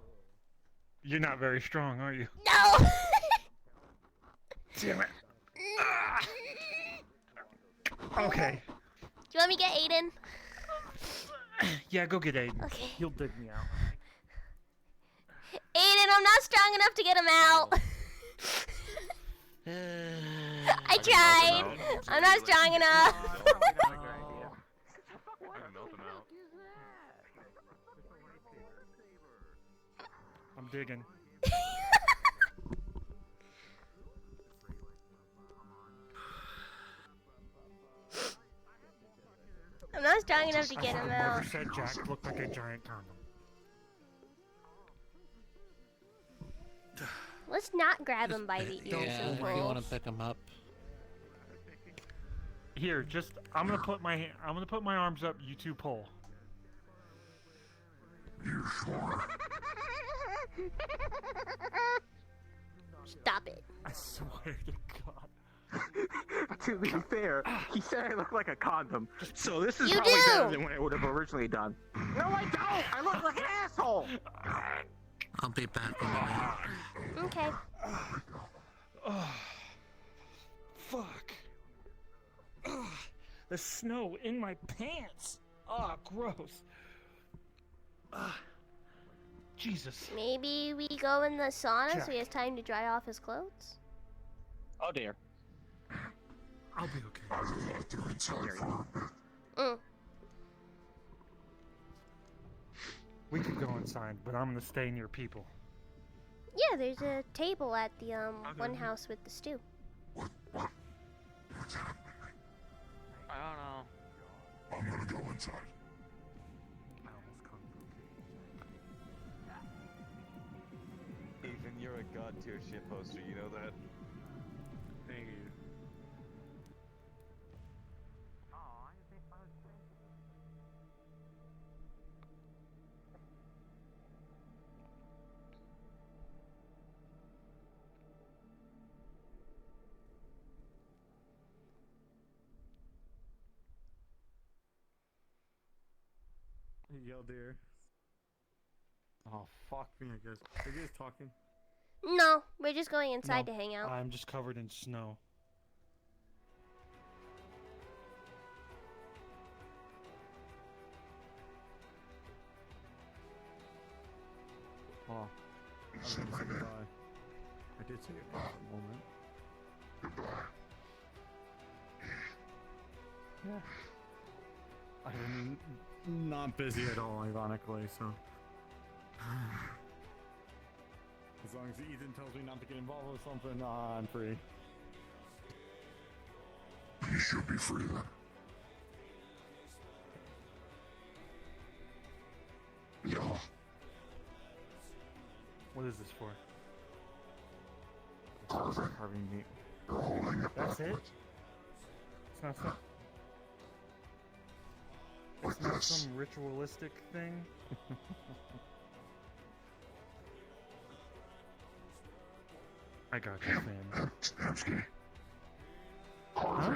You're not very strong, are you? no. Damn it. Okay. Do you want me to get Aiden? Yeah, go get Aiden. Okay. He'll dig me out. Aiden, I'm not strong enough to get him out. I tried. I'm not strong enough. I'm digging. I'm not strong enough to I get should him have never out. said Jack looked like a giant condom. Let's not grab him by the ears Yeah, and if you want to pull. pick him up. Here, just I'm gonna put my arms up. You two pull. Stop it. I swear to God. To be fair, he said I look like a condom. So this is You probably do! better than what I would have originally done. No, I don't! I look like an asshole! I'll be back in a minute. Okay. Oh, fuck. Ugh, the snow in my pants. Oh, gross. Jesus. Maybe we go in the sauna Jack. so he has time to dry off his clothes? Oh dear. I'll be okay. I will not do inside for a bit. Mm. We could go inside, but I'm gonna stay near people. Yeah, there's a table at the one house with the stew. What's happening? I don't know. I'm gonna go inside. I almost Ethan, you're a god tier shitposter, you know that? Thank you. Yo, dear. Oh, fuck. Yeah, guys. Are you guys talking? No, we're just going inside No, to hang out. I'm just covered in snow. Oh. I was gonna say goodbye. I did say goodbye for a moment. Yeah. I'm not busy at all, ironically, so. As long as Ethan tells me not to get involved with something, I'm free. You should be free then. Yeah. What is this for? Carving meat. You're holding it That's it? backwards. It's not some... It's not some ritualistic thing? I got you, man. Stamsky. Huh?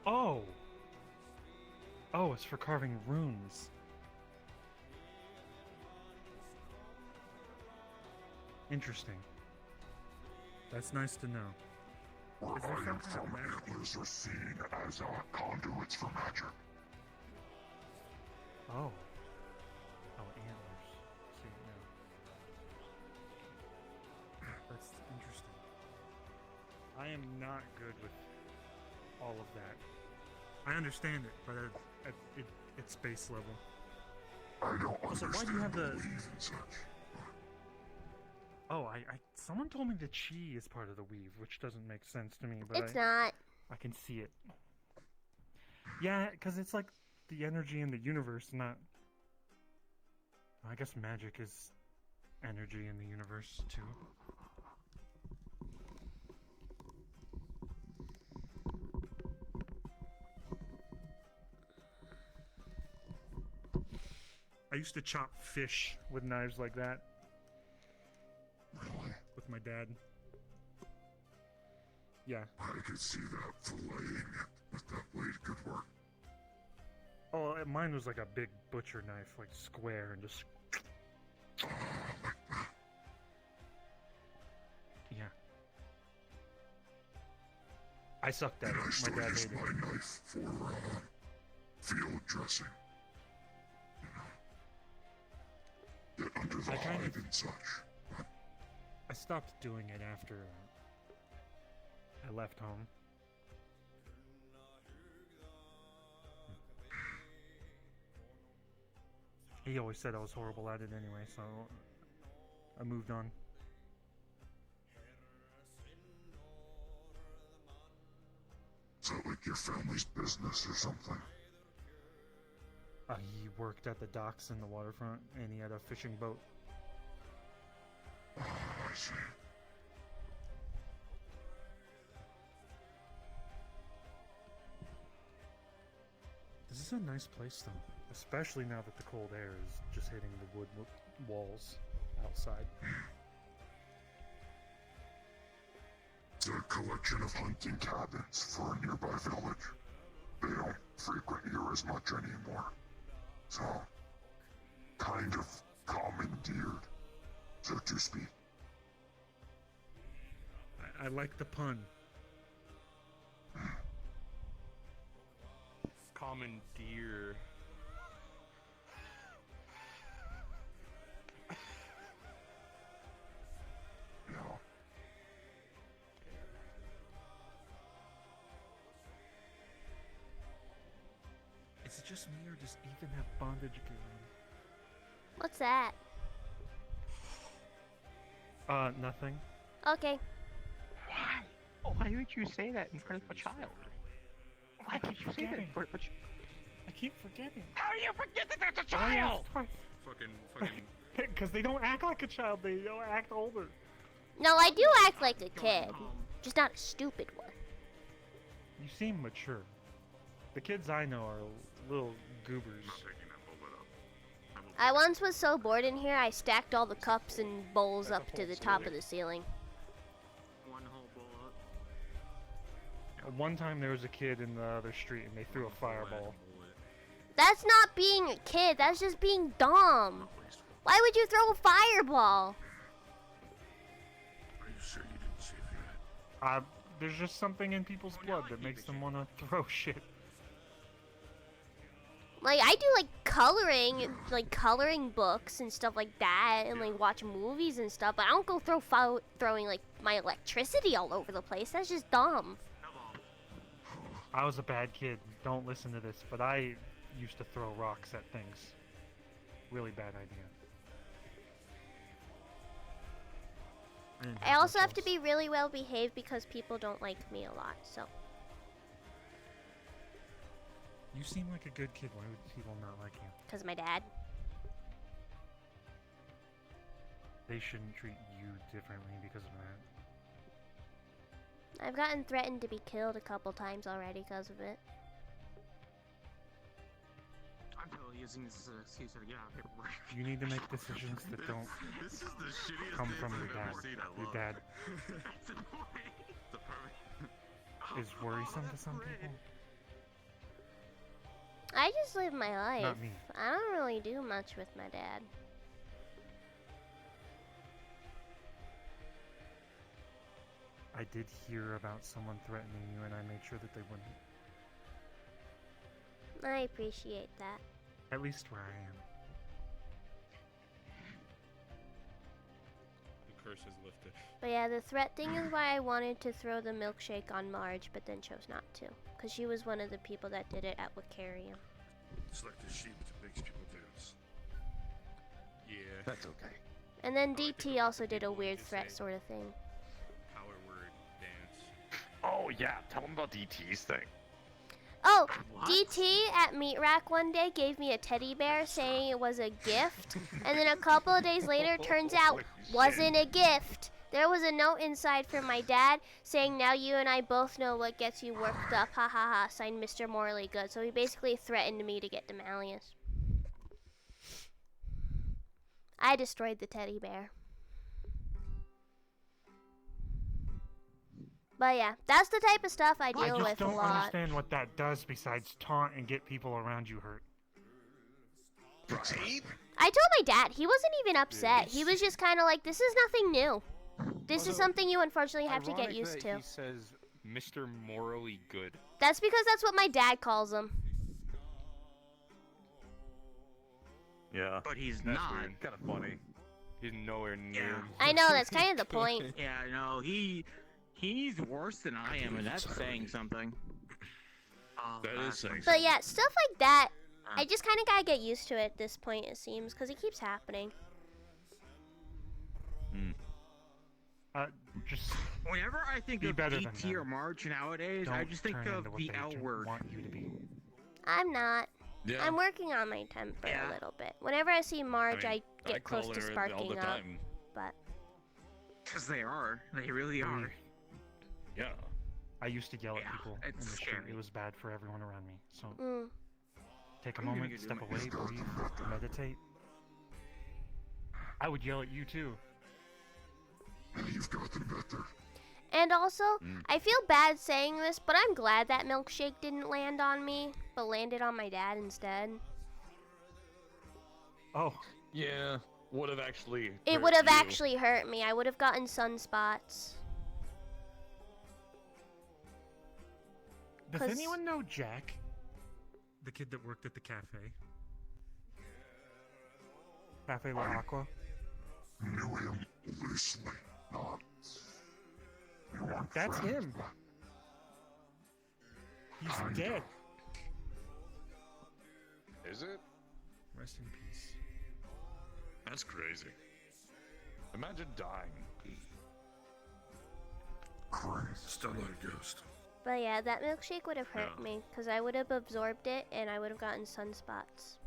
Oh! Oh, it's for carving runes. Interesting. That's nice to know. Is there Iron something from that antlers are seen as conduits for magic. Oh. Oh, antlers. See, now. That's interesting. I am not good with all of that. I understand it, but it's base level. I don't Also, understand why do you have the... belief in such. Oh, someone told me the chi is part of the weave, which doesn't make sense to me, but It's not. I can see it. Yeah, because it's like the energy in the universe, not... I guess magic is energy in the universe, too. I used to chop fish With knives like that. Really? with my dad. Yeah. I could see that filleting it, but that blade could work. Oh, mine was like a big butcher knife, like square, and just... Yeah. I sucked at it. And I still My dad use hated my it. knife for field dressing. You know, get under the I kind hide of- and such. I stopped doing it after I left home. He always said I was horrible at it anyway, so I moved on. Is that like your family's business or something? He worked at the docks in the waterfront, and he had a fishing boat. Oh, I see. This is a nice place, though. Especially now that the cold air is just hitting the wood walls outside. It's a collection of hunting cabins for a nearby village. They don't frequent here as much anymore. So, kind of commandeered, so to speak. I like the pun. Commandeer. You know, Is it just me, or does Ethan have bondage gear on? What's that? Nothing. Okay. Why? Why would you say that in front of a child? Why would you say that in front of a child? I keep forgetting. How do you forget that that's a Oh, yeah, child? Fucking. Because they don't act like a child, they don't act older. No, I do act like a kid. Just not a stupid one. You seem mature. The kids I know are little goobers. I once was so bored in here, I stacked all the cups and bowls up to the top of the ceiling. One whole bowl up. One time there was a kid in the other street and they threw a fireball. That's not being a kid, that's just being dumb. Why would you throw a fireball? Are you sure you didn't shave your head? There's just something in people's blood that makes them want to throw shit. Like, I do, like, coloring books and stuff like that, and, like, watch movies and stuff, but I don't go throwing, like, my electricity all over the place. That's just dumb. I was a bad kid, don't listen to this, but I used to throw rocks at things. Really bad idea. I also have to be really well behaved because people don't like me a lot, so. You seem like a good kid. Why would people not like you? Because my dad. They shouldn't treat you differently because of that. I've gotten threatened to be killed a couple times already because of it. I'm totally using this as an excuse to get out of paperwork. You need to make decisions that don't This is the shittiest come dance from I've your dad. ever seen. I Your love dad it. It's annoying. The perfect. is worrisome to some people. I just live my life. Not me. I don't really do much with my dad. I did hear about someone threatening you, and I made sure that they wouldn't. I appreciate that. At least where I am. The curse is lifted. But yeah, the threat thing is why I wanted to throw the milkshake on Marge, but then chose not to. Because she was one of the people that did it at Wicarium. It's like the sheep that makes people dance. Yeah. That's okay. And then DT also did a weird threat sort of thing. Power word dance. Oh yeah, tell them about DT's thing. Oh, DT at Meat Rack one day gave me a teddy bear saying it was a gift, and then a couple of days later, turns out wasn't a gift. There was a note inside from my dad saying, "Now you and I both know what gets you worked up, ha ha ha, signed Mr. Morally Good." So he basically threatened me to get to Malleus. I destroyed the teddy bear. But yeah, that's the type of stuff I deal just with a don't lot. understand what that does besides taunt and get people around you hurt. Right? I told my dad, he wasn't even upset. He was just kind of like, this is nothing new. This is something you unfortunately have to get used to. He says Mr. Morally Good. That's because that's what my dad calls him. Yeah. But he's That's not. weird. Kind of funny. He's nowhere near. Yeah. I know, that's kind of the point. Yeah, no, he's worse than I am, and that's saying something. That is saying But yeah, stuff like that, I just kind of gotta get used to it at this point, it seems, because it keeps happening. Just whenever I think be of better than DT or them. March nowadays, I Don't just think turn of into what the they L word. want you to be. I'm not. Yeah. I'm working on my temper a little bit. Whenever I see Marge, I get close to sparking up. But Because they are. They really are. Yeah. I used to yell at Yeah, people in it's the street. scary. It was bad for everyone around me. So take a I'm gonna moment, go do step my away, breathe, meditate. I would yell at you too. You've got them better. And also, I feel bad saying this, but I'm glad that milkshake didn't land on me, but landed on my dad instead. Oh. Yeah. Would have actually. It would have actually hurt me. I would have gotten sunspots. Does 'Cause- anyone know Jack? The kid that worked at the cafe. Cafe La Aqua? Knew him loosely, not. You weren't That's friends, him. but He's dead. Is it? Rest in peace. That's crazy. Imagine dying. Still not a ghost. But yeah, that milkshake would have hurt me because I would have absorbed it and I would have gotten sunspots.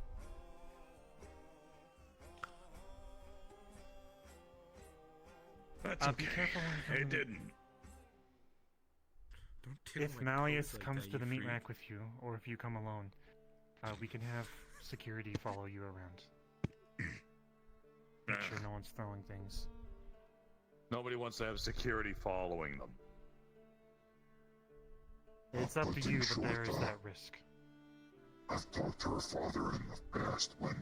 That's okay. Be careful when you It come didn't. If Malleus comes to the meat rack with you, or if you come alone, we can have security follow you around. Make sure no one's throwing things. Nobody wants to have security following them. It's up to you, but there is that risk. I've talked to her father in the past when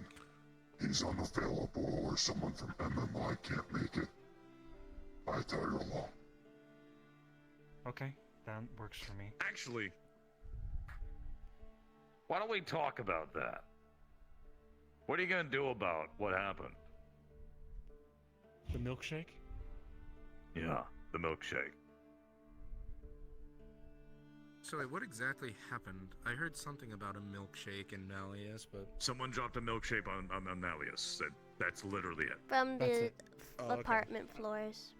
he's unavailable or someone from MMI can't make it. I tag along. Okay, that works for me. Actually, why don't we talk about that? What are you gonna do about what happened? The milkshake? Yeah, the milkshake. So wait, what exactly happened? I heard something about a milkshake in Malleus, but... Someone dropped a milkshake on Malleus. That's literally it. From the okay. apartment floors.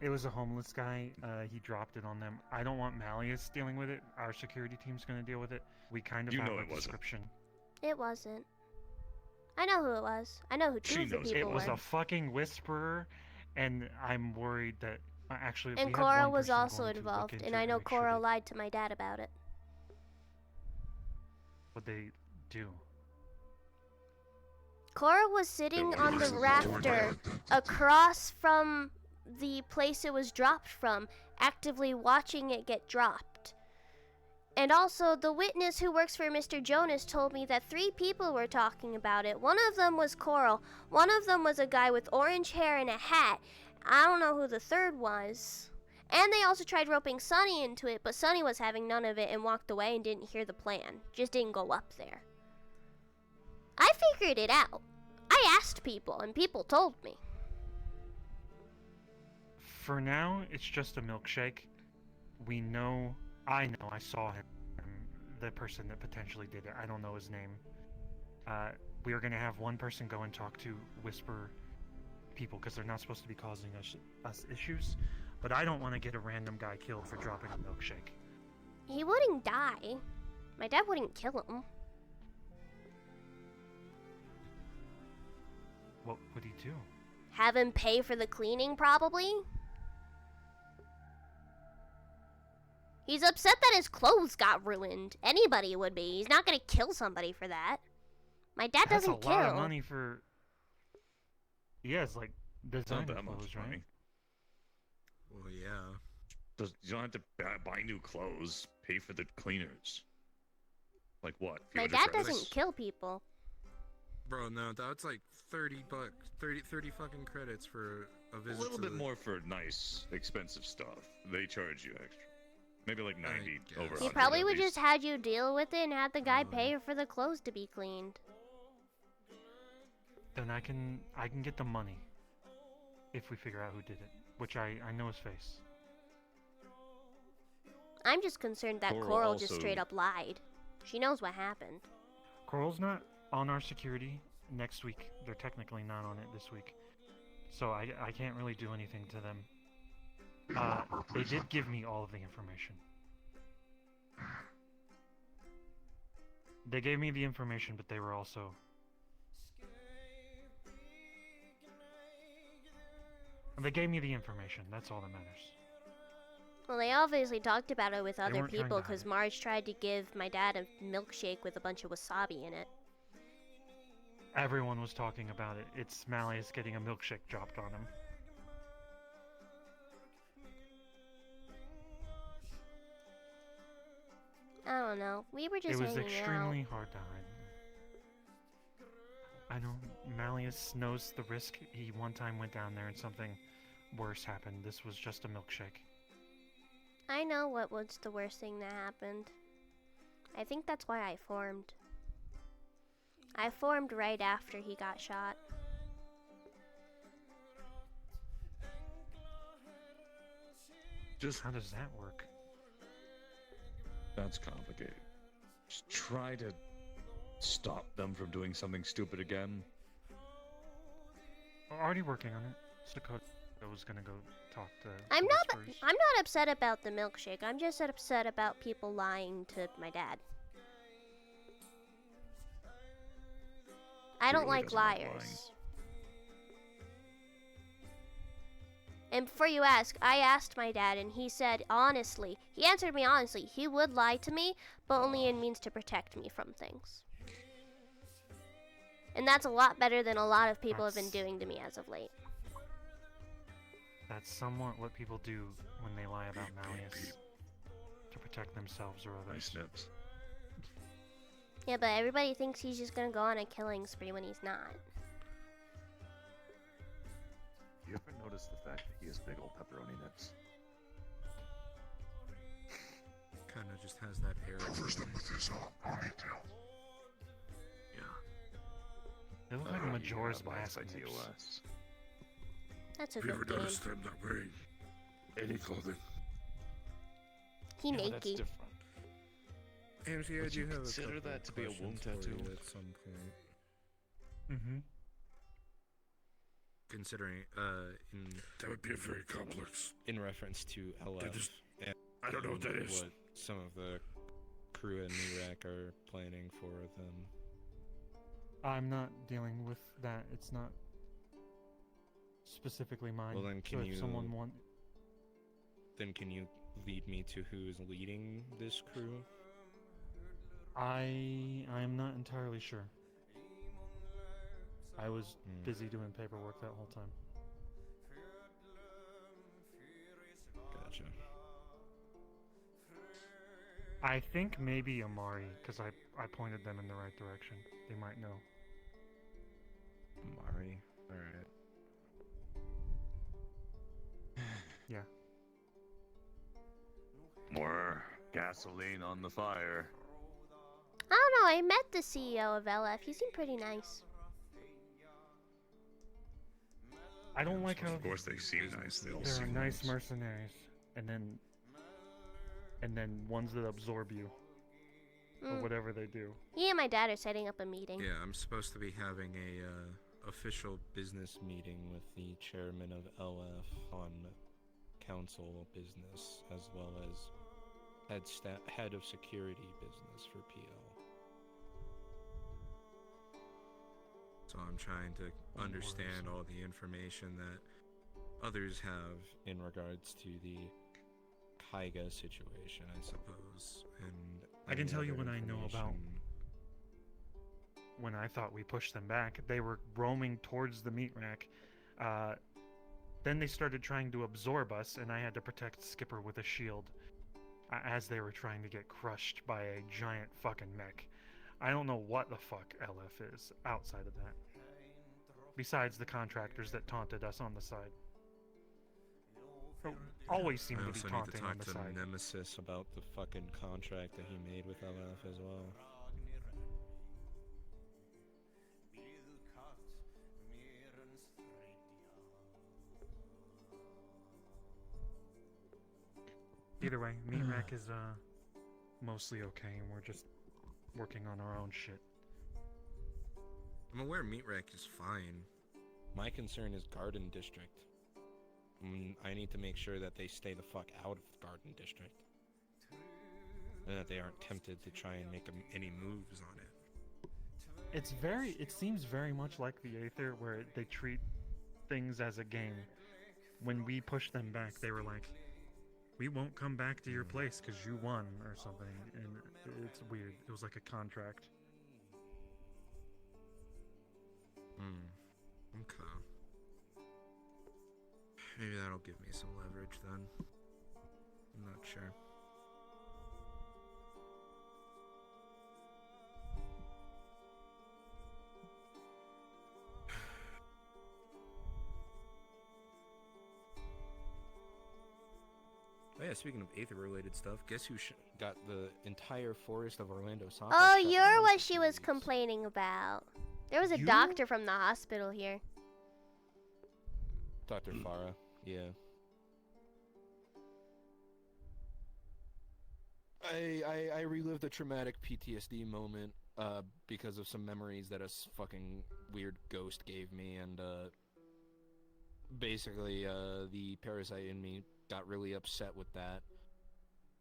It was a homeless guy. He dropped it on them. I don't want Malleus dealing with it. Our security team's gonna deal with it. We kind of You have know a it wasn't. description. It wasn't. I know who it was. I know who two of the people It was were. a fucking whisperer, and I'm worried that actually. And we have Cora one was person also going to look involved, into and it I know make sure Cora lied to my dad about it. what they do. Cora was sitting on the rafter across from the place it was dropped from, actively watching it get dropped. And also, the witness who works for Mr. Jonas told me that 3 people were talking about it. One of them was Coral. One of them was a guy with orange hair and a hat. I don't know who the third was. And they also tried roping Sunny into it, but Sunny was having none of it and walked away and didn't hear the plan. Just didn't go up there. I figured it out. I asked people, and people told me. For now, it's just a milkshake. We know. I know. I saw him. The person that potentially did it. I don't know his name. We are gonna have one person go and talk to Whisper people because they're not supposed to be causing us issues. But I don't want to get a random guy killed for dropping a milkshake. He wouldn't die. My dad wouldn't kill him. What would he do? Have him pay for the cleaning, probably? He's upset that his clothes got ruined. Anybody would be. He's not gonna kill somebody for that. My dad That's doesn't a kill. lot of money for. He has like designer that much clothes, money. right? Well, yeah. You don't have to buy new clothes. Pay for the cleaners. Like what? My 300 dad credits? doesn't kill people. Bro, no, that's like 30 bucks, 30 fucking credits for a A visit little to bit the... more for nice, expensive stuff. They charge you extra. Maybe like 90 over. He 100 probably at would least. just had you deal with it and had the guy pay for the clothes to be cleaned. Then I can get the money if we figure out who did it, which I know his face. I'm just concerned that Coral Coral just also- straight up lied. She knows what happened. Coral's not on our security next week. They're technically not on it this week, so I can't really do anything to them. They did give me all of the information. They gave me the information, but they were also... They gave me the information, that's all that matters. Well, they obviously talked about it with other weren't trying people to hide because Marge tried to give my dad a milkshake with a bunch of wasabi in it. Everyone was talking about it. It's Malleus getting a milkshake dropped on him. I don't know. We were just It was hanging extremely out. hard to hide. I know Malleus knows the risk. He one time went down there and something worse happened. This was just a milkshake. I know what was the worst thing that happened. I think that's why I formed. I formed right after he got shot. Just how does that work? That's complicated. Just try to stop them from doing something stupid again. We're already working on it. Dakota was gonna go talk to. I'm the not. Whispers. I'm not upset about the milkshake. I'm just upset about people lying to my dad. I don't Really like doesn't like liars. And before you ask, I asked my dad, and he said honestly, he answered me honestly, he would lie to me, but only in means to protect me from things. And that's a lot better than a lot of people have been doing to me as of late. That's somewhat what people do when they lie about Malleus. To protect themselves or others. Nips. Yeah, but everybody thinks he's just gonna go on a killing spree when he's not. You ever notice the fact that he has big old pepperoni nips? Kind of just has that air. Covers them with his ponytail. They look like Majora's Mask by nips. TOS. That's a Have you good ever game. noticed them not wearing any clothing? He naked. That's different. AMC, I Would do you have consider a couple that to be a wound questions for tattoo? you at some point. Mm-hmm. Considering, in That would be a very complex. in reference to LF, just- and I don't know what that is. what some of the crew at Newrack are planning for them. I'm not dealing with that. It's not specifically mine. Well, then so can if you someone want, then can you lead me to who's leading this crew? I am not entirely sure. I was Hmm. busy doing paperwork that whole time. Gotcha. I think maybe Amari, because I pointed them in the right direction. They might know. Mari. Alright. Yeah. More gasoline on the fire. I don't know, I met the CEO of LF. He seemed pretty nice. I don't like how Of course, they seem nice. They all there are seem nice mercenaries, and then ones that absorb you, or Mm. whatever they do. He and my dad are setting up a meeting. Yeah, I'm supposed to be having a official business meeting with the chairman of LF on council business, as well as head of security business for PL. So I'm trying to understand all the information that others have in regards to the Kaiga situation, I suppose, and I can any tell you other what I know about information. when I thought we pushed them back. They were roaming towards the meat rack. Then they started trying to absorb us, and I had to protect Skipper with a shield as they were trying to get crushed by a giant fucking mech. I don't know what the fuck LF is outside of that. Besides the contractors that taunted us on the side. Always seem I to be also need to taunting on talk the to side. Nemesis about the fucking contract that he made with LF as well. Either way, meat rack is mostly okay, and we're just working on our own shit. I'm aware Meat Rack is fine. My concern is Garden District. I need to make sure that they stay the fuck out of the Garden District. And that they aren't tempted to try and make any moves on it. It seems very much like the Aether, where they treat things as a game. When we pushed them back, they were like, we won't come back to your place because you won, or something, and it's weird. It was like a contract. Okay. Maybe that'll give me some leverage then. I'm not sure. Oh yeah, speaking of Aether-related stuff, guess who got the entire forest of Orlando Soccer? Oh, you're what she was complaining about. There was a You? doctor from the hospital here. Dr. Farah, yeah. I relived a traumatic PTSD moment because of some memories that a fucking weird ghost gave me, and basically, the parasite in me got really upset with that,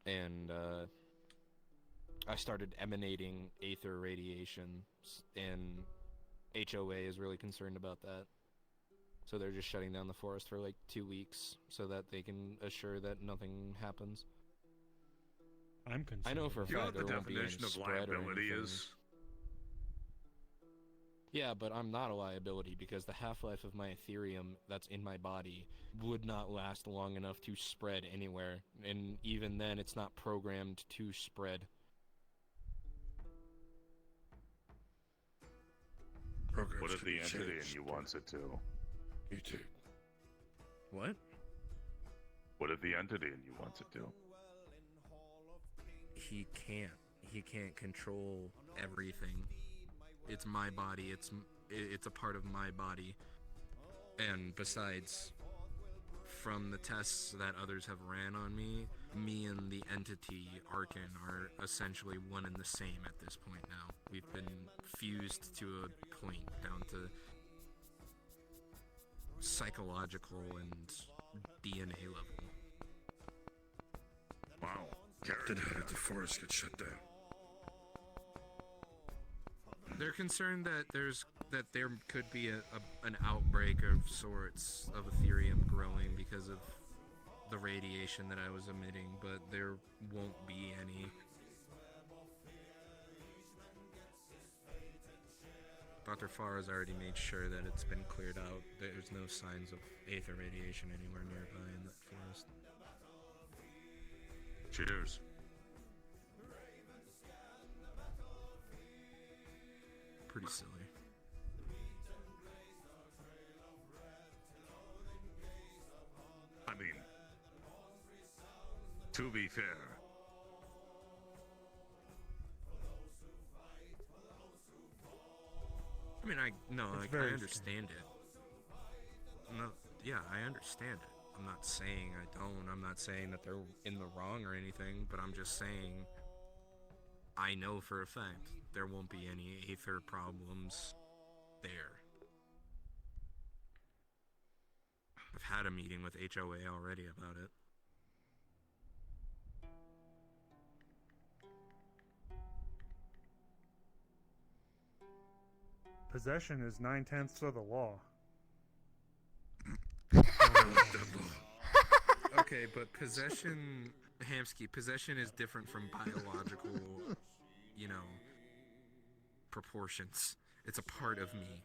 and I started emanating aether radiation, and HOA is really concerned about that. So they're just shutting down the forest for like 2 weeks so that they can assure that nothing happens. I'm concerned. I know for a You know fact what the there won't be any definition of spread or liability anything. is? Yeah, but I'm not a liability because the half-life of my Ethereum that's in my body would not last long enough to spread anywhere, and even then it's not programmed to spread. What if the entity in you wants it to? Me too. What? What if the entity in you wants it to? He can't. He can't control everything. It's my body. It's a part of my body. And besides, from the tests that others have ran on me, me and the entity Arkan are essentially one and the same at this point now. We've been fused to a point down to psychological and DNA level. Wow. Then how did the forest get shut down? They're concerned that there could be an outbreak of sorts of Ethereum growing because of the radiation that I was emitting, but there won't be any. Dr. Farr has already made sure that it's been cleared out. There's no signs of aether radiation anywhere nearby in that forest. Cheers. Pretty silly. I mean, to be fair, I mean, I It's very understand it. No, yeah, I understand it. I'm not saying I don't. I'm not saying that they're in the wrong or anything, but I'm just saying I know for a fact there won't be any aether problems there. I've had a meeting with HOA already about it. Possession is 9/10 of the law. Okay, but possession, Hamsky, possession is different from biological, proportions. It's a part of me.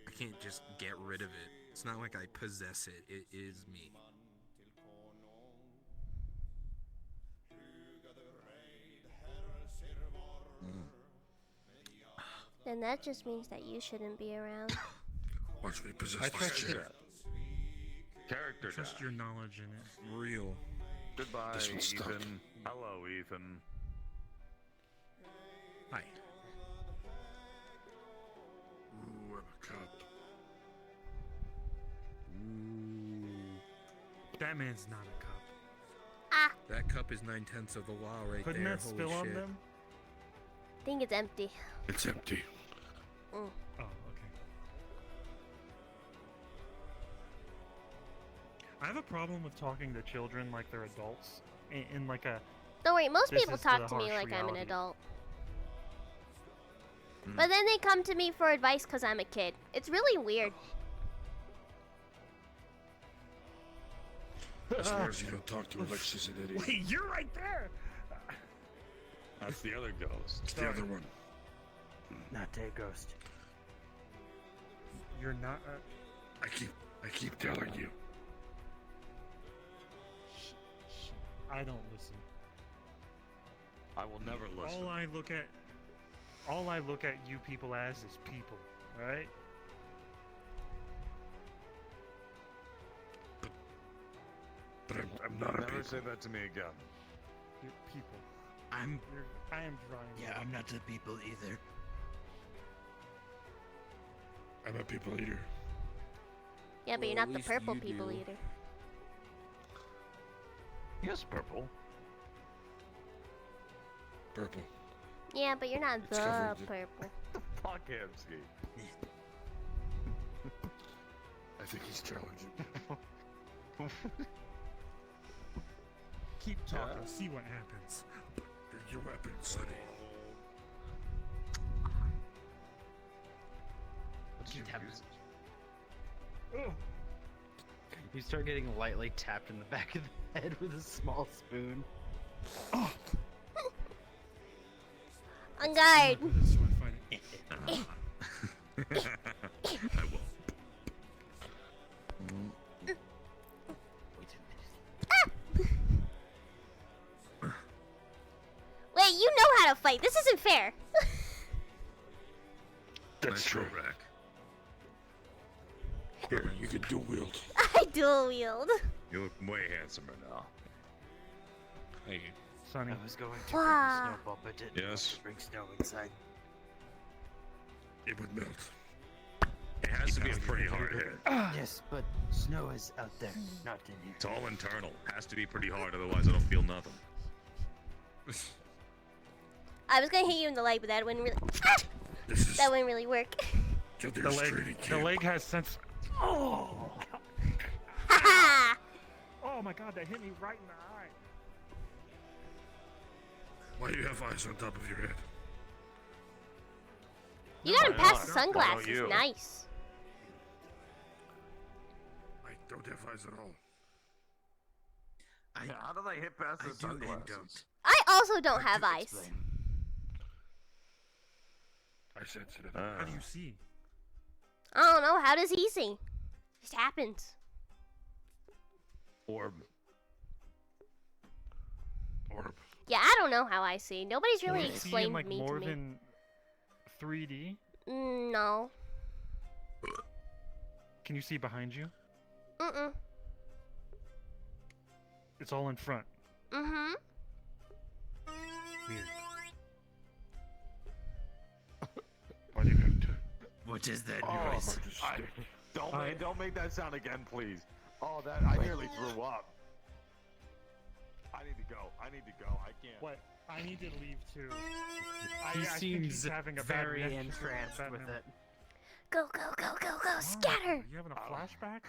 I can't just get rid of it. It's not like I possess it. It is me. Then that just means that you shouldn't be around. Watch me possess I this trust chair. that. Character Trust death. your knowledge in it. Real. Goodbye, This one's stuck. Ethan. Hello, Ethan. Hi. Ooh, I'm a cop. That man's not a cup. That cup is 9/10 of the law right Couldn't there. that Holy spill on shit. them? I think it's empty. It's empty. Mm. Oh, okay. I have a problem with talking to children like they're adults. In like a. Don't worry, most This people is talk the to me harsh like I'm an reality. adult. Mm. But then they come to me for advice because I'm a kid. It's really weird. As long as you don't talk to her like she's an idiot. Wait, you're right there! That's the other ghost. It's the other one. Not Day Ghost. You're not. I keep telling you. I don't listen. I will never listen. All I look at you people as is people, right? But I'm not a Never people. say that to me again. You're people. I am trying. Yeah, I'm not the people either. I'm a people eater. Yeah, but Well, you're at not the least purple you people do. either. Yes, purple. Purple. Yeah, but you're not It's the covered in- purple. Fuck Hamsky. I think he's challenging. Keep talking, see what happens. Bring your weapon, Sonny. What's your Oh. You start getting lightly tapped in the back of the head with a small spoon. On guard. I will. Wait, you know how to fight. This isn't fair. That's true, Rack. Here, you can dual wield. I dual wield. You look way handsomer now. Thank you. Sonny. I was going to Wow. bring a snowball, but didn't want Yes. to bring snow inside. It would melt. It has to be a pretty hard hit. Yes, but snow is out there, not in here. It's all internal. Has to be pretty hard, otherwise I don't feel nothing. I was gonna hit you in the leg, but that wouldn't really. That wouldn't really work. The leg has sense. Oh. Oh my god, that hit me right in the eye. Why do you have eyes on top of your head? You got him I past know. the sunglasses. you? Nice. I don't have eyes at all. How did I hit past the sunglasses? I also don't have eyes. I sense it. How do you see? I don't know. How does he see? Just happens. Orb. Yeah, I don't know how I see. Nobody's really Can you see in, explained like, me more to me. than 3D? No. Can you see behind you? Mm-mm. It's all in front. Mm-hmm. Weird. Why do you have to? What is that Oh, noise? don't make that sound again, please. Oh, that I nearly threw up. I need to go. I can't. What? I need to leave too. He I think seems he's having a bad very reaction to entranced that with memory. it. Go, go, go, go, go. Scatter. Are you having a flashback?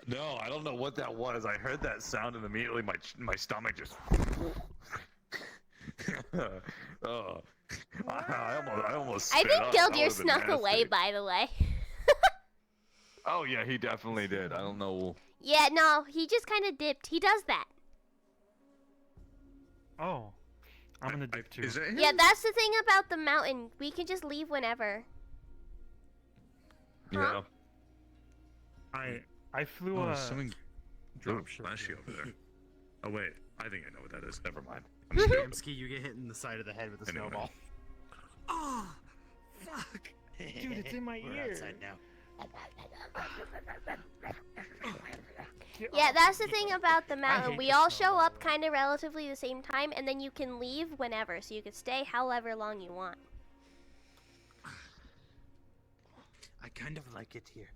No, I don't know what that was. I heard that sound and immediately my stomach just. Oh, I almost. I spit think up. That Gildir would've been snuck away, nasty. by the way. Oh yeah, he definitely did. I don't know. Yeah, no, he just kind of dipped. He does that. Oh, I'm gonna dip too. Is it? Yeah, that's the thing about the mountain. We can just leave whenever. Yeah. I flew Oh, a. something drop flashy over there. Oh wait, I think I know what that is. Never mind. Amsky, you get hit in the side of the head with a Anyway. snowball. Oh, fuck! Dude, it's in my We're ear. outside now. Yeah, that's the thing about the mountain. hate We the all snow, show by up kind of relatively the same time, and then you can leave whenever, so you can stay however long you want. I kind of like it here.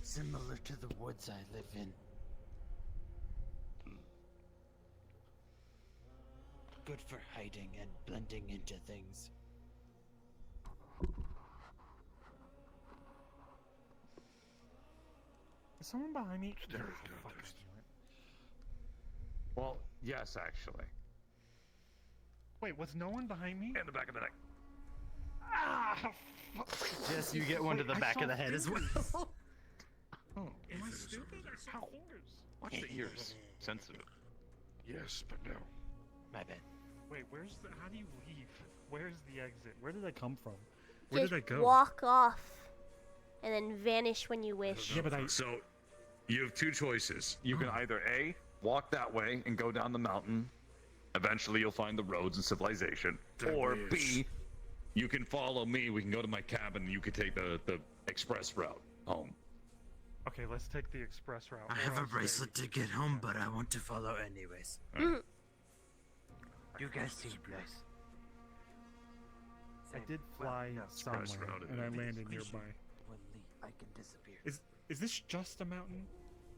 Similar to the woods I live in. Good for hiding and blending into things. Is someone behind me? Well, yes, actually. Wait, was no one behind me? In the back of the neck. Ah, fuck. Yes, you get one to the Wait, I back saw of the head as well. fingers. Oh, Am I stupid? I saw fingers. Watch the ears. Sensitive. Yes, but no. My bad. Wait, where's the? How do you leave? Where's the exit? Where did I come from? Where Just did I go? walk off, and then vanish when you wish. Yeah, but I. So, you have two choices. You can either A, walk that way and go down the mountain. Eventually, you'll find the roads and civilization. Or B, you can follow me. We can go to my cabin. And you can take the express route home. Okay, let's take the express route. I We're have a on bracelet to get home, but I want to follow anyways. Mhm. You guys seem nice. I did fly somewhere, route and I would be landed nearby. I can disappear. Is this just a mountain?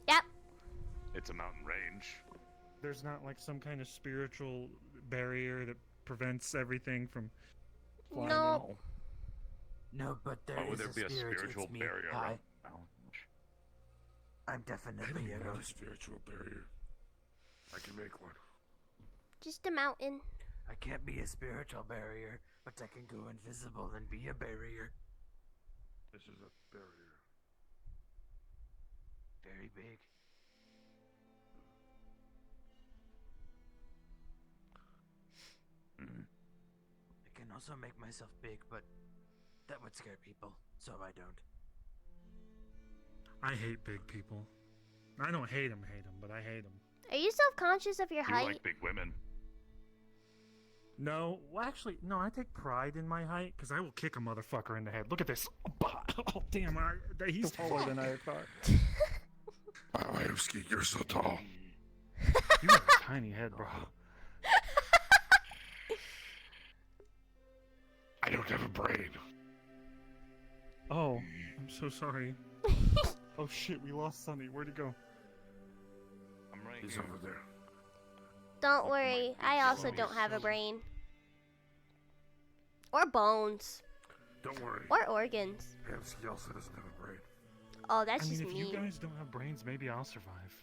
Yep. It's a mountain range. There's not like some kind of spiritual barrier that prevents everything from flying No. No, but there Why would is there be a spirit. spiritual It's me. barrier Hi. around the mountain range? I'm definitely a Not a ghost. spiritual barrier. I can make one. Just a mountain. I can't be a spiritual barrier, but I can go invisible and be a barrier. This is a barrier. Very big. I can also make myself big, but that would scare people, so I don't. I hate big people. I don't hate them, but I hate them. Are you self-conscious of your You height? like big women. No, well, actually, no. I take pride in my height because I will kick a motherfucker in the head. Look at this. Oh damn! He's taller than I thought. Wow, Hamsky, you're so tall. You have a tiny head, bro. I don't have a brain. Oh, I'm so sorry. Oh shit, we lost Sonny. Where'd he go? I'm right He's here. over there. Don't worry, I also don't have a brain. Or bones. Don't worry. Or organs. Hamsky also doesn't have a brain. Oh, that's I mean, just if mean. you guys don't have brains, maybe I'll survive.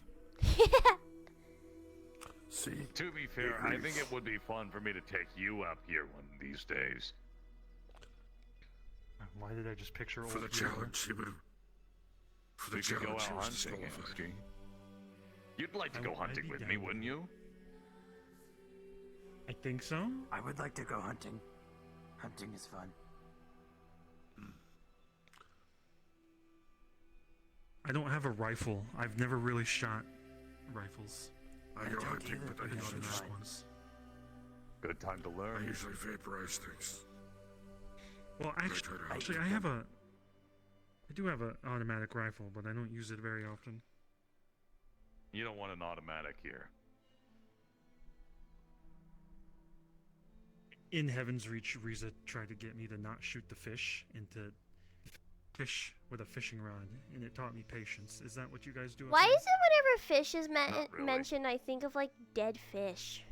See? To be fair, I think it would be fun for me to take you up here one of these days. Why did I just picture For the old Joe? challenge, he would. For the We could go challenge, out he was hunting, disqualified. Hamsky. You'd like to go I'd hunting be with down me, with wouldn't you? I think so. I would like to go hunting. Hunting is fun. I don't have a rifle. I've never really shot rifles. I go hunting, but I I usually shot just. ones. Good time to I learn. usually vaporize things. Well, actually, I do have an automatic rifle, but I don't use it very often. You don't want an automatic here. In Heaven's Reach, Riza tried to get me to not shoot the fish and to fish with a fishing rod, and it taught me patience. Is that what you guys do? up Why there? is it whenever fish is Not really. mentioned, I think of like dead fish?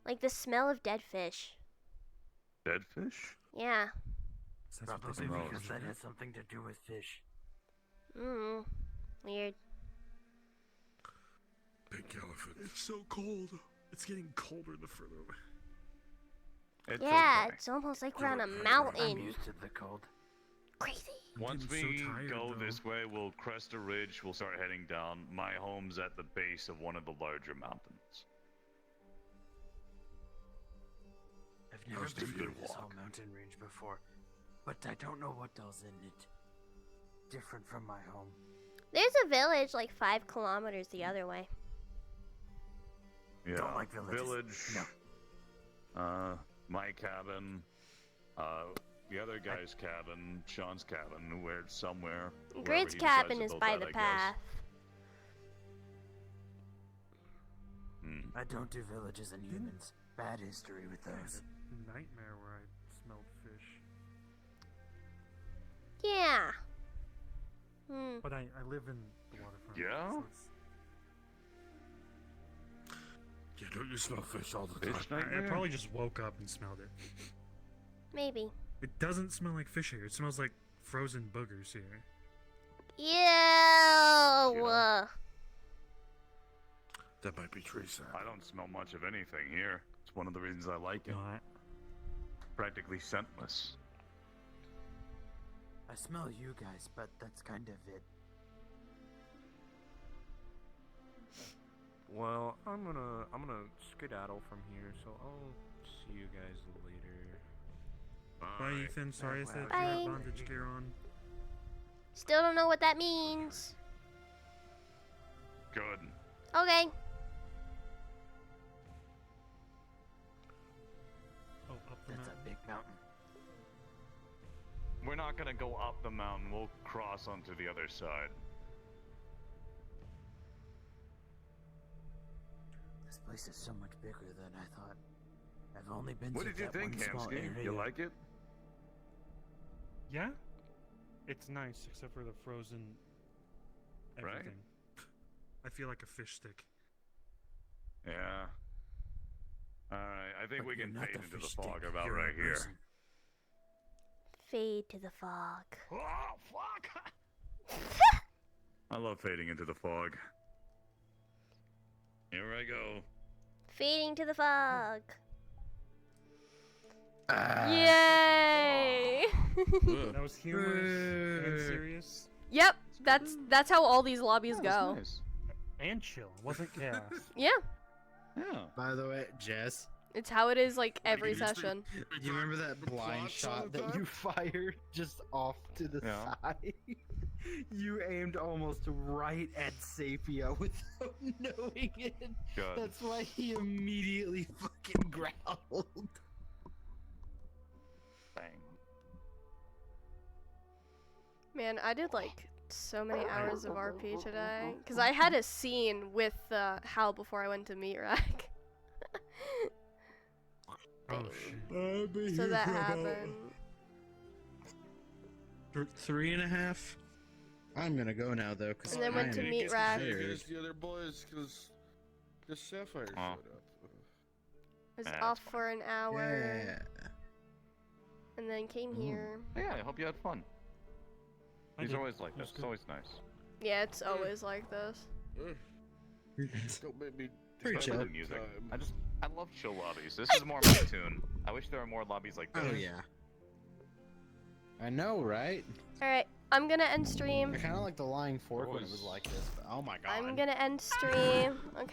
Like the smell of dead fish. Dead fish? Yeah. Probably knows? because that has something to do with fish. Weird. Pink elephant. It's so cold. It's getting colder the further away. It's Yeah, okay. it's almost like we're on a I'm mountain. used to the cold. Crazy. Once getting we so tired, go though. this way, we'll crest a ridge. We'll start heading down. My home's at the base of one of the larger mountains. I've never Just a been good through this walk. whole mountain range before, but I don't know what all's in it. Different from my home. There's a village like 5 kilometers the other way. Yeah. Don't like villages. Village. No. My cabin. The other guy's cabin. Sean's cabin. Where it's somewhere. wherever Grid's he decides cabin to is build by that, the I guess. path. I don't do villages and humans. Bad history with those. Nightmare where I smelled fish. Yeah. But I live in the waterfront. Yeah? so it's- Yeah, don't you smell fish all the Fish time? I nightmare? probably just woke up and smelled it. Maybe. It doesn't smell like fish here. It smells like frozen boogers here. Ew. That might be tree sap. I don't smell much of anything here. It's one of the reasons I like it. No, Practically scentless. I smell you guys, but that's kind of it. Well, I'm gonna skedaddle from here, so I'll see you guys later. Bye, Ethan. Sorry I said you Bye. had bondage gear on. Still don't know what that means. Good. Okay. Oh, up the That's mountain. a big mountain. We're not gonna go up the mountain. We'll cross onto the other side. This place is so much bigger than I thought. I've only been What to did you that think, one small Hamsky? area. You like it? Yeah? It's nice, except for the frozen Right. everything. I feel like a fish stick. Yeah. Alright, I think But we you're can not fade the into the fish fog stick, about you're a right here. person. Fade to the fog. Oh, fuck! I love fading into the fog. Here I go. Fading to the fog. Yay! That was humorous and serious. Yep, that's how all these lobbies go. And chill. It wasn't chaos. Yeah, Yeah. By the way, Jess, it's how it is like every session. do you remember that blind shot that you fired just off to the side? You aimed almost right at Sapia without knowing it. Good. That's why he immediately fucking growled. Bang. Man, I did like so many hours of RP today because I had a scene with Hal before I went to meet Rack. Oh shit. So that happened. 3.5. I'm gonna go now though, cause And then went to meet Rack. Against the other boys, cause the Sapphire showed up. Was off for an hour. Yeah. And then came here. Yeah, I hope you had fun. I He's did. always like this. It's always nice. Yeah, it's always like this. Don't make me Pretty Especially chill. the music. I love chill lobbies. This is more my tune. I wish there were more lobbies like this. Oh yeah. I know, right? Alright, I'm gonna end stream. I kind of like the Lying Fork when it was like this, but oh my god. I'm gonna end stream. Okay.